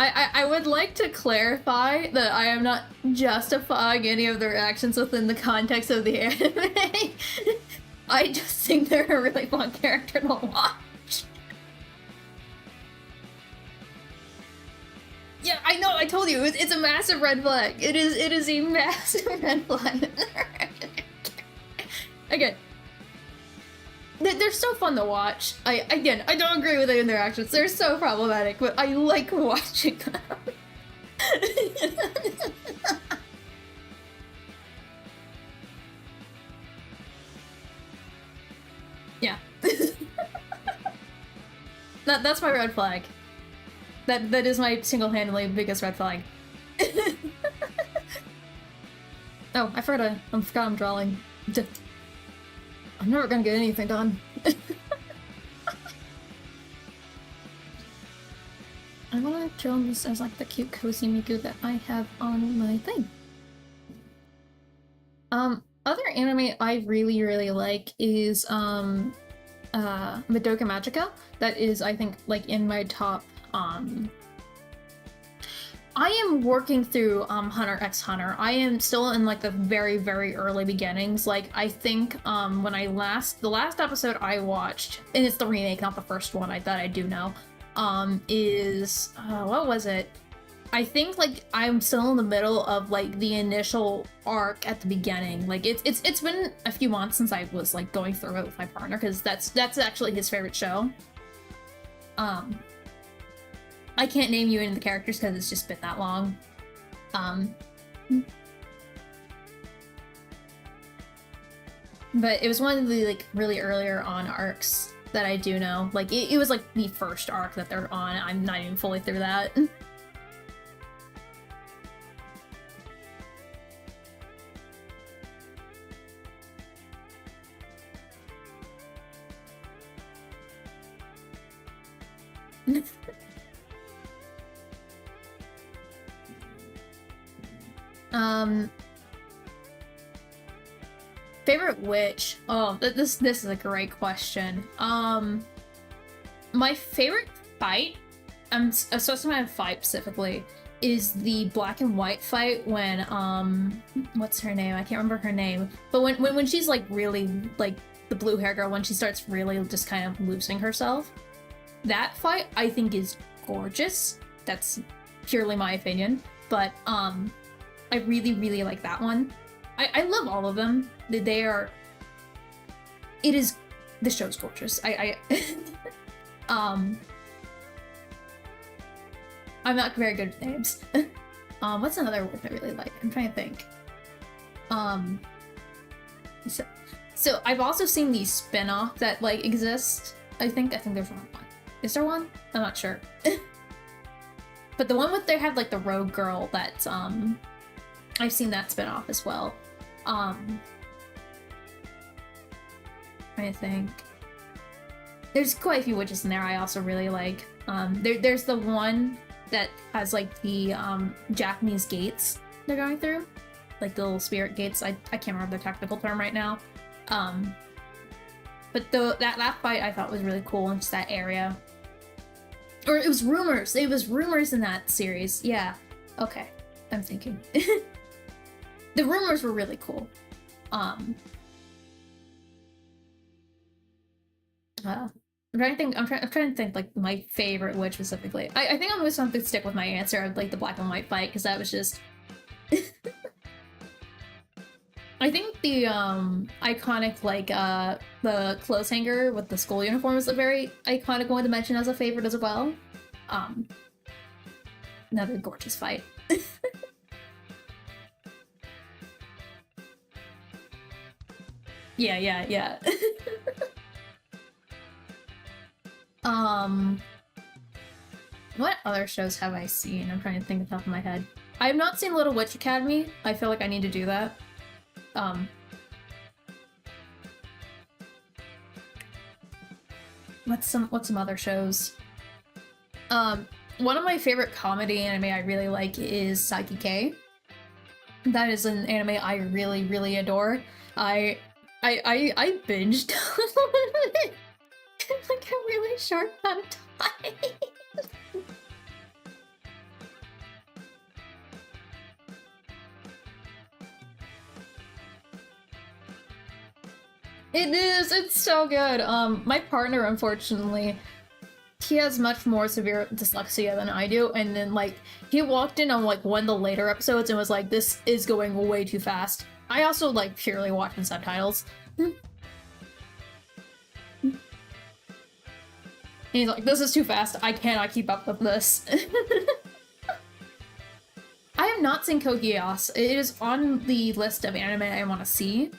[SPEAKER 1] I would like to clarify that I am not justifying any of their actions within the context of the anime. I just think they're a really fun character to watch. Yeah, I know, I told you, it's a massive red flag. It is a massive red flag. Again, they're so fun to watch. I don't agree with any of their actions. They're so problematic, but I like watching them. Yeah. That's my red flag. That is my single-handedly biggest red flag. Oh, I forgot I'm drawing. I'm never gonna get anything done. I wanna draw this as like the cute cozy Miku that I have on my thing. Other anime I really like is Madoka Magica. That is, I think, like in my top. I am working through Hunter x Hunter. I am still in like the very early beginnings. Like I think when the last episode I watched, and it's the remake, not the first one, that I do know, is what was it? I think like I'm still in the middle of like the initial arc at the beginning. Like it's been a few months since I was like going through it with my partner, because that's actually his favorite show. I can't name you any of the characters because it's just been that long. But it was one of the like really earlier on arcs that I do know. Like it was like the first arc that they're on. I'm not even fully through that. Favorite witch? Oh, this is a great question. My favorite fight, associating my fight specifically, is the black and white fight when what's her name? I can't remember her name. But when she's like really like the blue hair girl, when she starts really just kind of losing herself, that fight I think is gorgeous. That's purely my opinion, but I really like that one. I love all of them. They are. It is. The show's gorgeous. I'm not very good at names. What's another one I really like? I'm trying to think. So I've also seen the spin-off that like exist. I think there's one. Is there one? I'm not sure. But the one with they have like the rogue girl that's I've seen that spin-off as well. I think there's quite a few witches in there I also really like. There's the one that has like the Japanese gates they're going through, like the little spirit gates. I can't remember the technical term right now. But that fight I thought was really cool in just that area. Or it was rumors. It was rumors in that series. Yeah. Okay. I'm thinking. The rumors were really cool. I'm trying to think like my favorite witch specifically. I think I'm just going to stick with my answer of like the black and white fight because that was just. I think the iconic like the clothes hanger with the school uniform is a very iconic one to mention as a favorite as well. Another gorgeous fight. Yeah. What other shows have I seen? I'm trying to think off the top of my head. I have not seen Little Witch Academy. I feel like I need to do that. What's some other shows? One of my favorite comedy anime I really like is Saiki K. That is an anime I really, really adore. I binged like a really short amount of time. It is, it's so good. My partner, unfortunately, he has much more severe dyslexia than I do, and then like he walked in on like one of the later episodes and was like, this is going way too fast. I also like purely watching subtitles. And he's like, this is too fast, I cannot keep up with this. I have not seen Code Geass. It is on the list of anime I want to see.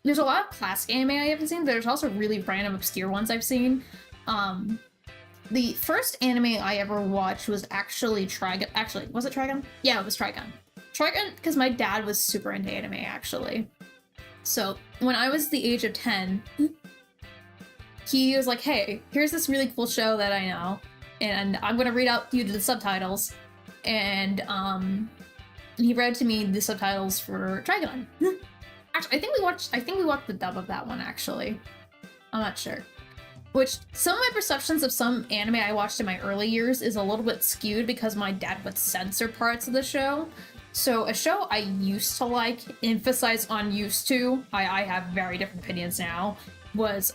[SPEAKER 1] There's a lot of classic anime I haven't seen. There's also really random, obscure ones I've seen. The first anime I ever watched was actually Trigun. Actually, was it Trigun? Yeah, it was Trigun. Trigun, because my dad was super into anime, actually. So, when I was the age of 10, he was like, hey, here's this really cool show that I know, and I'm gonna read out you the subtitles. And, he read to me the subtitles for Trigun. Actually, I think we watched the dub of that one, actually. I'm not sure. Which, some of my perceptions of some anime I watched in my early years is a little bit skewed because my dad would censor parts of the show. So, a show I used to like, emphasize on used to, I have very different opinions now, was,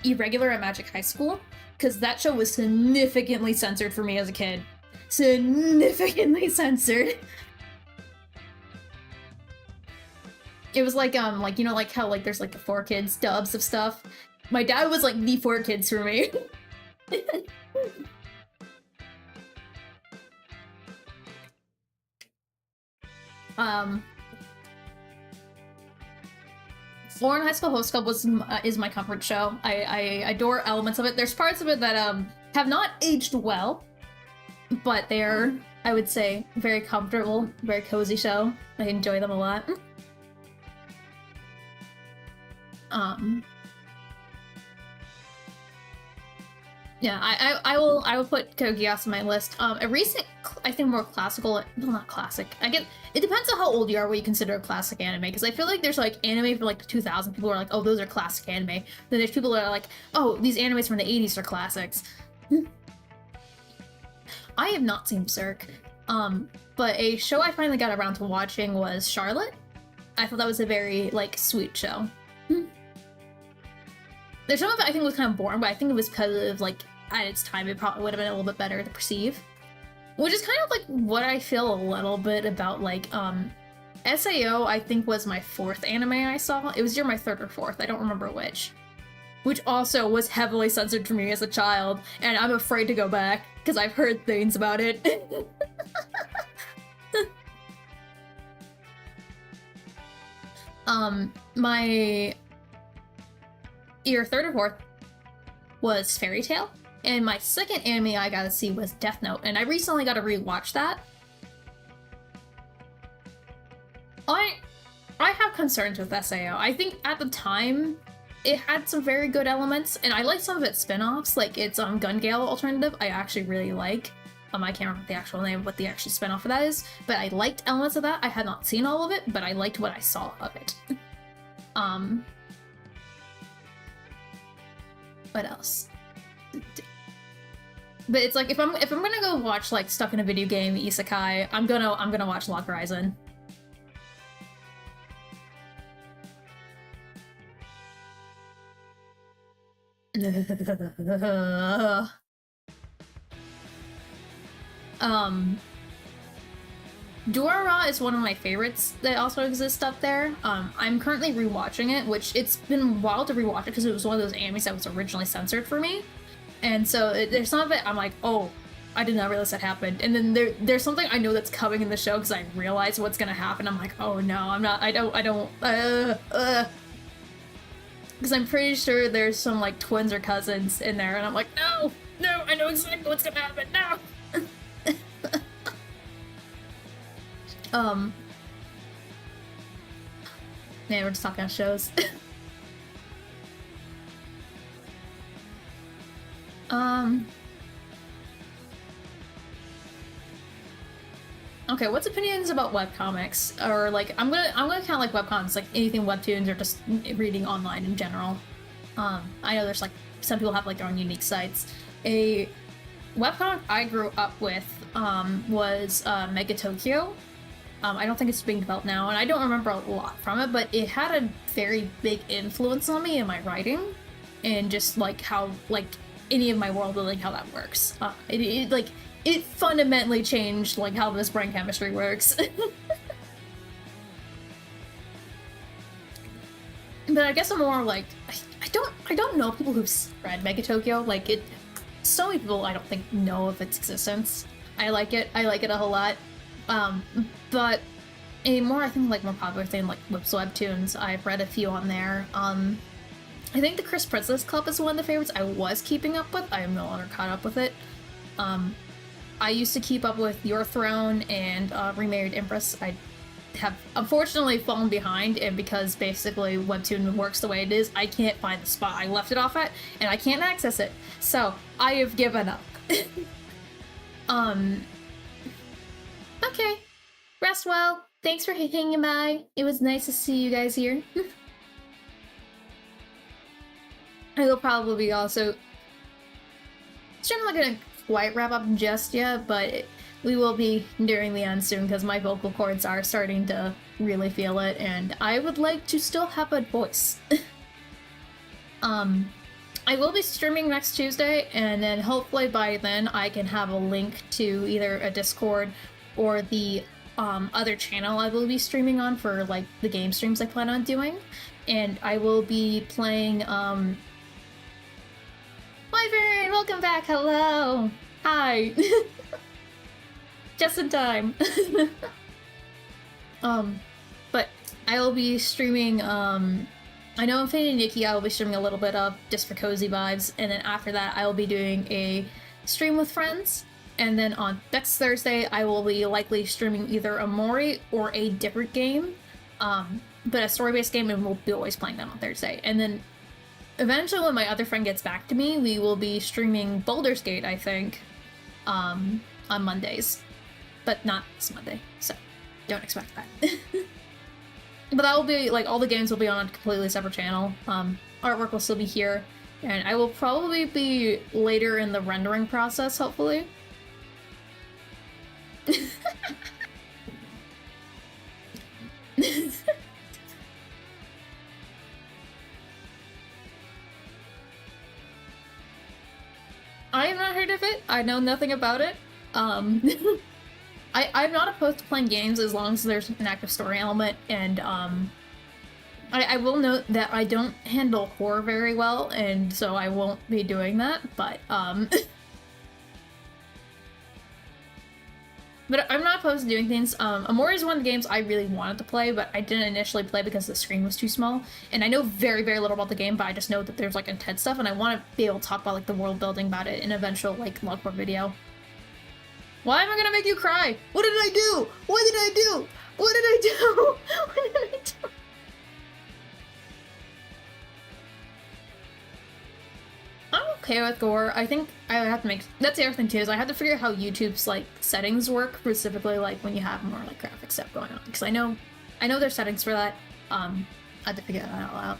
[SPEAKER 1] Irregular at Magic High School. Because that show was significantly censored for me as a kid. Significantly censored. It was like, you know, like how, like, there's, like, the 4Kids dubs of stuff? My dad was, like, the 4Kids for me. Lauren High School Host Club is my comfort show. I adore elements of it. There's parts of it that, have not aged well, but they are, I would say, very comfortable, very cozy show. I enjoy them a lot. Yeah, I will put Code Geass on my list. A recent, I think more classical, well, not classic. It depends on how old you are what you consider a classic anime, because I feel like there's like anime from like the 2000s, people are like, oh, those are classic anime. Then there's people that are like, oh, these animes from the 80s are classics. I have not seen Berserk, but a show I finally got around to watching was Charlotte. I thought that was a very, like, sweet show. There's some of it I think was kind of boring, but I think it was because of, like, at its time, it probably would have been a little bit better to perceive. Which is kind of, like, what I feel a little bit about, like, SAO, I think, was my 4th anime I saw. It was either my 3rd or 4th, I don't remember which. Which also was heavily censored for me as a child, and I'm afraid to go back. because I've heard things about it. My year third or fourth was Fairy Tail, and my second anime I got to see was Death Note, and I recently got to rewatch that. I have concerns with SAO. I think at the time it had some very good elements, and I like some of its spin-offs, like its Gun Gale alternative I actually really like. I can't remember the actual name of what the actual spin-off for that is, but I liked elements of that. I had not seen all of it, but I liked what I saw of it. What else? But it's like if I'm gonna go watch like stuck in a video game isekai, I'm gonna watch Log Horizon. Durara is one of my favorites that also exists up there. I'm currently rewatching it, which it's been a while to rewatch it because it was one of those animes that was originally censored for me. And so there's some of it I'm like, oh, I did not realize that happened. And then there's something I know that's coming in the show because I realize what's gonna happen. I'm like, oh no, I don't, because I'm pretty sure there's some like twins or cousins in there, and I'm like, no, I know exactly what's gonna happen, no! Man, we're just talking about shows. Okay, what's opinions about webcomics? Or like, I'm gonna count like webcomics, like anything webtoons or just reading online in general. I know there's like, some people have like their own unique sites. A webcomic I grew up with was Mega Tokyo. I don't think it's being developed now, and I don't remember a lot from it, but it had a very big influence on me in my writing, and just like how like any of my world building, how that works. It fundamentally changed like how this brain chemistry works. But I guess I'm more like I don't know people who've read Mega Tokyo. Like it, so many people I don't think know of its existence. I like it a whole lot. But a more, I think, like more popular thing like Whip's webtoons, I've read a few on there. I think the Chris Princess Club is one of the favorites I was keeping up with. I am no longer caught up with it. I used to keep up with Your Throne and Remarried Empress. I have unfortunately fallen behind, and because basically Webtoon works the way it is, I can't find the spot I left it off at, and I can't access it. So I have given up. Okay. Rest well. Thanks for hanging by. It was nice to see you guys here. I will probably also... I'm not gonna quite wrap up just yet, but we will be nearing the end soon because my vocal cords are starting to really feel it, and I would like to still have a voice. I will be streaming next Tuesday, and then hopefully by then I can have a link to either a Discord or the other channel I will be streaming on for like the game streams I plan on doing. And I will be playing Wyvern, welcome back, hello! Hi! Just in time. But I will be streaming, I know Infinity Nikki I will be streaming a little bit of, just for cozy vibes, and then after that I will be doing a stream with friends, and then on next Thursday I will be likely streaming either a Mori or a different game, but a story-based game, and we'll be always playing that on Thursday. And then eventually when my other friend gets back to me, we will be streaming Baldur's Gate, I think, on Mondays. But not this Monday, so don't expect that. But that will be, like, all the games will be on a completely separate channel. Artwork will still be here, and I will probably be later in the rendering process, hopefully. I have not heard of it. I know nothing about it. I'm not opposed to playing games as long as there's an active story element, and I will note that I don't handle horror very well, and so I won't be doing that, but But I'm not opposed to doing things. Amore is one of the games I really wanted to play, but I didn't initially play because the screen was too small. And I know very, very little about the game, but I just know that there's like intense stuff, and I want to be able to talk about like the world building about it in an eventual like logbook video. Why am I gonna make you cry? What did I do? What did I do? What did I do? What did I do? I'm okay with gore. I think I have to make, that's the other thing too, is I have to figure out how YouTube's like settings work, specifically like when you have more like graphic stuff going on. Because I know there's settings for that. I have to figure that all out.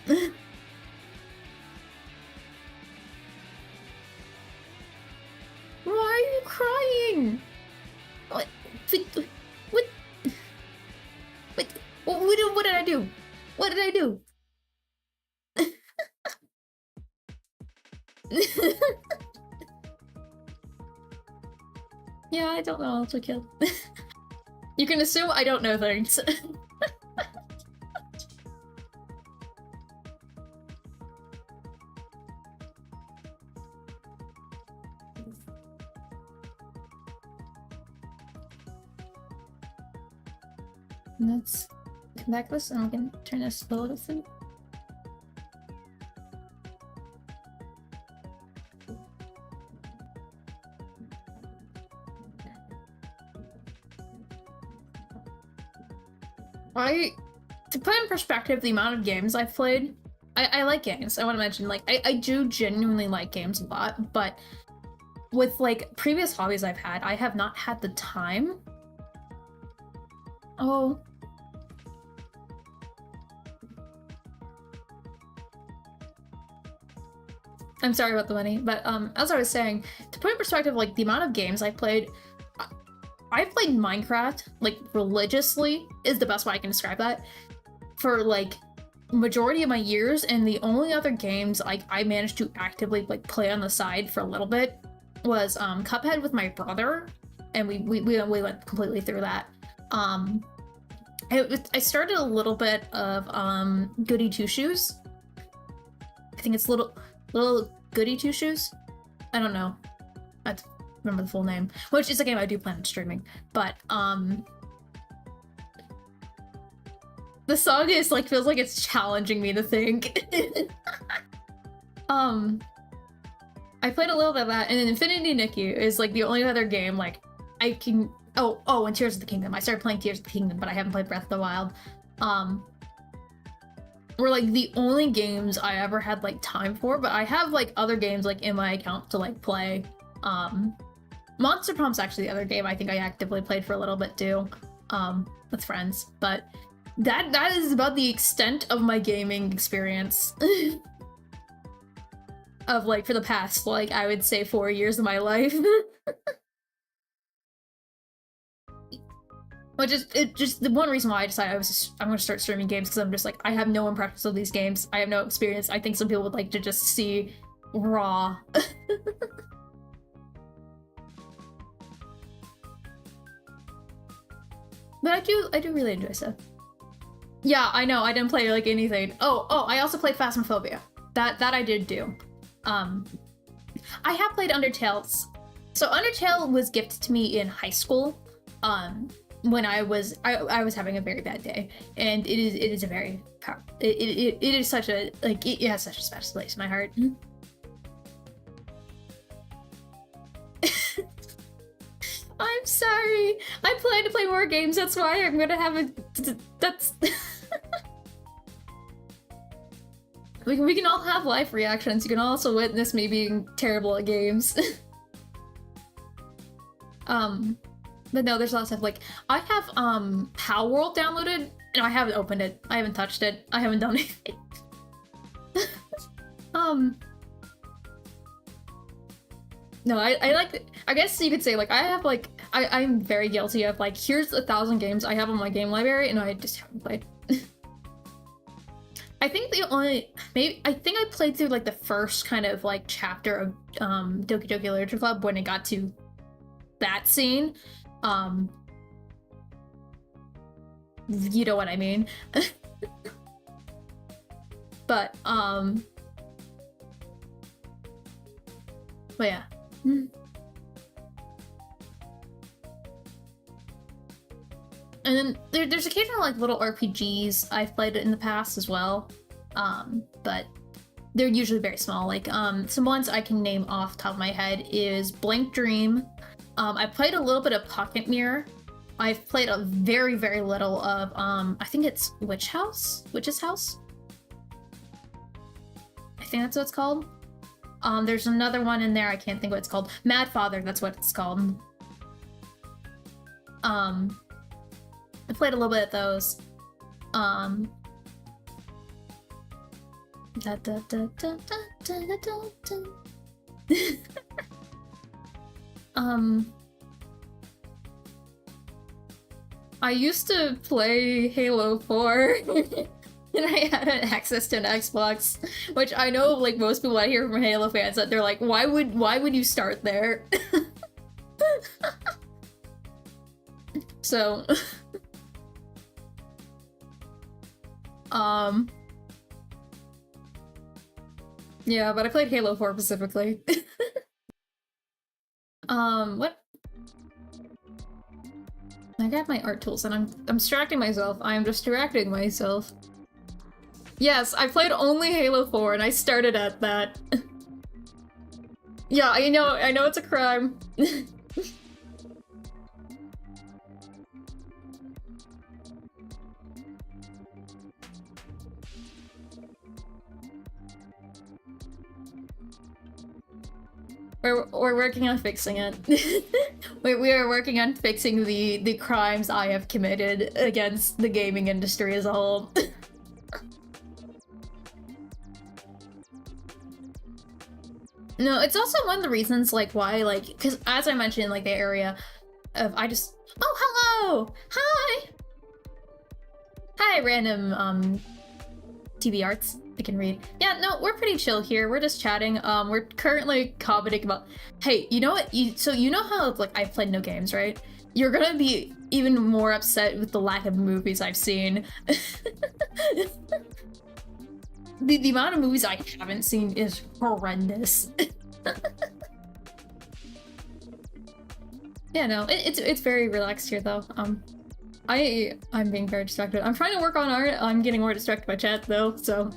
[SPEAKER 1] Why are you crying? What? What? What did I do? What did I do? Yeah, I don't know. I'll take it. You can assume I don't know things. Let's come back to this and we can turn this a little through. To put in perspective the amount of games I've played, I like games. I want to mention, like, I do genuinely like games a lot, but with, like, previous hobbies I've had, I have not had the time. Oh. I'm sorry about the money, but as I was saying, to put in perspective, like, the amount of games I've played Minecraft, like, religiously, is the best way I can describe that, for, like, majority of my years, and the only other games, like, I managed to actively, like, play on the side for a little bit was, Cuphead with my brother, and we went completely through that. I started a little bit of, Goody Two Shoes. I think it's little Goody Two Shoes? I don't know. I remember the full name, which is a game I do plan on streaming, but the song is like, feels like it's challenging me to think. I played a little bit of that, and then Infinity Nikki is like the only other game like I can. Oh, and Tears of the Kingdom. I started playing Tears of the Kingdom, but I haven't played Breath of the Wild. Were like the only games I ever had like time for, but I have like other games like in my account to like play. Monster Pump's actually the other game I think I actively played for a little bit too, with friends, but that is about the extent of my gaming experience. Of like for the past, like, I would say 4 years of my life. Which is just the one reason why I decided I'm gonna start streaming games, because I'm just like, I have no impressions of these games. I have no experience. I think some people would like to just see raw. But I do really enjoy stuff. Yeah, I know, I didn't play like anything. Oh, I also played Phasmophobia. That I did do. I have played Undertale. So Undertale was gifted to me in high school. When I was having a very bad day, and it is a very it is such a, like, it has such a special place in my heart. I'm sorry. I plan to play more games. That's why I'm gonna have a. That's. We can all have life reactions. You can also witness me being terrible at games. But no, there's a lot of stuff. Like, I have Power World downloaded, and I haven't opened it. I haven't touched it. I haven't done anything. No, I like, I guess you could say, like, I have, like, I'm very guilty of, like, here's 1,000 games I have on my game library, and I just haven't played. I think I think I played through, like, the first kind of, like, chapter of Doki Doki Literature Club when it got to that scene. You know what I mean. But yeah. And then there's occasional like little RPGs I've played in the past as well, but they're usually very small. Like some ones I can name off the top of my head is Blank Dream. I played a little bit of Pocket Mirror. I've played a very, very little of I think it's Witch's House. I think that's what it's called. There's another one in there, I can't think what it's called. Mad Father, that's what it's called. I played a little bit of those. I used to play Halo 4 and I had access to an Xbox, which I know like most people I hear from Halo fans that they're like, why would you start there? So yeah, but I played Halo 4 specifically. What? I got my art tools and I'm distracting myself. I am distracting myself. Yes, I played only Halo 4 and I started at that. Yeah, I know it's a crime. We're working on fixing it. we are working on fixing the crimes I have committed against the gaming industry as a whole. No, it's also one of the reasons like why like because as I mentioned like the area of oh hello hi random TV arts I can read. Yeah, no, we're pretty chill here. We're just chatting. We're currently commenting about, hey, you know what? So you know how like I've played no games, right? You're gonna be even more upset with the lack of movies I've seen. The amount of movies I haven't seen is horrendous. Yeah, no, it's very relaxed here though. I'm being very distracted. I'm trying to work on art. I'm getting more distracted by chat though, so.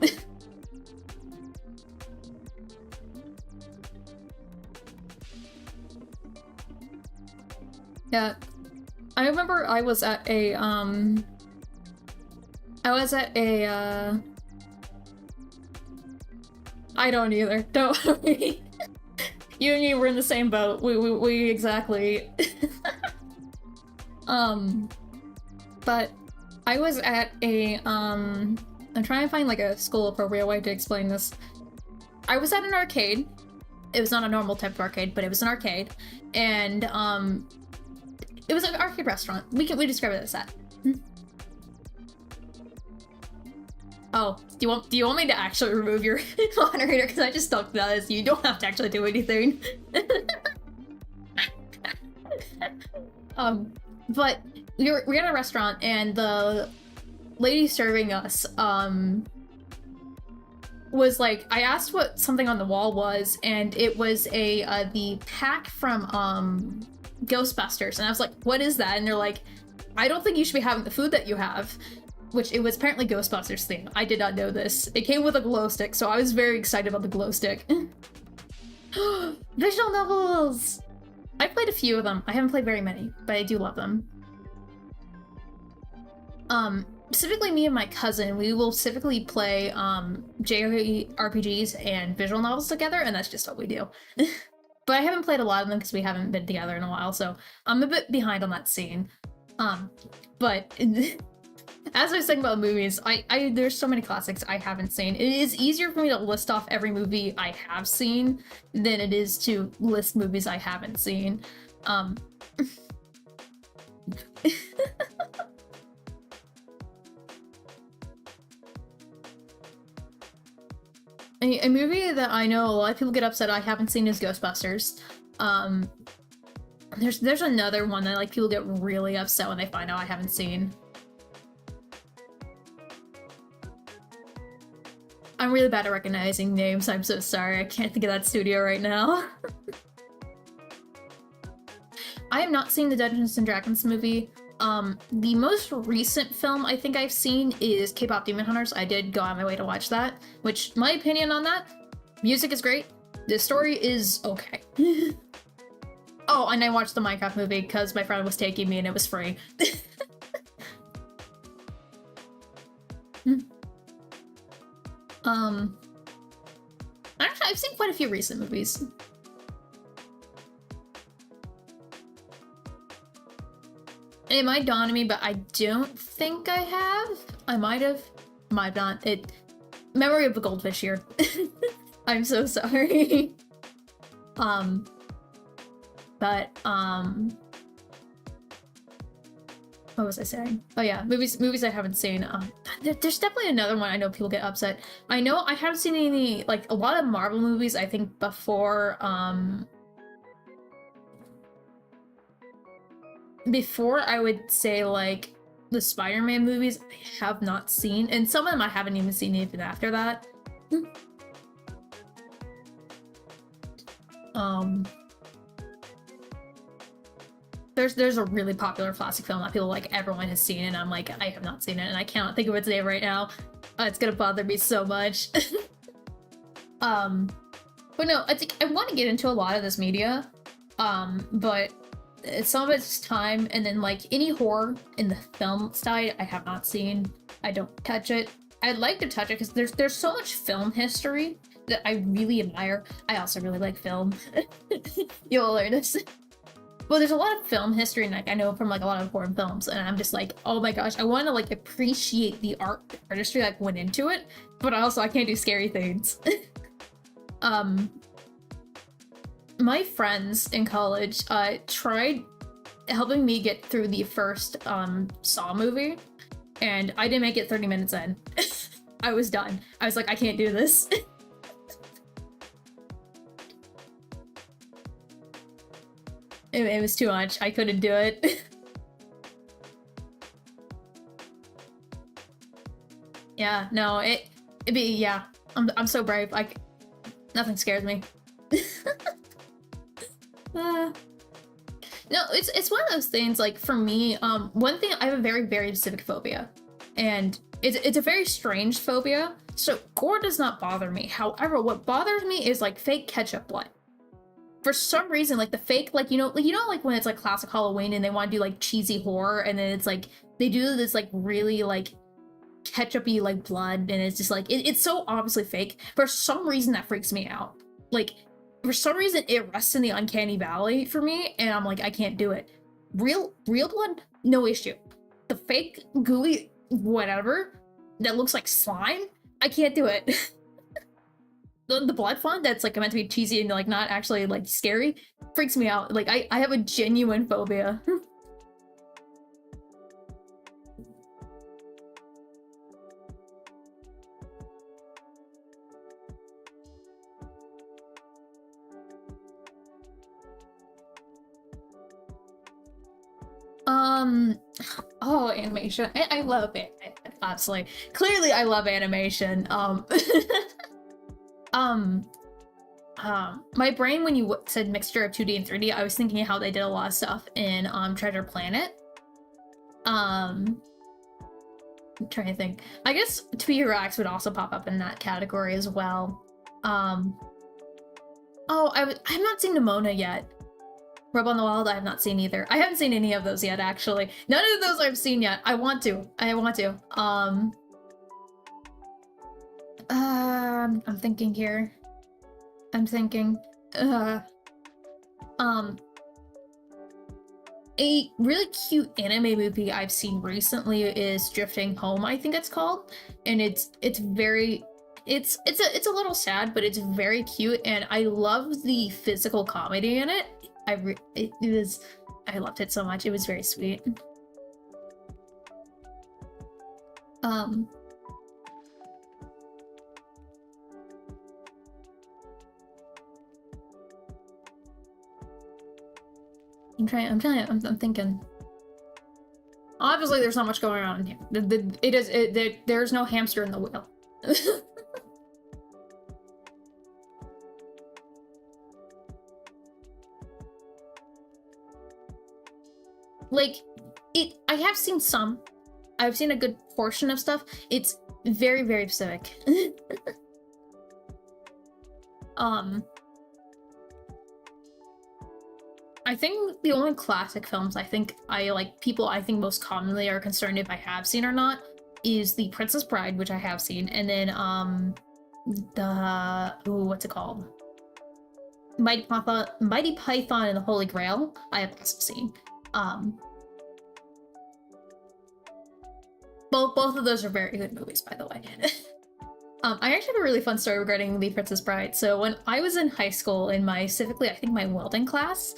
[SPEAKER 1] Yeah, I remember I was at a I don't either. Don't worry. You and me were in the same boat. We exactly. But I was at a I'm trying to find like a school appropriate way to explain this. I was at an arcade. It was not a normal type of arcade, but it was an arcade, and it was an arcade restaurant. We describe it as that. Oh, do you want me to actually remove your moderator? Because I just talked about this. You don't have to actually do anything. But we're at a restaurant and the lady serving us was like, I asked what something on the wall was, and it was the pack from Ghostbusters, and I was like, what is that? And they're like, I don't think you should be having the food that you have, which it was apparently Ghostbusters theme. I did not know this. It came with a glow stick, so I was very excited about the glow stick. Visual novels! I played a few of them. I haven't played very many, but I do love them. Specifically me and my cousin, we will specifically play JRPGs and visual novels together, and that's just what we do. But I haven't played a lot of them because we haven't been together in a while, so I'm a bit behind on that scene. But as I was saying about movies, there's so many classics I haven't seen. It is easier for me to list off every movie I have seen than it is to list movies I haven't seen. A movie that I know a lot of people get upset I haven't seen is Ghostbusters. There's another one that like people get really upset when they find out I haven't seen. I'm really bad at recognizing names. I'm so sorry. I can't think of that studio right now. I have not seen the Dungeons and Dragons movie. The most recent film I think I've seen is K-pop Demon Hunters. I did go out my way to watch that, which my opinion on that, music is great. The story is okay. Oh, and I watched the Minecraft movie because my friend was taking me and it was free. Actually, I've seen quite a few recent movies. It might dawn on me, but I don't think I have. I might have. Might not. Memory of a goldfish here. I'm so sorry. What was I saying? Oh yeah, movies I haven't seen. There's definitely another one I know people get upset. I know I haven't seen any, like, a lot of Marvel movies, I think before I would say, like, the Spider-Man movies I have not seen, and some of them I haven't even seen even after that. There's a really popular classic film that people, like, everyone has seen, and I'm like, I have not seen it, and I cannot think of its name right now. It's gonna bother me so much. But no, I think I want to get into a lot of this media, but some of it's time, and then, like, any horror in the film side I have not seen. I don't touch it. I'd like to touch it because there's so much film history that I really admire. I also really like film. You'll learn this. Well, there's a lot of film history, and, like, I know from, like, a lot of foreign films, and I'm just like, oh my gosh, I want to, like, appreciate the artistry that went into it, but also I can't do scary things. My friends in college tried helping me get through the first Saw movie, and I didn't make it 30 minutes in. I was done. I was like, I can't do this. It was too much. I couldn't do it. Yeah, no, yeah. I'm so brave. Like, nothing scares me. No, it's one of those things, like, for me, one thing, I have a very, very specific phobia, and it's a very strange phobia. So gore does not bother me. However, what bothers me is, like, fake ketchup blood. For some reason, like, the fake, like, you know, like, when it's, like, classic Halloween and they want to do, like, cheesy horror, and then it's like they do this, like, really, like, ketchup-y, like, blood, and it's just like it's so obviously fake. For some reason, that freaks me out. Like, for some reason, it rests in the uncanny valley for me, and I'm like, I can't do it. Real blood, no issue. The fake gooey whatever that looks like slime, I can't do it. The blood font that's, like, meant to be cheesy and, like, not actually, like, scary freaks me out. Like, I have a genuine phobia. Oh, animation. I love it. Absolutely. Clearly, I love animation. My brain, when you said mixture of 2D and 3D, I was thinking how they did a lot of stuff in Treasure Planet. I'm trying to think. I guess 2 Hero X would also pop up in that category as well. Oh, I've not seen Nimona yet. Rub on the Wild, I have not seen either. I haven't seen any of those yet, actually. None of those I've seen yet. I want to. I'm thinking here. A really cute anime movie I've seen recently is Drifting Home, I think it's called, and it's very, it's a little sad, but it's very cute, and I love the physical comedy in it. I loved it so much. It was very sweet. I'm thinking. Obviously, there's not much going on here. There's no hamster in the wheel. Like, I have seen some. I've seen a good portion of stuff. It's very, very specific. I think the only classic films people I think most commonly are concerned if I have seen or not is The Princess Bride, which I have seen, and then what's it called? Mighty Python and the Holy Grail. I have also seen. Both of those are very good movies, by the way. I actually have a really fun story regarding The Princess Bride. So when I was in high school, in I think my welding class,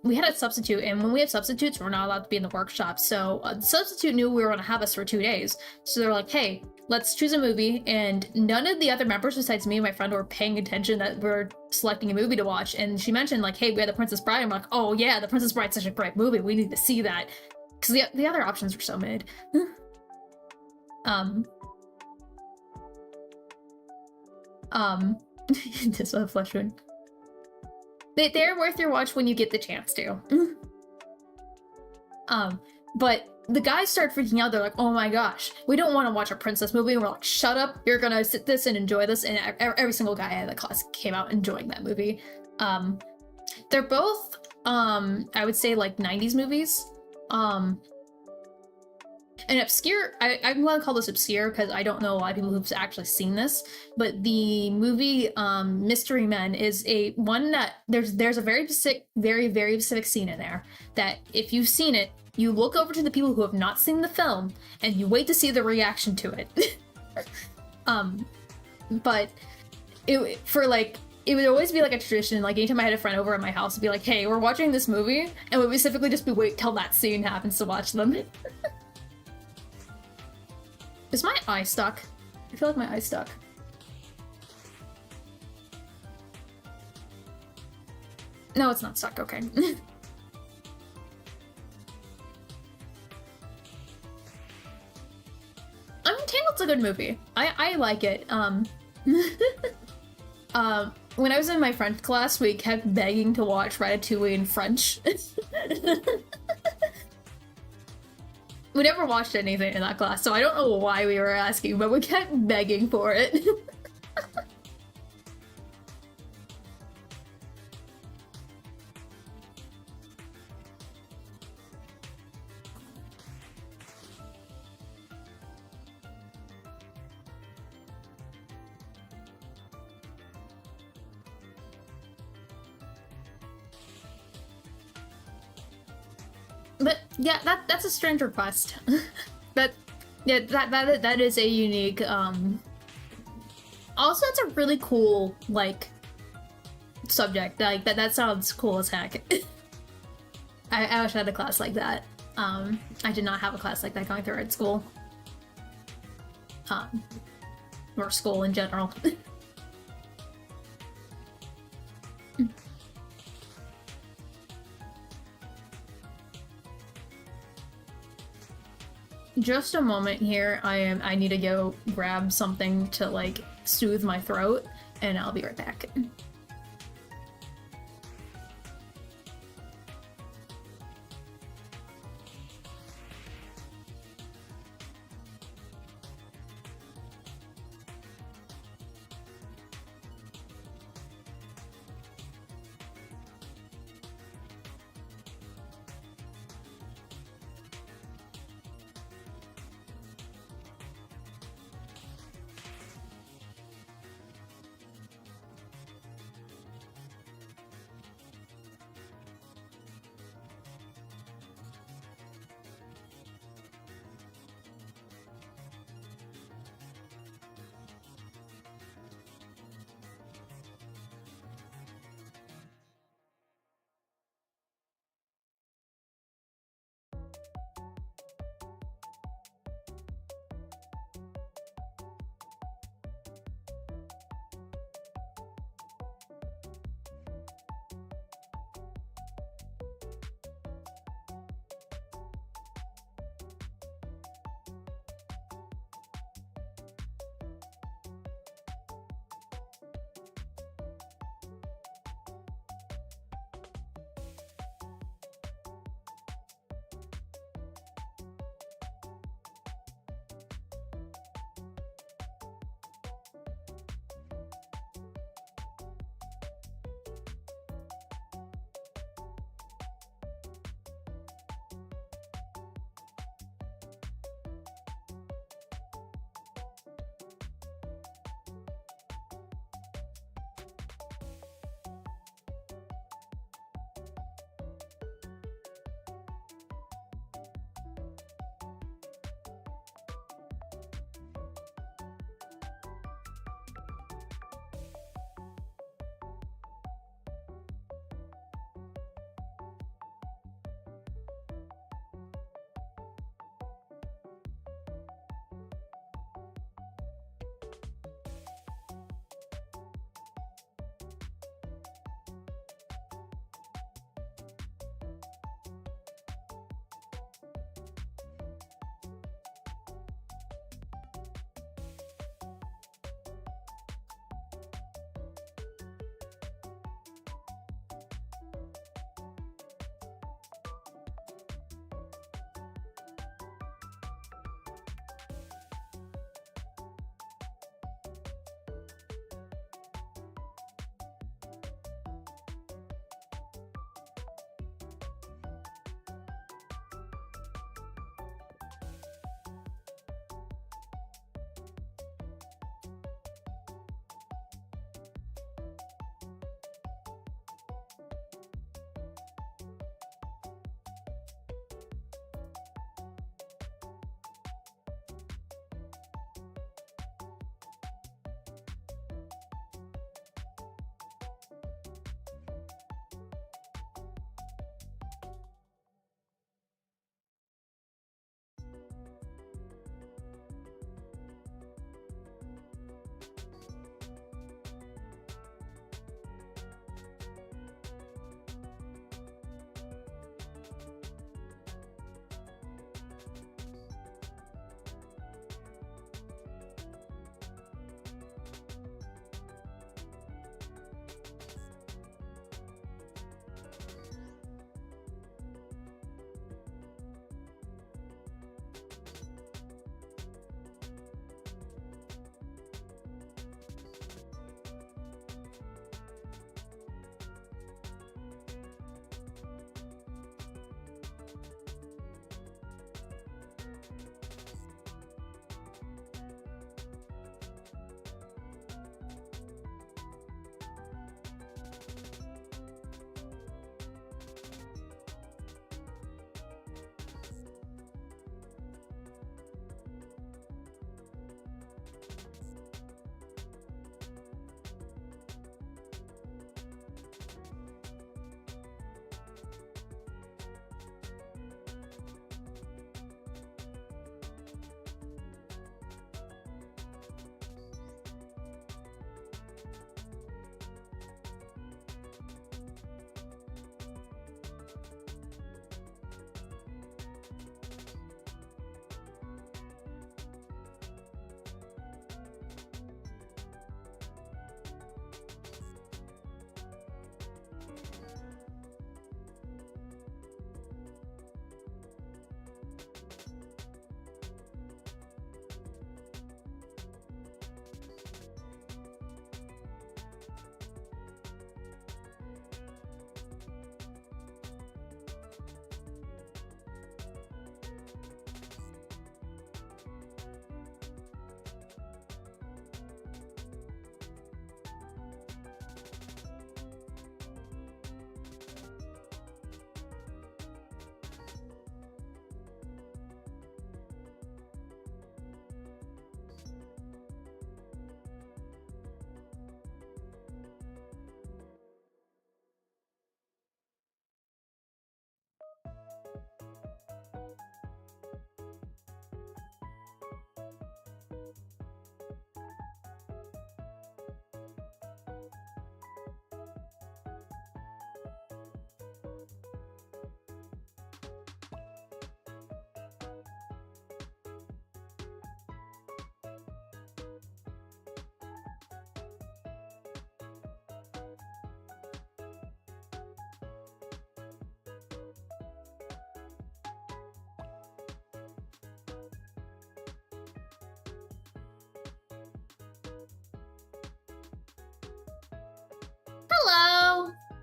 [SPEAKER 1] we had a substitute, and when we have substitutes, we're not allowed to be in the workshop. So the substitute knew we were going to have us for 2 days. So they're like, hey, let's choose a movie, and none of the other members besides me and my friend were paying attention that we're selecting a movie to watch. And she mentioned, like, hey, we had The Princess Bride. I'm like, oh yeah, The Princess Bride's such a great movie. We need to see that. Because the other options were so mid. This one flesh wound. They're worth your watch when you get the chance to. But the guys start freaking out. They're like, oh my gosh, we don't want to watch a princess movie. And we're like, shut up, you're gonna sit this and enjoy this. And every single guy in the class came out enjoying that movie. They're both, I would say, like 90s movies. And obscure, I'm gonna call this obscure because I don't know a lot of people who've actually seen this, but the movie Mystery Men is one that there's a very specific, very, very specific scene in there that if you've seen it, you look over to the people who have not seen the film and you wait to see the reaction to it. But it would always be like a tradition, like anytime I had a friend over at my house, it'd be like, hey, we're watching this movie, and we'd specifically just be wait till that scene happens to watch them. Is my eye stuck? I feel like my eye's stuck. No, it's not stuck, okay. I mean, Tangled's a good movie. I like it. When I was in my French class, we kept begging to watch Ratatouille in French. We never watched anything in that class, so I don't know why we were asking, but we kept begging for it. But yeah, that's a strange request. That is a unique. Also, it's a really cool like subject. Like that sounds cool as heck. I wish I had a class like that. I did not have a class like that going through art school. Or school in general. Just a moment here. I need to go grab something to like soothe my throat, and I'll be right back.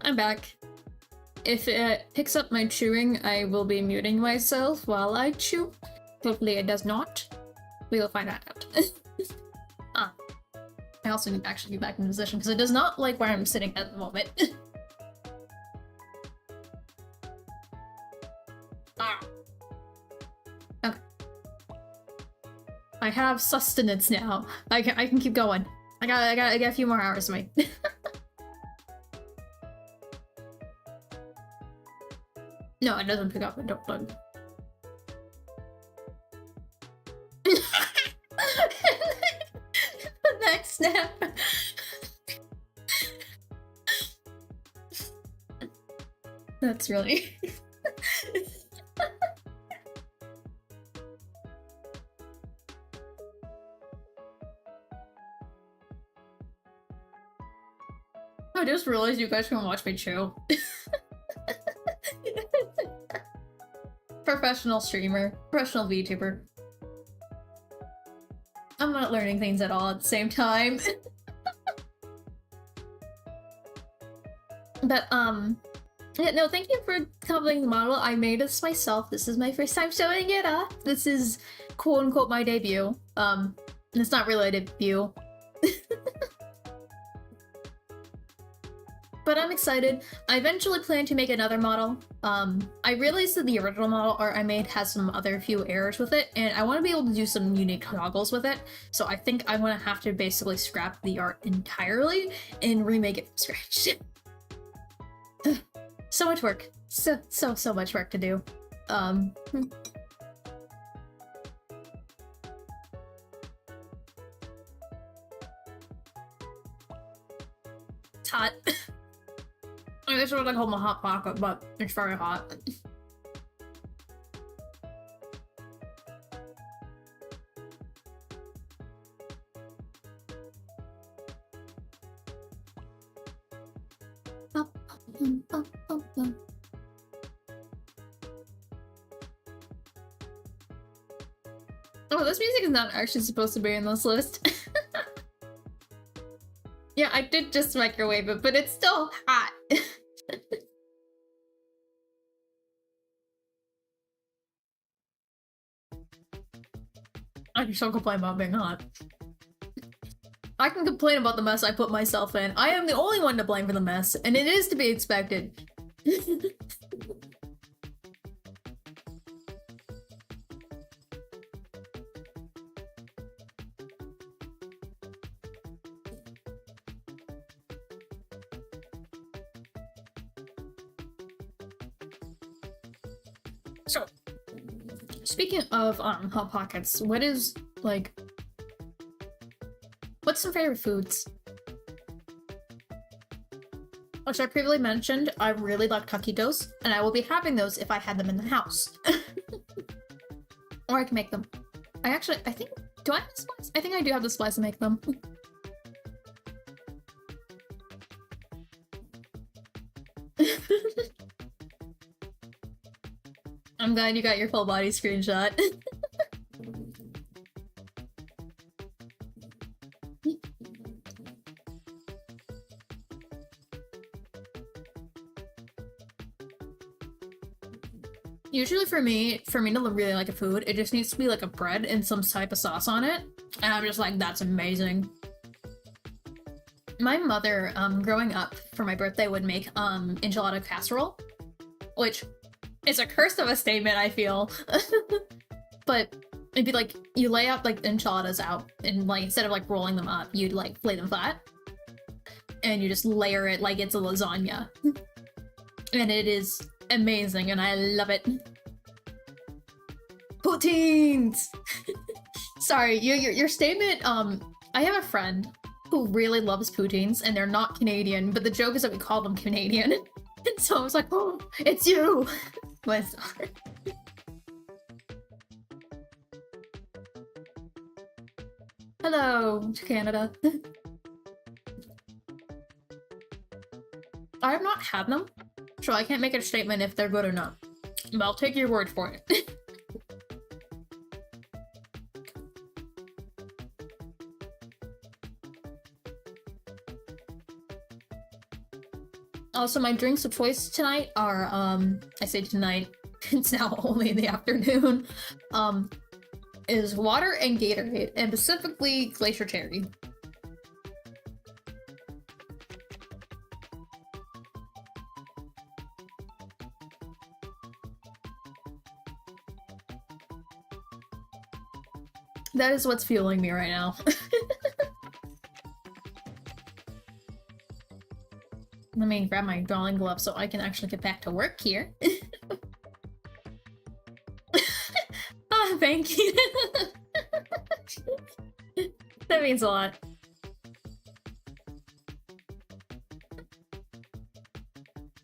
[SPEAKER 1] I'm back. If it picks up my chewing, I will be muting myself while I chew. Hopefully it does not. We will find that out. I also need to actually get back in position because it does not like where I'm sitting at the moment. Okay. I have sustenance now. I can keep going. I got a few more hours of me. No, it doesn't pick up. Don't. The next snap. That's really. I just realized you guys can watch me chew. Professional streamer, professional VTuber. I'm not learning things at all at the same time. But, yeah, no, thank you for complimenting the model. I made this myself. This is my first time showing it off. This is quote-unquote my debut. It's not really a debut. But I'm excited. I eventually plan to make another model. I realized that the original model art I made has some other few errors with it, and I want to be able to do some unique toggles with it, so I think I'm going to have to basically scrap the art entirely and remake it from scratch. So much work. So much work to do. It's hot. I guess it was like hold my hot pocket, but it's very hot. Oh, this music is not actually supposed to be in this list. Yeah, I did just microwave it, but it's still hot. I can still complain about being hot. I can complain about the mess I put myself in. I am the only one to blame for the mess, and it is to be expected. So, speaking of Hot Pockets, what is, like, what's some favorite foods? Which I previously mentioned, I really love taquitos, and I will be having those if I had them in the house. Or I can make them. I think, do I have the spice? I think I do have the spice to make them. I'm glad you got your full body screenshot. Usually for me to really like a food, it just needs to be like a bread and some type of sauce on it. And I'm just like, that's amazing. My mother, growing up for my birthday would make, enchilada casserole. Which is a curse of a statement, I feel. But it'd be like, you lay out like the enchiladas out and like, instead of like rolling them up, you'd like lay them flat. And you just layer it like it's a lasagna. And it is amazing, and I love it. Poutines! Sorry, your statement, I have a friend who really loves poutines, and they're not Canadian, but the joke is that we call them Canadian. And so I was like, oh, it's you! But it's not. Hello to Canada. I have not had them, so I can't make a statement if they're good or not. But I'll take your word for it. Also, my drinks of choice tonight are, I say tonight, it's now only in the afternoon, is water and Gatorade, and specifically Glacier Cherry. That is what's fueling me right now. Let me grab my drawing glove so I can actually get back to work here. Oh, thank you. That means a lot.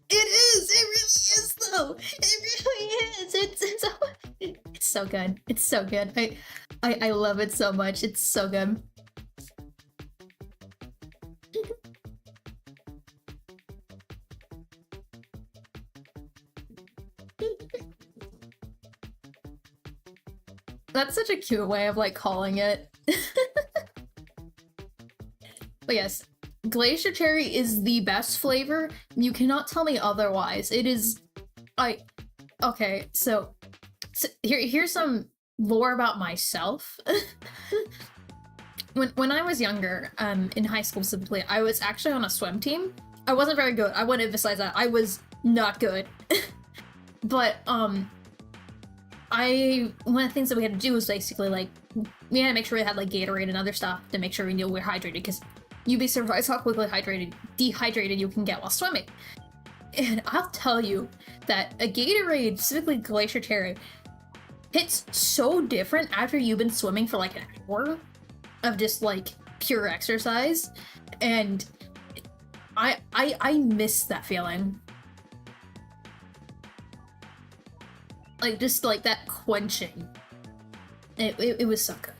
[SPEAKER 1] It is! It really is, though! It really is! It's so good. It's so good. I love it so much. It's so good. That's such a cute way of, like, calling it. But yes, Glacier Cherry is the best flavor. You cannot tell me otherwise. It is... Okay, so here's some lore about myself. When I was younger, in high school specifically, I was actually on a swim team. I wasn't very good. I want to emphasize that. I was not good. But, one of the things that we had to do was basically, like, we had to make sure we had, like, Gatorade and other stuff to make sure we knew we were hydrated, because you'd be surprised how quickly dehydrated you can get while swimming. And I'll tell you that a Gatorade, specifically Glacier Cherry, hits so different after you've been swimming for, like, an hour of just, like, pure exercise, and I miss that feeling. Like, just, like, that quenching. It was so good.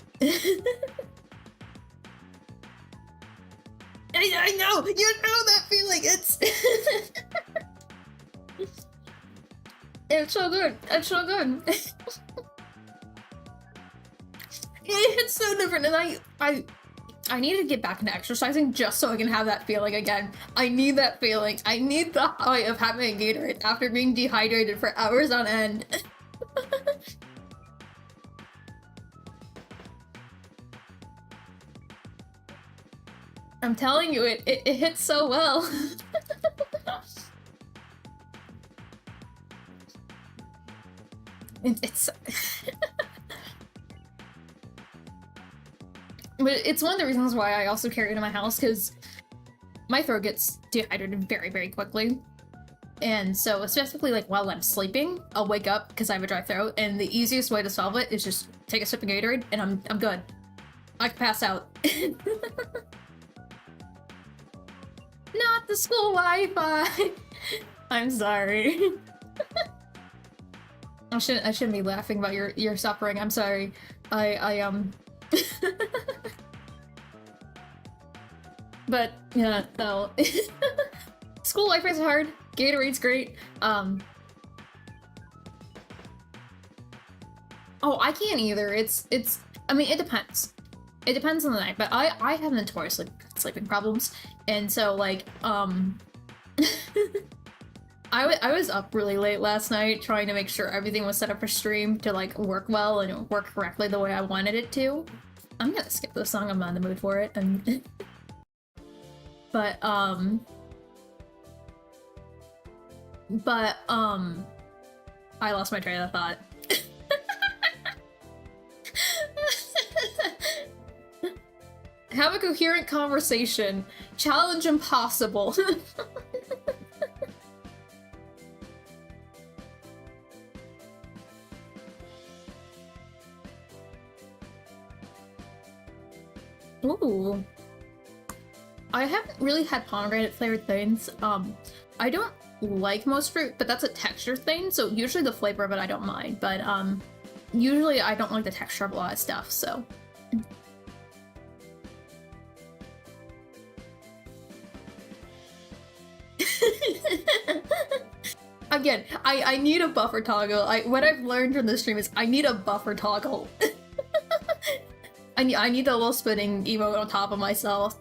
[SPEAKER 1] I know! You know that feeling! It's... It's so good! It's so good! It's so different, and I need to get back into exercising just so I can have that feeling again. I need that feeling. I need the high of having a Gatorade after being dehydrated for hours on end. I'm telling you, it hits so well. It's... But it's one of the reasons why I also carry it in my house, because my throat gets dehydrated very, very quickly. And so, specifically, like, while I'm sleeping, I'll wake up because I have a dry throat, and the easiest way to solve it is just take a sip of Gatorade, and I'm good. I can pass out. Not the school Wi-Fi! I'm sorry. I shouldn't be laughing about your suffering, I'm sorry. But, yeah, no. School life is hard. Gatorade's great. Oh, I can't either. I mean, it depends. It depends on the night, but I have notorious sleeping problems, and so, like, I was up really late last night trying to make sure everything was set up for stream to, like, work well and work correctly the way I wanted it to. I'm gonna skip this song, I'm not in the mood for it, and... But, I lost my train of thought. Have a coherent conversation. Challenge impossible. Ooh. I haven't really had pomegranate flavored things. I don't like most fruit, but that's a texture thing, so usually the flavor of it I don't mind, but usually I don't like the texture of a lot of stuff, so. Again, I need a buffer toggle. What I've learned from this stream is I need a buffer toggle. I need a little spinning emote on top of myself.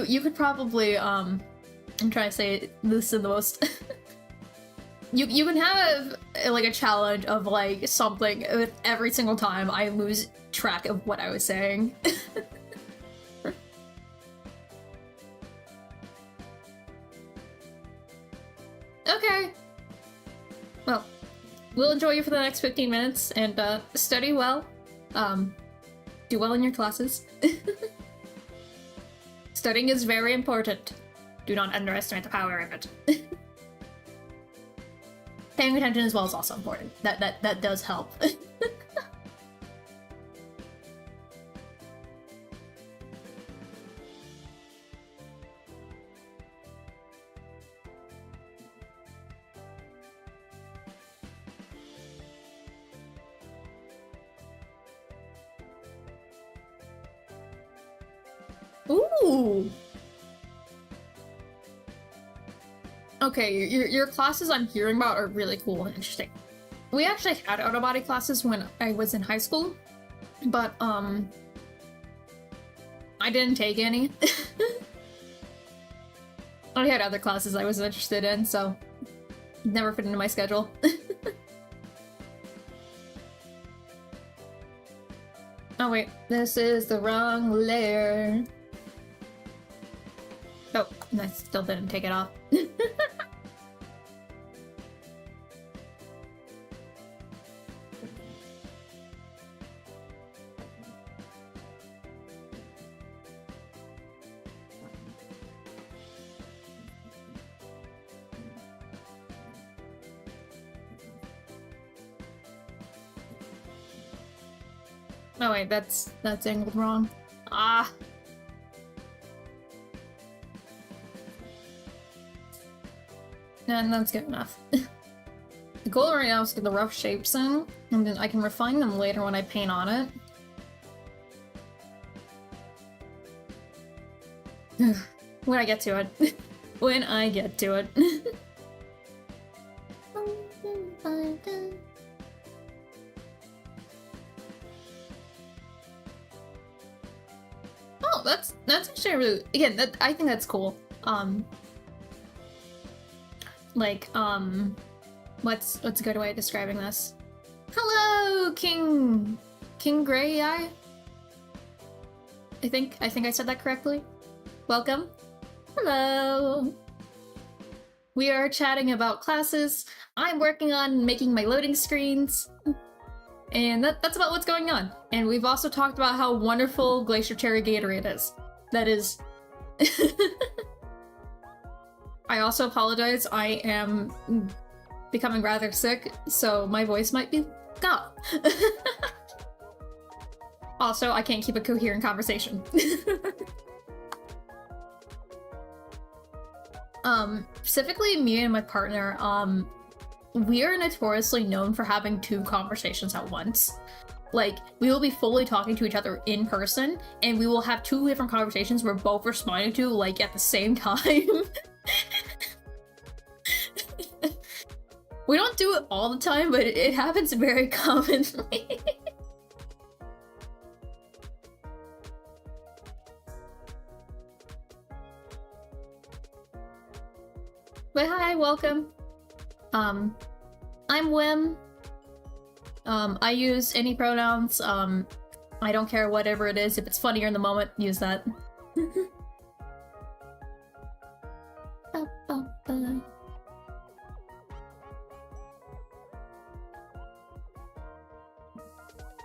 [SPEAKER 1] you could probably I'm trying to say this in the most you can have like a challenge of like something with every single time I lose track of what I was saying. Okay. Well, we'll enjoy you for the next 15 minutes and study well. Do well in your classes. Studying is very important. Do not underestimate the power of it. Paying attention as well is also important. That does help. Ooh. Okay, your classes I'm hearing about are really cool and interesting. We actually had auto-body classes when I was in high school, but I didn't take any. I had other classes I was interested in, so it never fit into my schedule. Oh wait, this is the wrong layer. Oh, and I still didn't take it off. Oh wait, that's angled wrong. Ah. And that's good enough. The goal right now is to get the rough shapes in, and then I can refine them later when I paint on it. When I get to it. When I get to it. Oh, that's actually really, again, I think that's cool. What's a good way of describing this? Hello, King Grey Eye? I think I said that correctly. Welcome. Hello. We are chatting about classes. I'm working on making my loading screens. And that's about what's going on. And we've also talked about how wonderful Glacier Cherry Gatorade is. That is... I also apologize, I am becoming rather sick, so my voice might be gone. Also, I can't keep a coherent conversation. Specifically me and my partner, we are notoriously known for having 2 conversations at once. Like, we will be fully talking to each other in person, and we will have 2 different conversations we're both responding to, like, at the same time. We don't do it all the time, but it happens very commonly. But hi, welcome. I'm Whim. I use any pronouns. I don't care whatever it is. If it's funnier in the moment, use that.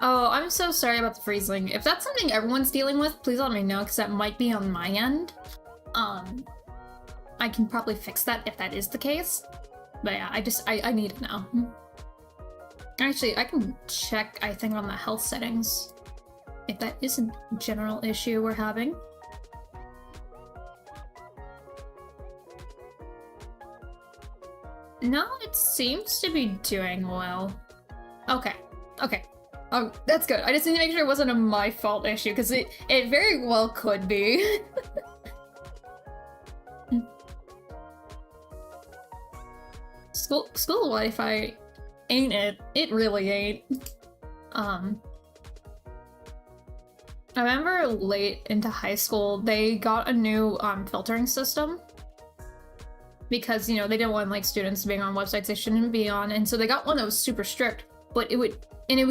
[SPEAKER 1] Oh, I'm so sorry about the freezing. If that's something everyone's dealing with, please let me know, because that might be on my end. I can probably fix that if that is the case. But yeah, I need to know. Actually, I can check, I think, on the health settings, if that is a general issue we're having. No, it seems to be doing well. Okay, okay. Oh, that's good. I just need to make sure it wasn't a my fault issue, because it very well could be. School Wi-Fi ain't it. It really ain't. I remember late into high school, they got a new filtering system because, you know, they didn't want like students being on websites they shouldn't be on, and so they got one that was super strict, but it would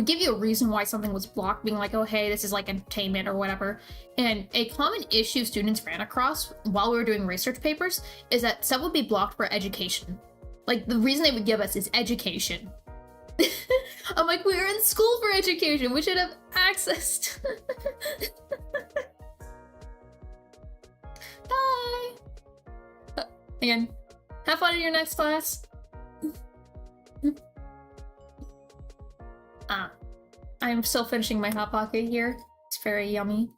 [SPEAKER 1] give you a reason why something was blocked, being like, oh hey, this is like entertainment or whatever. And a common issue students ran across while we were doing research papers is that stuff would be blocked for education. Like, the reason they would give us is education. I'm like, we were in school for education, we should have access to... Bye! Again, have fun in your next class. I'm still finishing my Hot Pocket here. It's very yummy.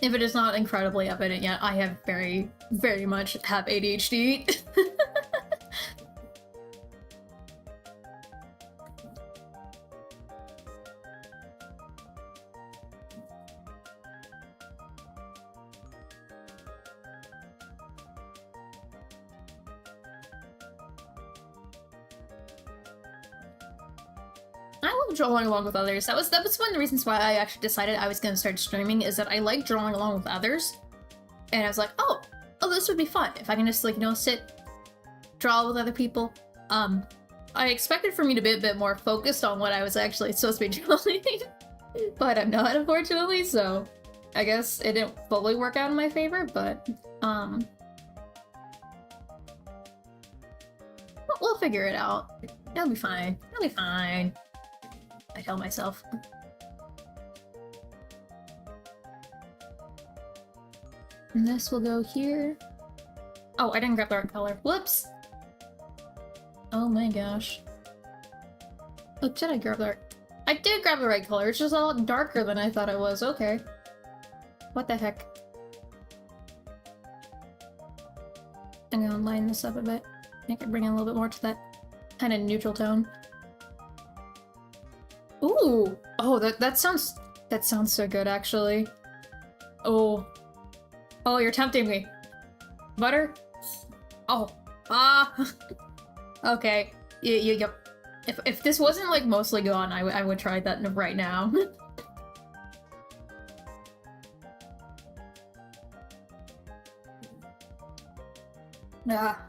[SPEAKER 1] If it is not incredibly evident yet, I have very, very much have ADHD. Drawing along with others. That was one of the reasons why I actually decided I was going to start streaming, is that I like drawing along with others. And I was like, oh, this would be fun if I can just, like, you know, sit, draw with other people. I expected for me to be a bit more focused on what I was actually supposed to be drawing, but I'm not, unfortunately, so I guess it didn't fully work out in my favor, but we'll figure it out. It'll be fine. It'll be fine. I tell myself. And this will go here. Oh, I didn't grab the right color. Whoops! Oh my gosh. Oh, did I grab the right... I did grab the right color, it's just a lot darker than I thought it was. Okay. What the heck? I'm gonna line this up a bit. Make it bring in a little bit more to that kind of neutral tone. Ooh! Oh, that sounds so good, actually. Oh. Oh, you're tempting me. Butter? Oh. Ah! Okay. Yep. If this wasn't, like, mostly gone, I would try that right now. Ah.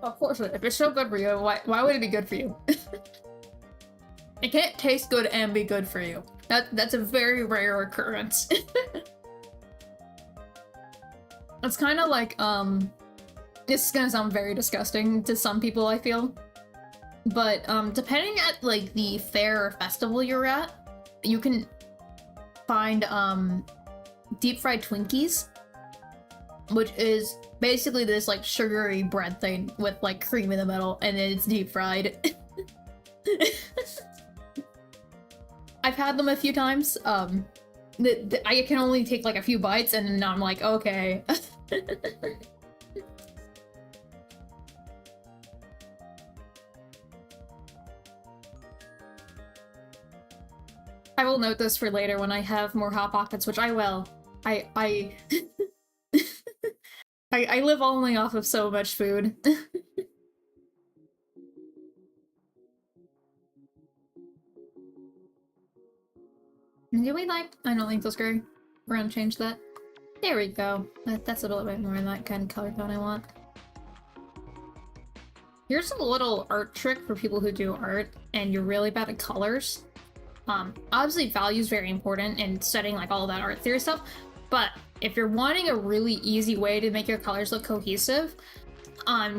[SPEAKER 1] Of course, if it's so good for you, why would it be good for you? It can't taste good and be good for you. That's a very rare occurrence. It's kind of like, this is gonna sound very disgusting to some people, I feel. But, depending at, like, the fair or festival you're at, you can find, deep-fried Twinkies, which is basically this, like, sugary bread thing with, like, cream in the middle, and then it's deep-fried. I've had them a few times. I can only take, like, a few bites, and then I'm like, okay. I will note this for later when I have more Hot Pockets, which I will. I live only off of so much food. Do we like? I don't think that's great. We're gonna change that. There we go. That's a little bit more in that kind of color tone I want. Here's a little art trick for people who do art and you're really bad at colors. Obviously value is very important in studying like all that art theory stuff, but if you're wanting a really easy way to make your colors look cohesive,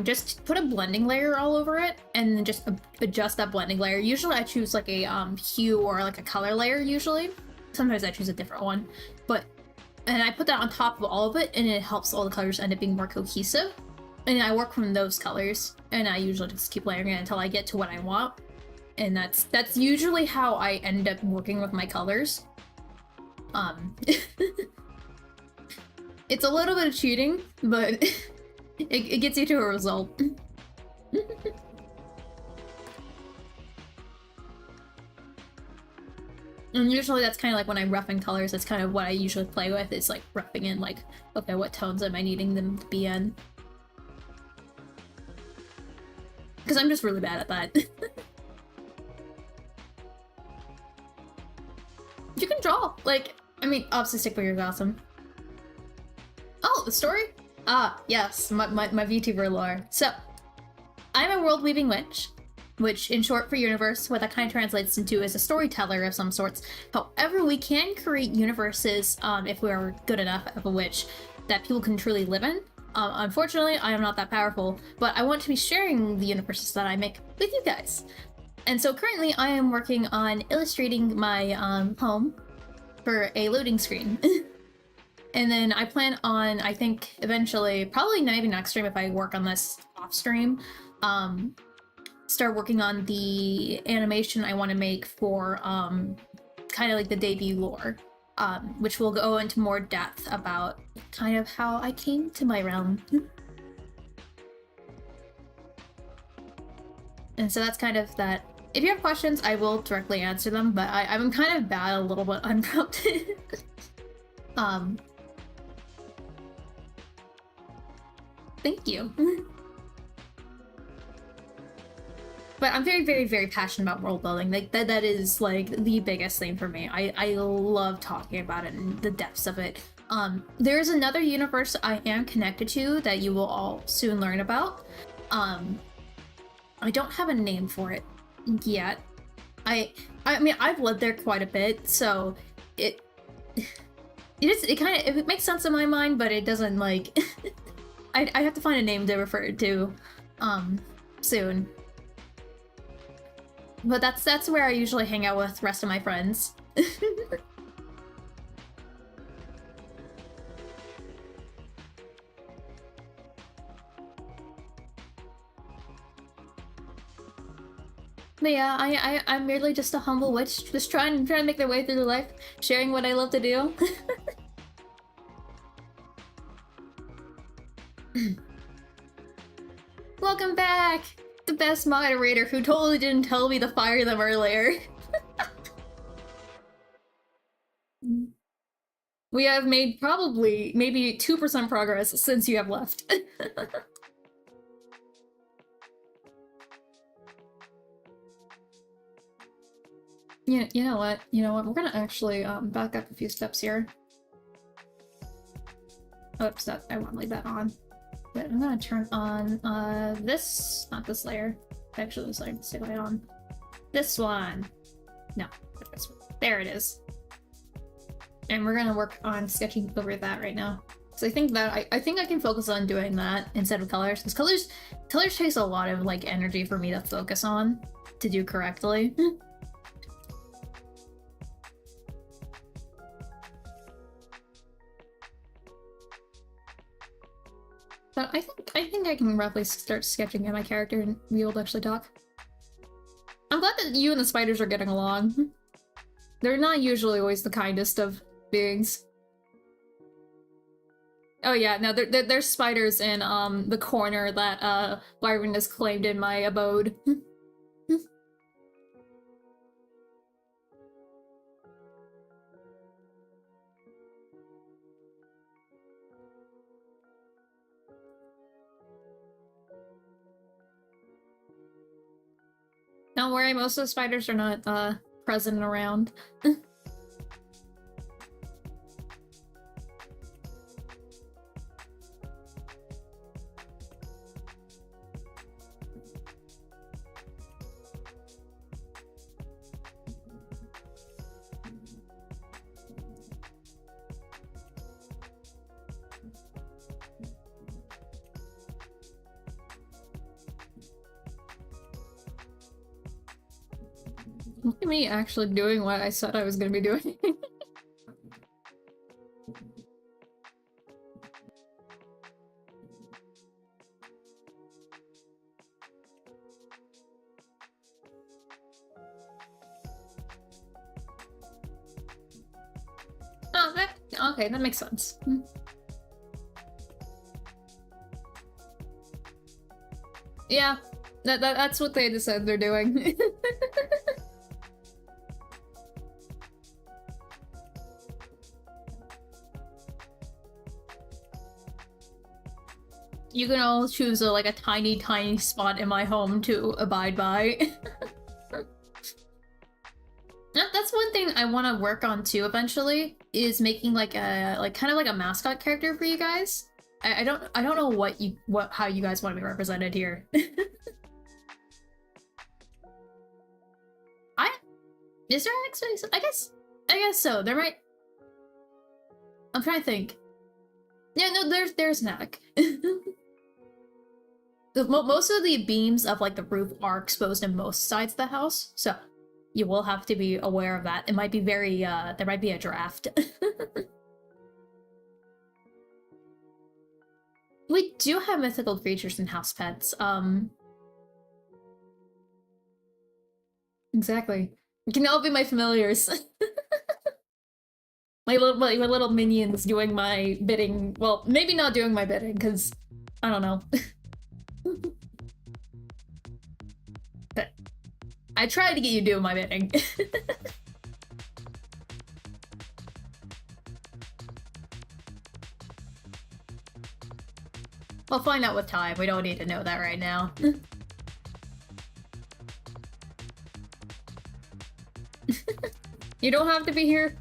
[SPEAKER 1] just put a blending layer all over it and then just adjust that blending layer. Usually I choose like a hue or like a color layer usually. Sometimes I choose a different one, and I put that on top of all of it and it helps all the colors end up being more cohesive. And I work from those colors and I usually just keep layering it until I get to what I want. And that's usually how I end up working with my colors. It's a little bit of cheating, but It gets you to a result. And usually that's kind of like when I'm roughing colors, that's kind of what I usually play with, is like roughing in like, okay, what tones am I needing them to be in? Because I'm just really bad at that. You can draw! Like, I mean, obviously stick figure is awesome. Oh, the story? Ah, yes, my VTuber lore. So, I'm a world-weaving witch, which in short for universe, what that kind of translates into is a storyteller of some sorts. However, we can create universes, if we are good enough of a witch, that people can truly live in. Unfortunately, I am not that powerful, but I want to be sharing the universes that I make with you guys. And so currently I am working on illustrating my home for a loading screen. And then I plan on, I think eventually, probably not even next stream if I work on this off stream, start working on the animation I want to make for kind of like the debut lore, which will go into more depth about kind of how I came to my realm. And so that's kind of that. If you have questions, I will directly answer them, but I'm kind of bad, a little bit unprompted. Thank you. But I'm very, very, very passionate about world building. Like that is like the biggest thing for me. I love talking about it and the depths of it. There's another universe I am connected to that you will all soon learn about. I don't have a name for it yet. I mean, I've lived there quite a bit, so it makes sense in my mind, but it doesn't like. I have to find a name to refer it to, soon. But that's where I usually hang out with the rest of my friends. But yeah, I'm merely just a humble witch, just trying to make their way through life, sharing what I love to do. Welcome back! The best moderator who totally didn't tell me to fire them earlier. We have made probably maybe 2% progress since you have left. You know what? We're gonna actually back up a few steps here. Oops, I want to leave that on. But I'm gonna turn on this, not this layer. Actually, this layer to stay on. This one. No, this one. There it is. And we're gonna work on sketching over that right now. So I think that I think I can focus on doing that instead of colors, because colors takes a lot of like energy for me to focus on to do correctly. But I think I can roughly start sketching in my character and we will actually talk. I'm glad that you and the spiders are getting along. They're not usually always the kindest of beings. Oh yeah, no, there's spiders in the corner that Wyvern has claimed in my abode. Don't worry, most of the spiders are not present and around. Look at me actually doing what I said I was gonna be doing. Oh, okay, that makes sense. Yeah, that's what they decide they're doing. You can all choose like a tiny spot in my home to abide by. That's one thing I want to work on too eventually, is making like a kind of like a mascot character for you guys. I don't know how you guys want to be represented here. Is there an expectation? I guess so. There might. I'm trying to think. Yeah, no, there's an attic. Most of the beams of like the roof are exposed in most sides of the house, so you will have to be aware of that. It might be very there might be a draft. We do have mythical creatures and house pets. Exactly. You can all be my familiars. my little minions doing my bidding. Well, maybe not doing my bidding, because I don't know. But I tried to get you doing my bidding. We'll find out with time. We don't need to know that right now. You don't have to be here.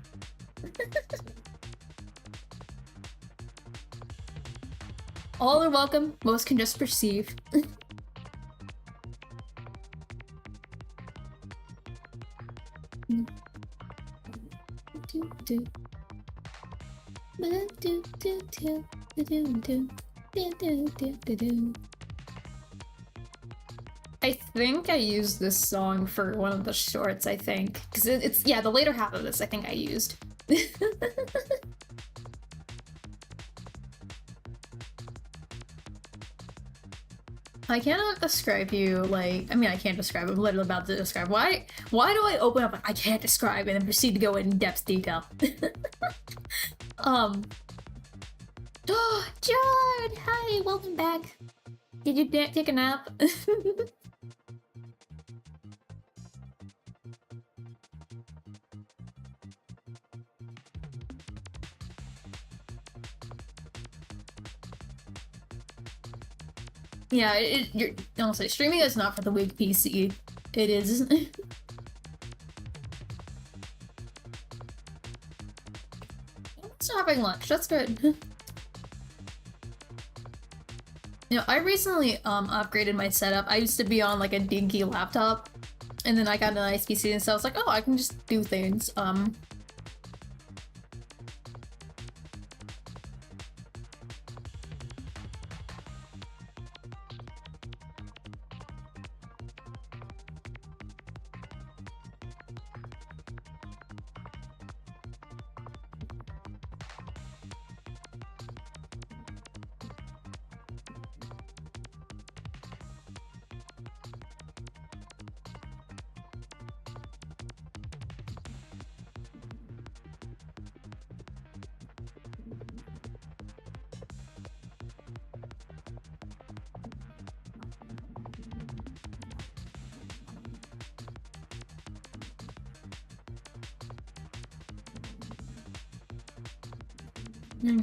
[SPEAKER 1] All are welcome. Most can just perceive. I think I used this song for one of the shorts, I think. Because it's, yeah, the later half of this I think I used. I cannot describe you, like, I mean, I can't describe, I'm literally about to describe. Why do I open up, I can't describe, and then proceed to go in depth detail? Oh, John! Hi, welcome back. Did you take a nap? Yeah, you're honestly, streaming is not for the weak PC. It is. Still having lunch. That's good. You know, I recently upgraded my setup. I used to be on like a dinky laptop, and then I got a nice PC, and so I was like, oh, I can just do things.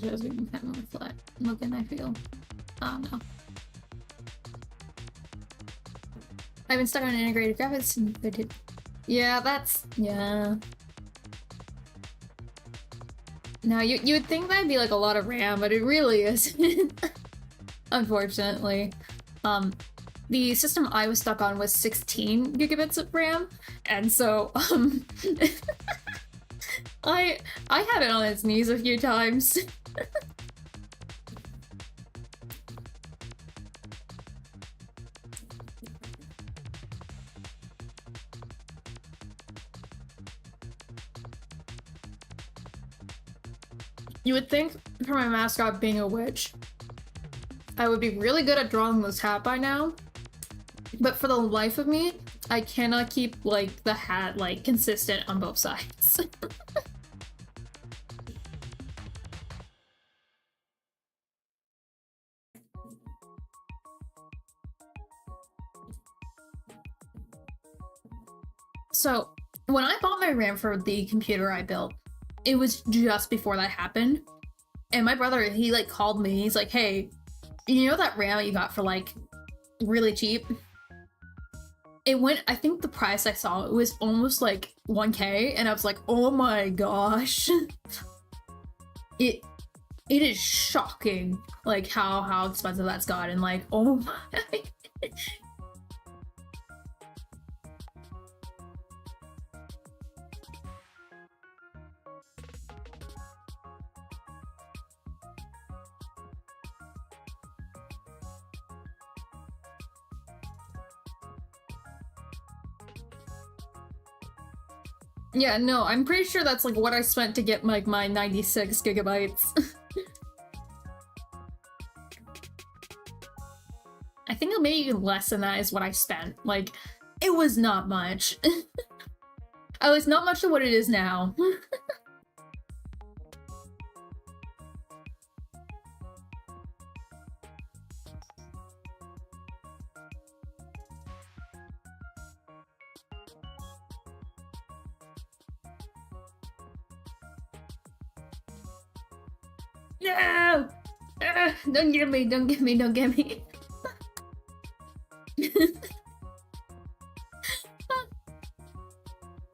[SPEAKER 1] Just kind of more flat looking, I feel. Oh no. I've been stuck on integrated graphics and they did. Yeah, that's yeah. No, you would think that'd be like a lot of RAM, but it really isn't. Unfortunately. The system I was stuck on was 16 gigabits of RAM, and so I had it on its knees a few times. You would think, for my mascot being a witch, I would be really good at drawing this hat by now, but for the life of me, I cannot keep, like, the hat, like, consistent on both sides. So when I bought my RAM for the computer I built, it was just before that happened. And my brother, he like called me. He's like, "Hey, you know that RAM you got for like really cheap?" It went, I think the price I saw, it was almost like 1K, and I was like, oh my gosh. It is shocking, like how expensive that's gotten. Like, oh my. Yeah, no, I'm pretty sure that's like what I spent to get like my 96 gigabytes. I think maybe less than that is what I spent. Like, it was not much. Oh, it's not much to what it is now. No! Don't get me, don't get me, don't get me.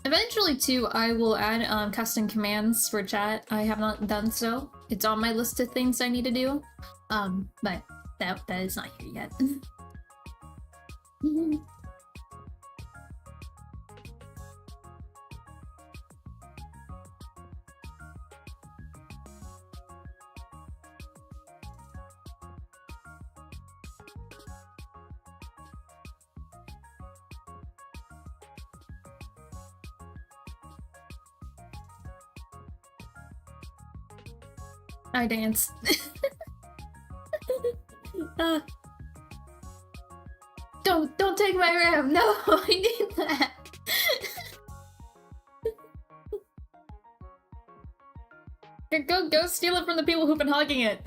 [SPEAKER 1] Eventually, too, I will add custom commands for chat. I have not done so. It's on my list of things I need to do. But that is not here yet. I dance. Don't take my RAM. No, I need that. Go steal it from the people who've been hogging it.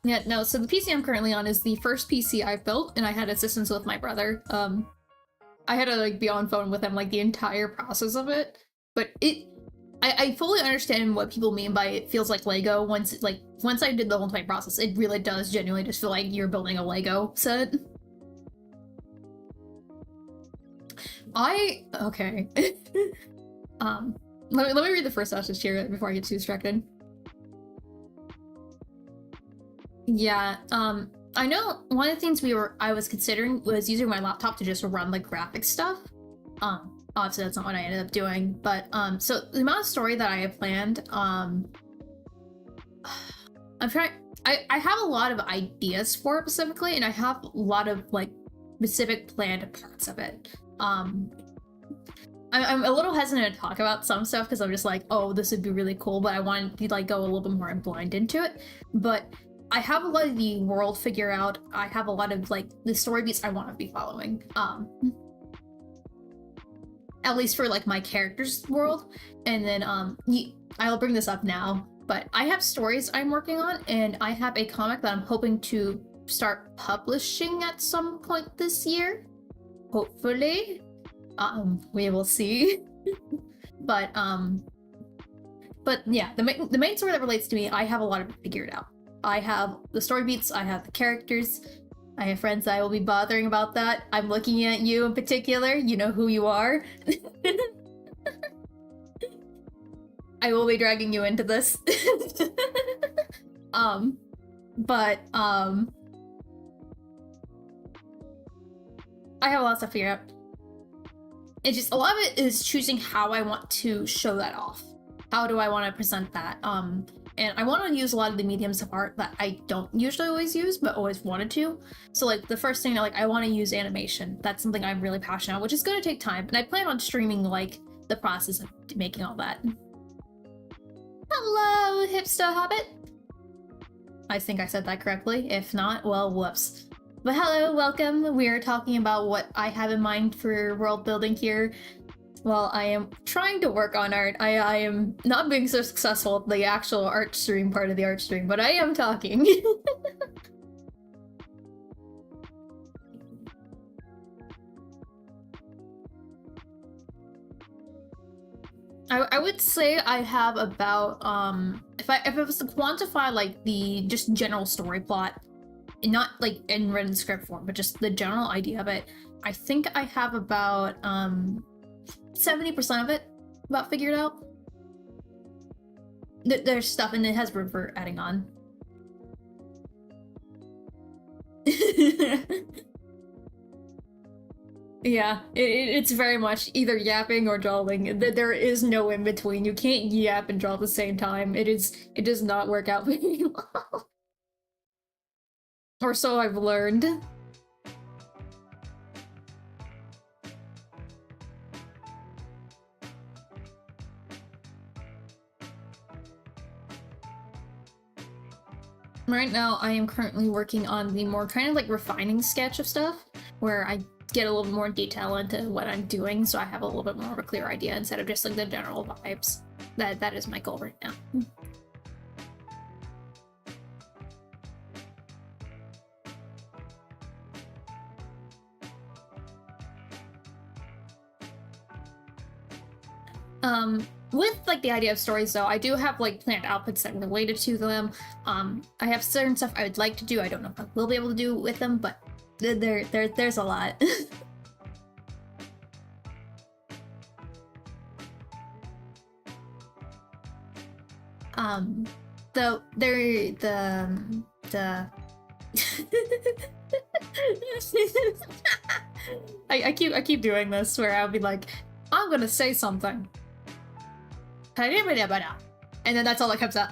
[SPEAKER 1] Yeah, no, so the PC I'm currently on is the first PC I built, and I had assistance with my brother. I had to like be on phone with him like the entire process of it, but I fully understand what people mean by it feels like Lego. Once I did the whole entire process, it really does genuinely just feel like you're building a Lego set. Okay. Let me read the first message here before I get too distracted. Yeah, I know one of the things I was considering was using my laptop to just run like graphic stuff. Obviously that's not what I ended up doing, but so the amount of story that I have planned, I'm trying. I have a lot of ideas for it specifically, and I have a lot of like specific planned parts of it. I'm a little hesitant to talk about some stuff because I'm just like, oh, this would be really cool, but I wanted to like go a little bit more blind into it. But I have a lot of the world figure out. I have a lot of like the story beats I want to be following. At least for like my character's world. And then I'll bring this up now, but I have stories I'm working on, and I have a comic that I'm hoping to start publishing at some point this year. Hopefully. We will see. But yeah, the main story that relates to me, I have a lot of it figured out. I have the story beats, I have the characters, I have friends that I will be bothering about that. I'm looking at you in particular, you know who you are. I will be dragging you into this. But I have a lot of stuff figured out. It's just, a lot of it is choosing how I want to show that off. How do I want to present that? And I want to use a lot of the mediums of art that I don't usually always use, but always wanted to. So like the first thing, like I want to use animation. That's something I'm really passionate about, which is going to take time. And I plan on streaming like the process of making all that. Hello, hipster hobbit. I think I said that correctly. If not, well, whoops. But hello, welcome. We are talking about what I have in mind for world building here. Well, I am trying to work on art. I am not being so successful at the actual art stream part of the art stream, but I am talking. I would say I have about if I was to quantify like the just general story plot, not like in written script form, but just the general idea of it, I think I have about 70% of it about figured out. There's stuff and it has room for adding on. Yeah, it's very much either yapping or drawing. There is no in between. You can't yap and draw at the same time. It does not work out very well. Or so I've learned. Right now, I am currently working on the more kind of like refining sketch of stuff, where I get a little more detail into what I'm doing, so I have a little bit more of a clear idea instead of just like the general vibes. That is my goal right now. With like the idea of stories though, I do have like planned outputs that are related to them. I have certain stuff I would like to do. I don't know if I will be able to do with them, but there's a lot. The I keep doing this where I'll be like, I'm gonna say something. And then that's all that comes out.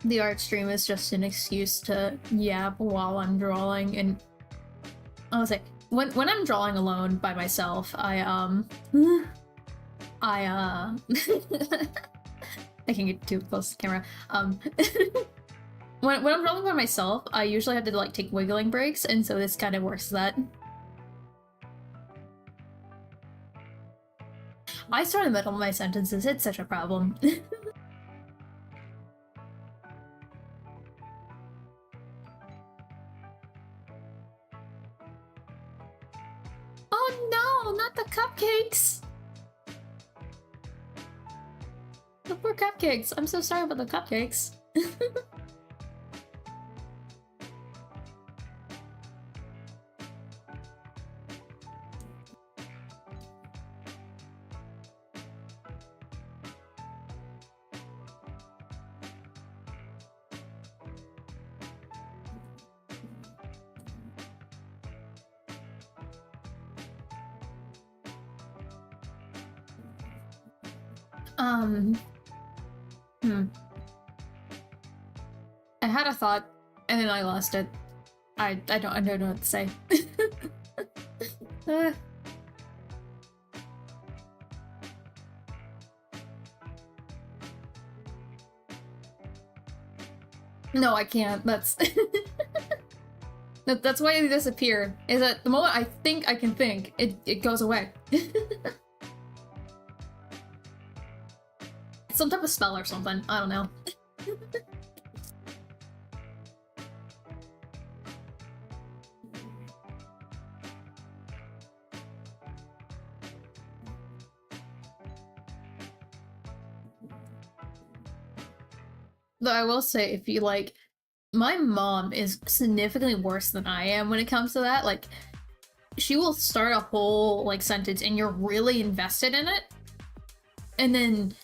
[SPEAKER 1] The art stream is just an excuse to yap while I'm drawing, and I was like, when I'm drawing alone by myself, I I can get too close to the camera. When I'm drawing by myself, I usually have to like take wiggling breaks, and so this kind of works that. I start in the middle of my sentences, it's such a problem. Oh no, not the cupcakes! The poor cupcakes. I'm so sorry about the cupcakes. I had a thought, and then I lost it. I don't know what to say. No, I can't. That's that's why they disappear. Is that the moment I think I can think, it goes away. Some type of spell or something. I don't know. Though I will say, if you like, my mom is significantly worse than I am when it comes to that. Like, she will start a whole like sentence and you're really invested in it, and then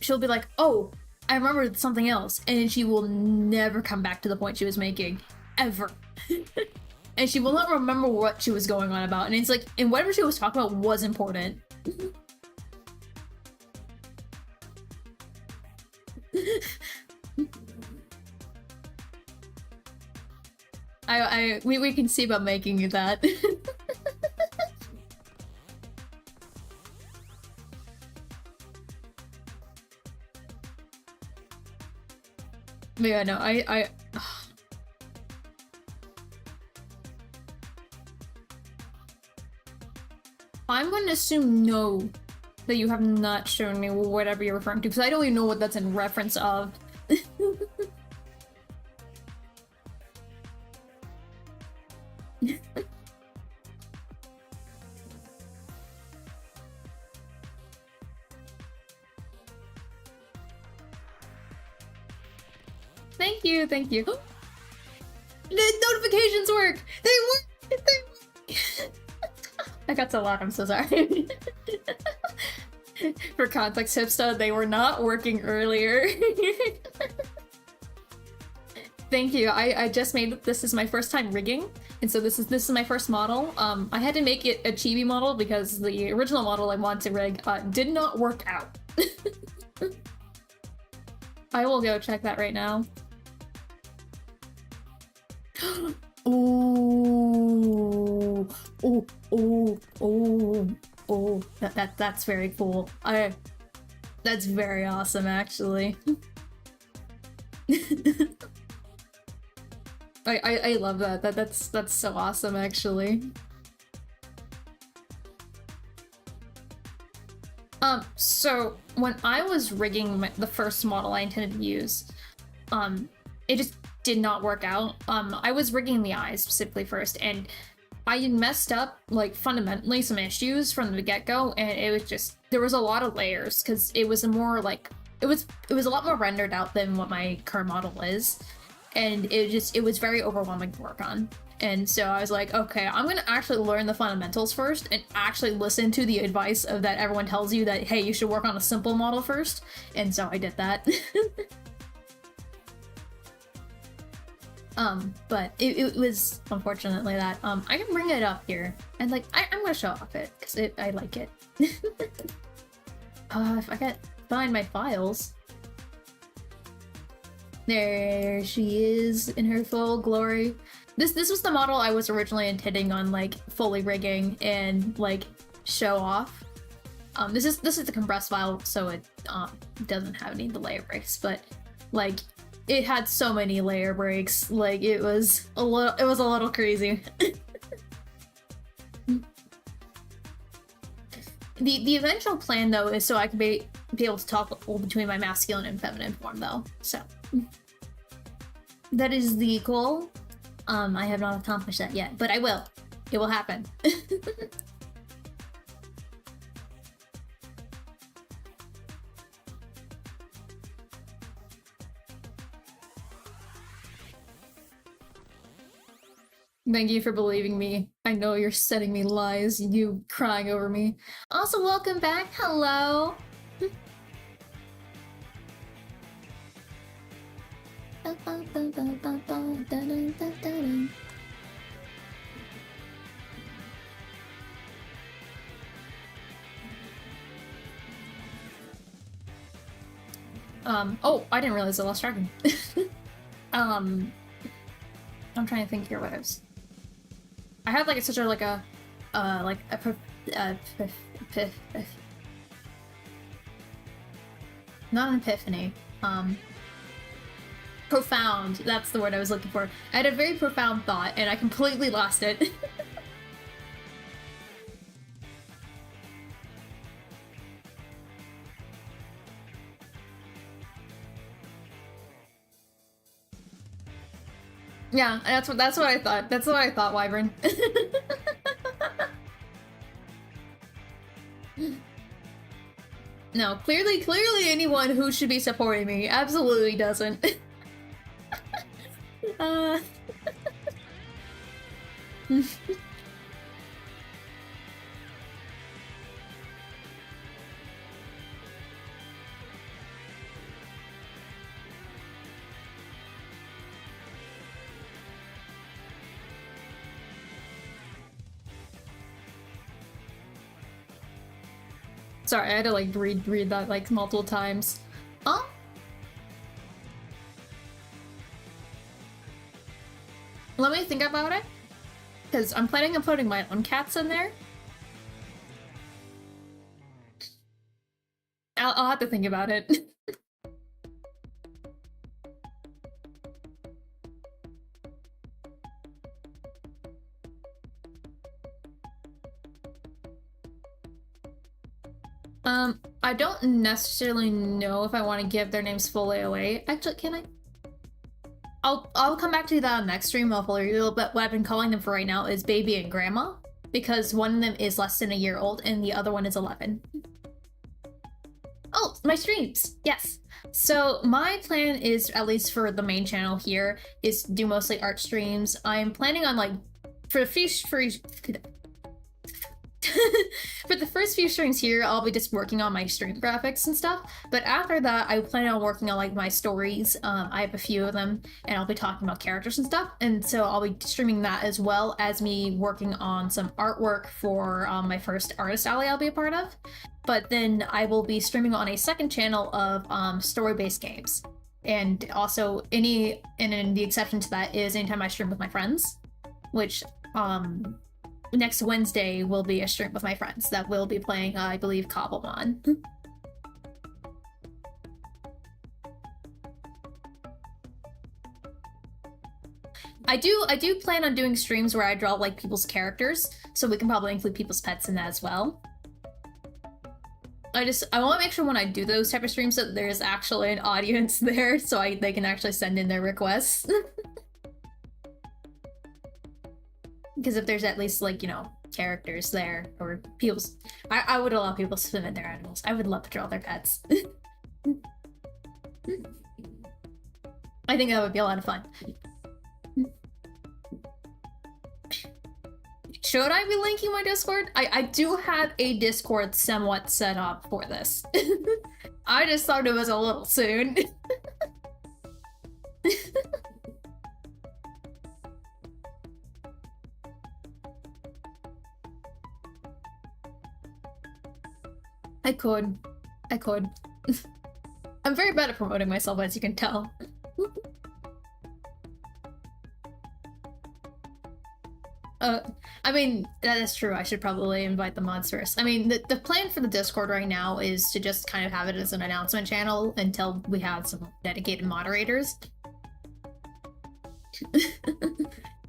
[SPEAKER 1] she'll be like, "Oh, I remembered something else," and she will never come back to the point she was making, ever. And she will not remember what she was going on about, and it's like, and whatever she was talking about was important. We can see about making you that. But yeah, no, I'm going to assume no that you have not shown me whatever you're referring to, because I don't even know what that's in reference of. Thank you, thank you. The notifications work! They work! They work! I got so loud, I'm so sorry. For context, Hipsta, they were not working earlier. Thank you. I just made this is my first time rigging, and so this is my first model. I had to make it a chibi model because the original model I wanted to rig did not work out. I will go check that right now. Oh, oh, oh, oh, oh! That's very cool. That's very awesome, actually. I love that. That's so awesome, actually. So when I was rigging the first model I intended to use, it just did not work out. I was rigging the eyes specifically first, and I messed up, like, fundamentally some issues from the get-go, and it was just, there was a lot of layers, because it was a more, like, it was a lot more rendered out than what my current model is, and it was very overwhelming to work on. And so I was like, okay, I'm gonna actually learn the fundamentals first and actually listen to the advice of that everyone tells you that, hey, you should work on a simple model first. And so I did that. But it was unfortunately that, I can bring it up here, and like, I'm gonna show off it, because I like it. If I can find my files. There she is in her full glory. This was the model I was originally intending on, like, fully rigging and, like, show off. This is the compressed file, so it doesn't have any of the layer breaks, but, like, it had so many layer breaks, like, it was a little crazy. The eventual plan, though, is so I can be able to toggle between my masculine and feminine form, though, so. That is the goal. I have not accomplished that yet, but I will. It will happen. Thank you for believing me. I know you're sending me lies, you crying over me. Also, welcome back. Hello. Oh, I didn't realize I lost tracking. I'm trying to think here what I had like such a like a not an epiphany. Profound. That's the word I was looking for. I had a very profound thought, and I completely lost it. Yeah, that's what I thought. That's what I thought, Wyvern. No, clearly anyone who should be supporting me absolutely doesn't. Sorry, I had to like read that like multiple times. Let me think about it, because I'm planning on putting my own cats in there. I'll have to think about it. I don't necessarily know if I want to give their names fully away. Actually, can I? I'll come back to that on next stream, hopefully. But what I've been calling them for right now is Baby and Grandma, because one of them is less than a year old and the other one is 11. Oh, my streams! Yes! So my plan is, at least for the main channel here, is do mostly art streams. I'm planning on, like, for the first few streams here, I'll be just working on my stream graphics and stuff. But after that, I plan on working on like my stories. I have a few of them, and I'll be talking about characters and stuff. And so I'll be streaming that as well as me working on some artwork for my first artist alley I'll be a part of. But then I will be streaming on a second channel of story-based games. And also the exception to that is anytime I stream with my friends, which next Wednesday will be a stream with my friends that will be playing, I believe, Cobblemon. I do plan on doing streams where I draw like people's characters, so we can probably include people's pets in that as well. I want to make sure when I do those type of streams that there's actually an audience there, so they can actually send in their requests. Because if there's at least, like, you know, characters there, or people's... I would allow people to submit their animals. I would love to draw their pets. I think that would be a lot of fun. Should I be linking my Discord? I do have a Discord somewhat set up for this. I just thought it was a little soon. I could. I'm very bad at promoting myself, as you can tell. I mean, that is true. I should probably invite the mods first. I mean, the plan for the Discord right now is to just kind of have it as an announcement channel until we have some dedicated moderators.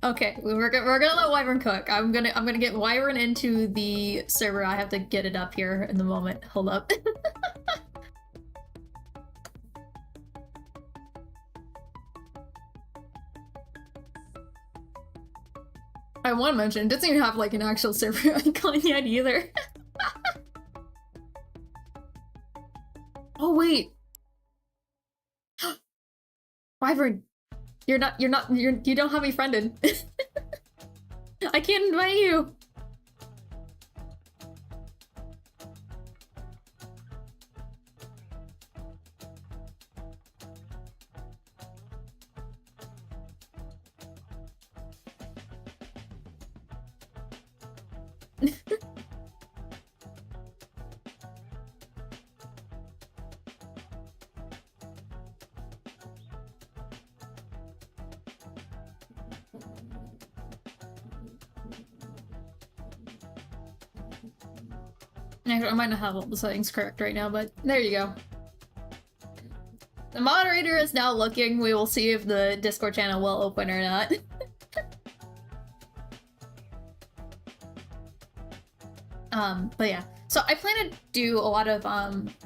[SPEAKER 1] Okay, we're gonna let Wyvern cook. I'm gonna get Wyvern into the server. I have to get it up here in the moment. Hold up. I want to mention, it doesn't even have like an actual server icon yet either. Oh wait. Wyvern, you don't have me friended. I can't invite you. I might not have all the settings correct right now, but there you go. The moderator is now looking. We will see if the Discord channel will open or not. But yeah. So I plan to do a lot of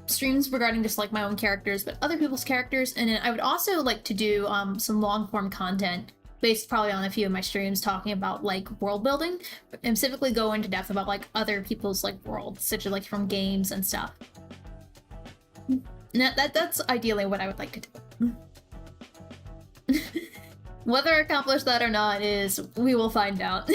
[SPEAKER 1] streams regarding just like my own characters, but other people's characters, and then I would also like to do some long-form content based probably on a few of my streams talking about like world building and specifically go into depth about like other people's like worlds, such as like from games and stuff. That's ideally what I would like to do. Whether I accomplish that or not is, we will find out.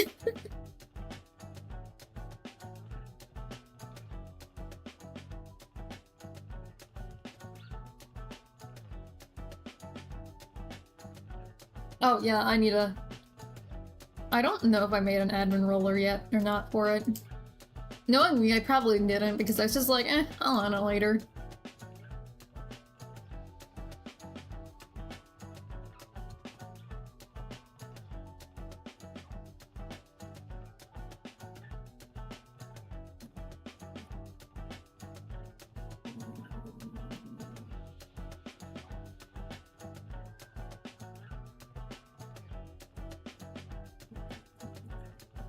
[SPEAKER 1] Oh yeah, I don't know if I made an admin roller yet or not for it. Knowing me, I probably didn't because I was just like, I'll on it later.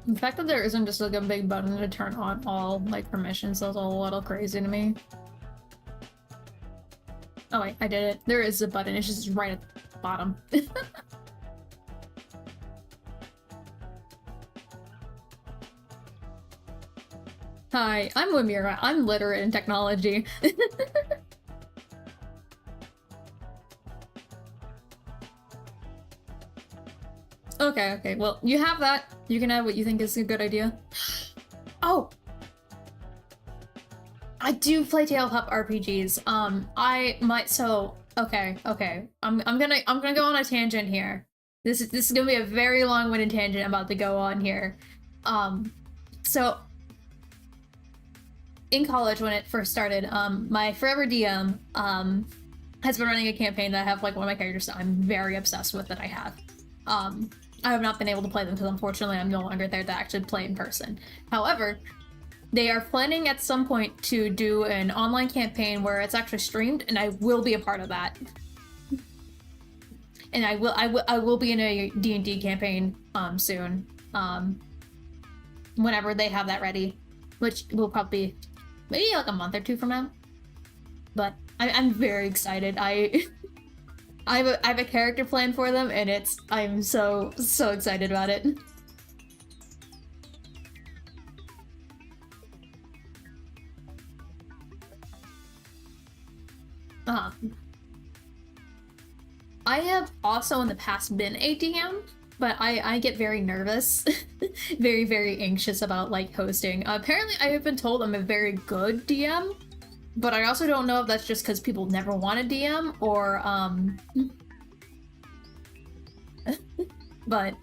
[SPEAKER 1] The fact that there isn't just like a big button to turn on all like permissions is a little crazy to me. Oh wait, I did it. There is a button, it's just right at the bottom. Hi, I'm Whim. I'm literate in technology. Okay, well, you have that. You can have what you think is a good idea. Oh! I do play tabletop RPGs. Okay. I'm gonna go on a tangent here. This is gonna be a very long-winded tangent I'm about to go on here. So in college when it first started, my forever DM has been running a campaign that I have like one of my characters that I'm very obsessed with that I have. I have not been able to play them because unfortunately I'm no longer there to actually play in person. However, they are planning at some point to do an online campaign where it's actually streamed, and I will be a part of that. And I will be in a D&D campaign soon. Whenever they have that ready, which will probably be maybe like a month or two from now. But I'm very excited. I have a character plan for them, and I'm so excited about it. I have also in the past been a DM, but I get very nervous, very anxious about like hosting. Apparently, I have been told I'm a very good DM, but I also don't know if that's just because people never want a DM or but.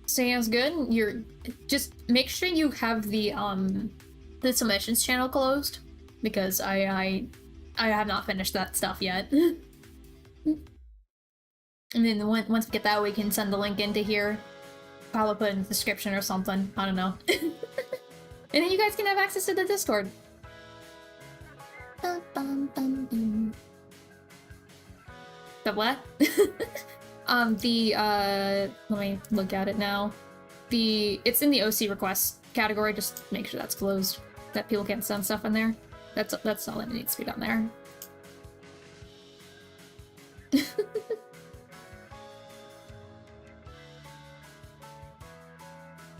[SPEAKER 1] Sounds good. You're just make sure you have the submissions channel closed because I have not finished that stuff yet. And then once we get that, we can send the link into here. Probably put it in the description or something. I don't know. And then you guys can have access to the Discord. The what? Let me look at it now. It's in the OC requests category. Just make sure that's closed. That people can't send stuff in there. That's all that needs to be done there.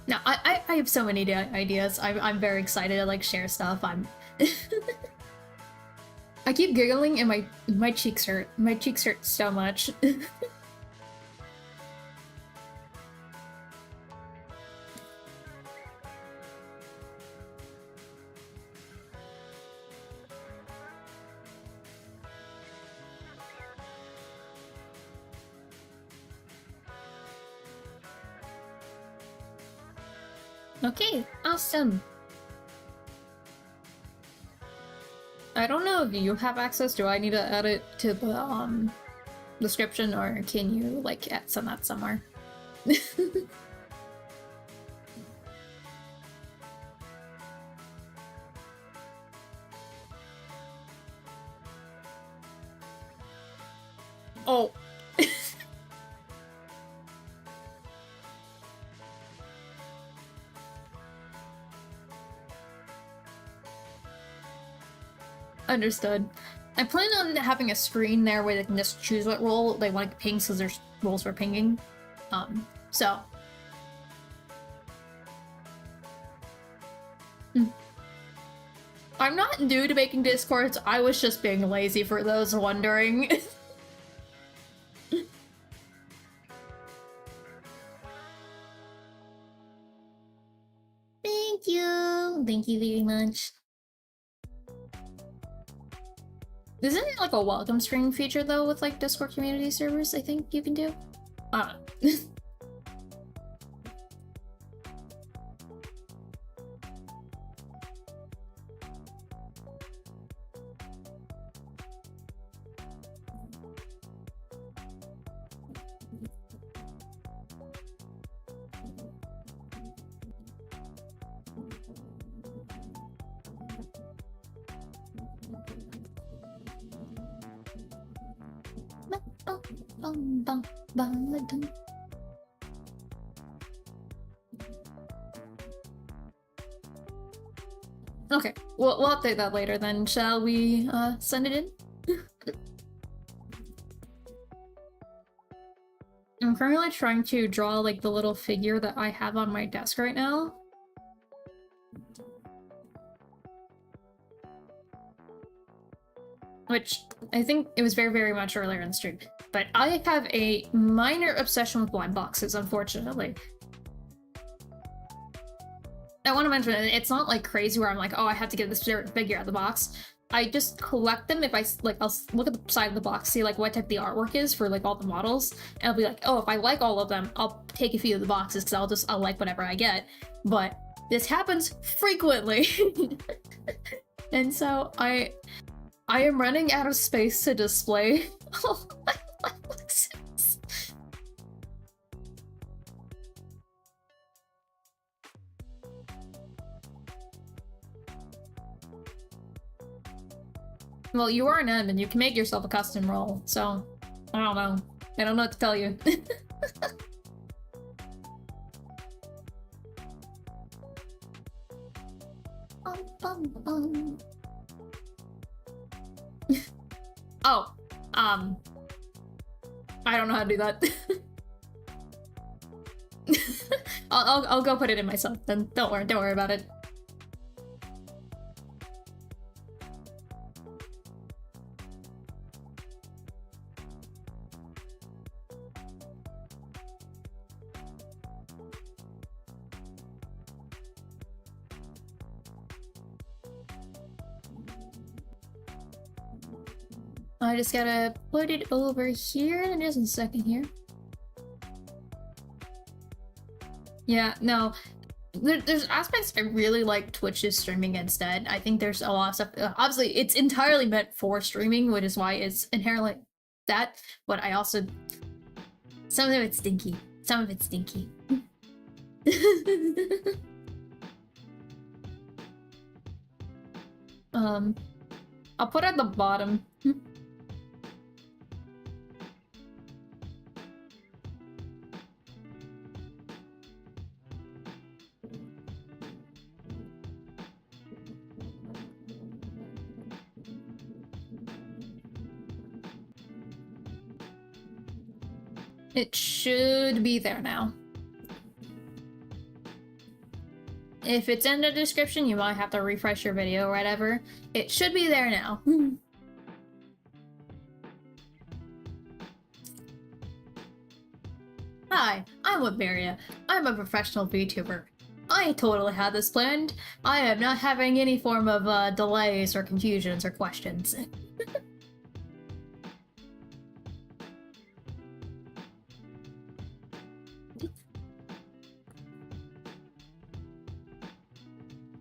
[SPEAKER 1] No, I have so many ideas. I'm very excited to like share stuff. I keep giggling and my cheeks hurt. My cheeks hurt so much. Okay, awesome. I don't know if you have access. Do I need to add it to the description, or can you like send that somewhere? Oh. Understood. I plan on having a screen there where they can just choose what role they want to ping, because there's roles for pinging. So. I'm not new to making Discords, I was just being lazy for those wondering. Thank you! Thank you very much. Isn't it like a welcome screen feature though with like Discord community servers? I think you can do. I don't know. bum, bum, bum, dum. Okay, we'll update that later then. Shall we send it in? I'm currently trying to draw like the little figure that I have on my desk right now. Which I think it was very, very much earlier in the stream. But I have a minor obsession with blind boxes, unfortunately. I want to mention, it's not like crazy where I'm like, oh, I have to get this figure out of the box. I just collect them if I'll look at the side of the box, see like what type the artwork is for like all the models, and I'll be like, oh, if I like all of them, I'll take a few of the boxes because I'll like whatever I get. But this happens frequently. And so I am running out of space to display all my boxes. Well, you are an admin, you can make yourself a custom role, so I don't know. I don't know what to tell you. Oh, I don't know how to do that. I'll go put it in myself then. Don't worry about it. I just gotta put it over here in just a second here. Yeah, no. There's aspects I really like Twitch's streaming instead. I think there's a lot of stuff. Obviously, it's entirely meant for streaming, which is why it's inherently that. But I also... Some of it's stinky. Some of it's stinky. I'll put it at the bottom. It should be there now. If it's in the description, you might have to refresh your video or whatever. It should be there now. Hi, I'm Whimbaria. I'm a professional VTuber. I totally had this planned. I am not having any form of delays or confusions or questions.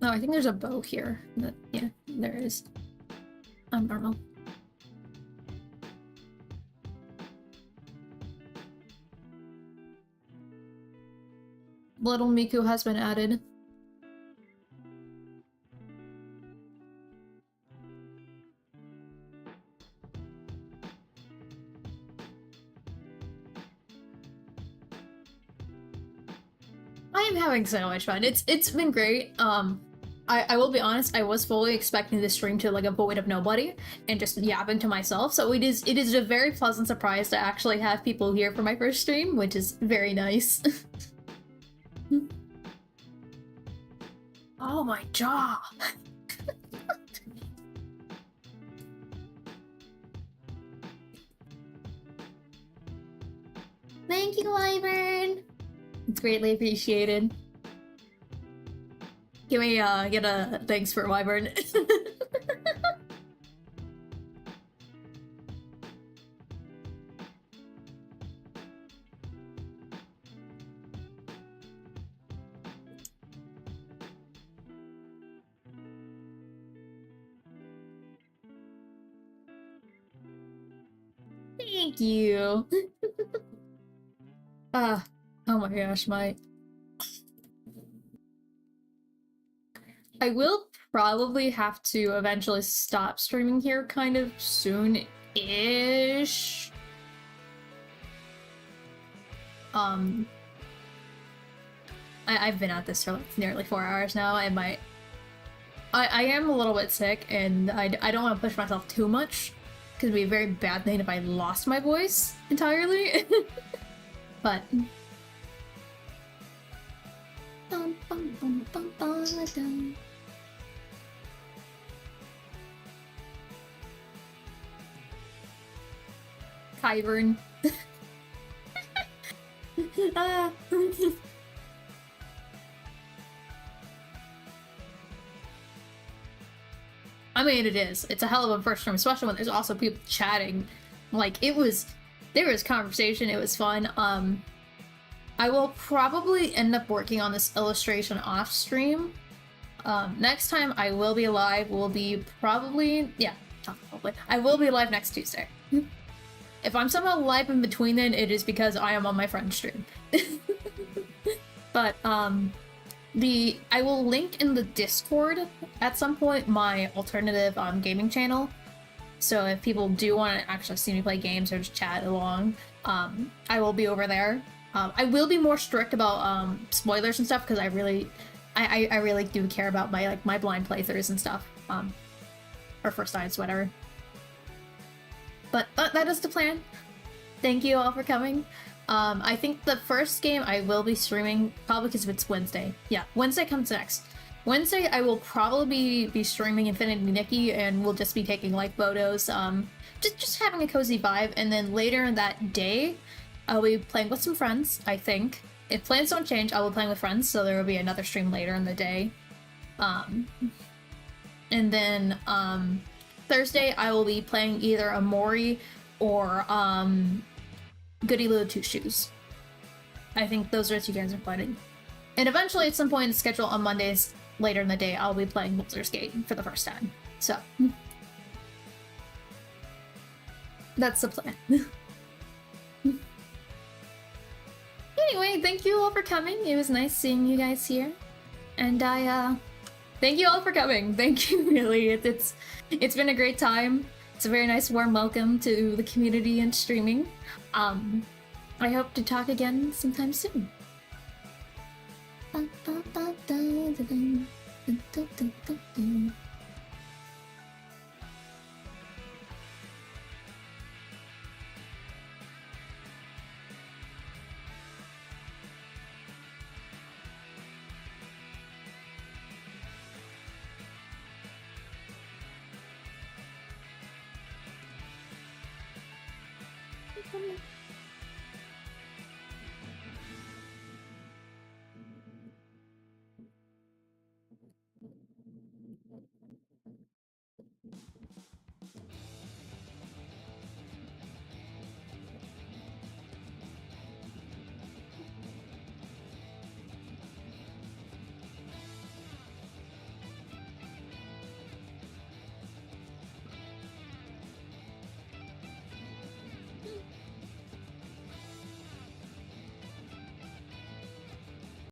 [SPEAKER 1] Oh, I think there's a bow here. But, yeah, there is. I'm normal. Little Miku has been added. I am having so much fun. It's been great. I will be honest, I was fully expecting this stream to like a void of nobody and just yapping to myself, so it is a very pleasant surprise to actually have people here for my first stream, which is very nice. Oh my jaw! Thank you, Wyvern! It's greatly appreciated. Can we get a thanks for Wyvern? Thank you. Oh my gosh, I will probably have to eventually stop streaming here kind of soon-ish. I've been at this for like nearly 4 hours now, and I am a little bit sick, and I don't want to push myself too much, because it'd be a very bad thing if I lost my voice entirely. But Kyvern. I mean, it is. It's a hell of a first time, especially when there's also people chatting. Like, there was conversation, it was fun. I will probably end up working on this illustration off stream. Next time I will be live will be probably, yeah, not probably. I will be live next Tuesday. If I'm somehow live in between then, it is because I am on my friend's stream. But, I will link in the Discord at some point my alternative gaming channel. So if people do want to actually see me play games or just chat along, I will be over there. I will be more strict about spoilers and stuff, because I really do care about my blind playthroughs and stuff, or first times, whatever. But that is the plan. Thank you all for coming. I think the first game I will be streaming, probably because it's Wednesday. Yeah, Wednesday comes next. Wednesday I will probably be streaming Infinity Nikki, and we'll just be taking like photos, just having a cozy vibe. And then later in that day, I'll be playing with some friends, I think. If plans don't change, I will be playing with friends, so there will be another stream later in the day. And then Thursday I will be playing either Amori or Goody Little Two Shoes. I think those are the two games I'm playing. And eventually at some point in the schedule on Mondays later in the day, I'll be playing Baldur's Gate for the first time. So that's the plan. Anyway, thank you all for coming. It was nice seeing you guys here. And thank you all for coming. Thank you, really. It's been a great time. It's a very nice warm welcome to the community and streaming. I hope to talk again sometime soon. Thank you.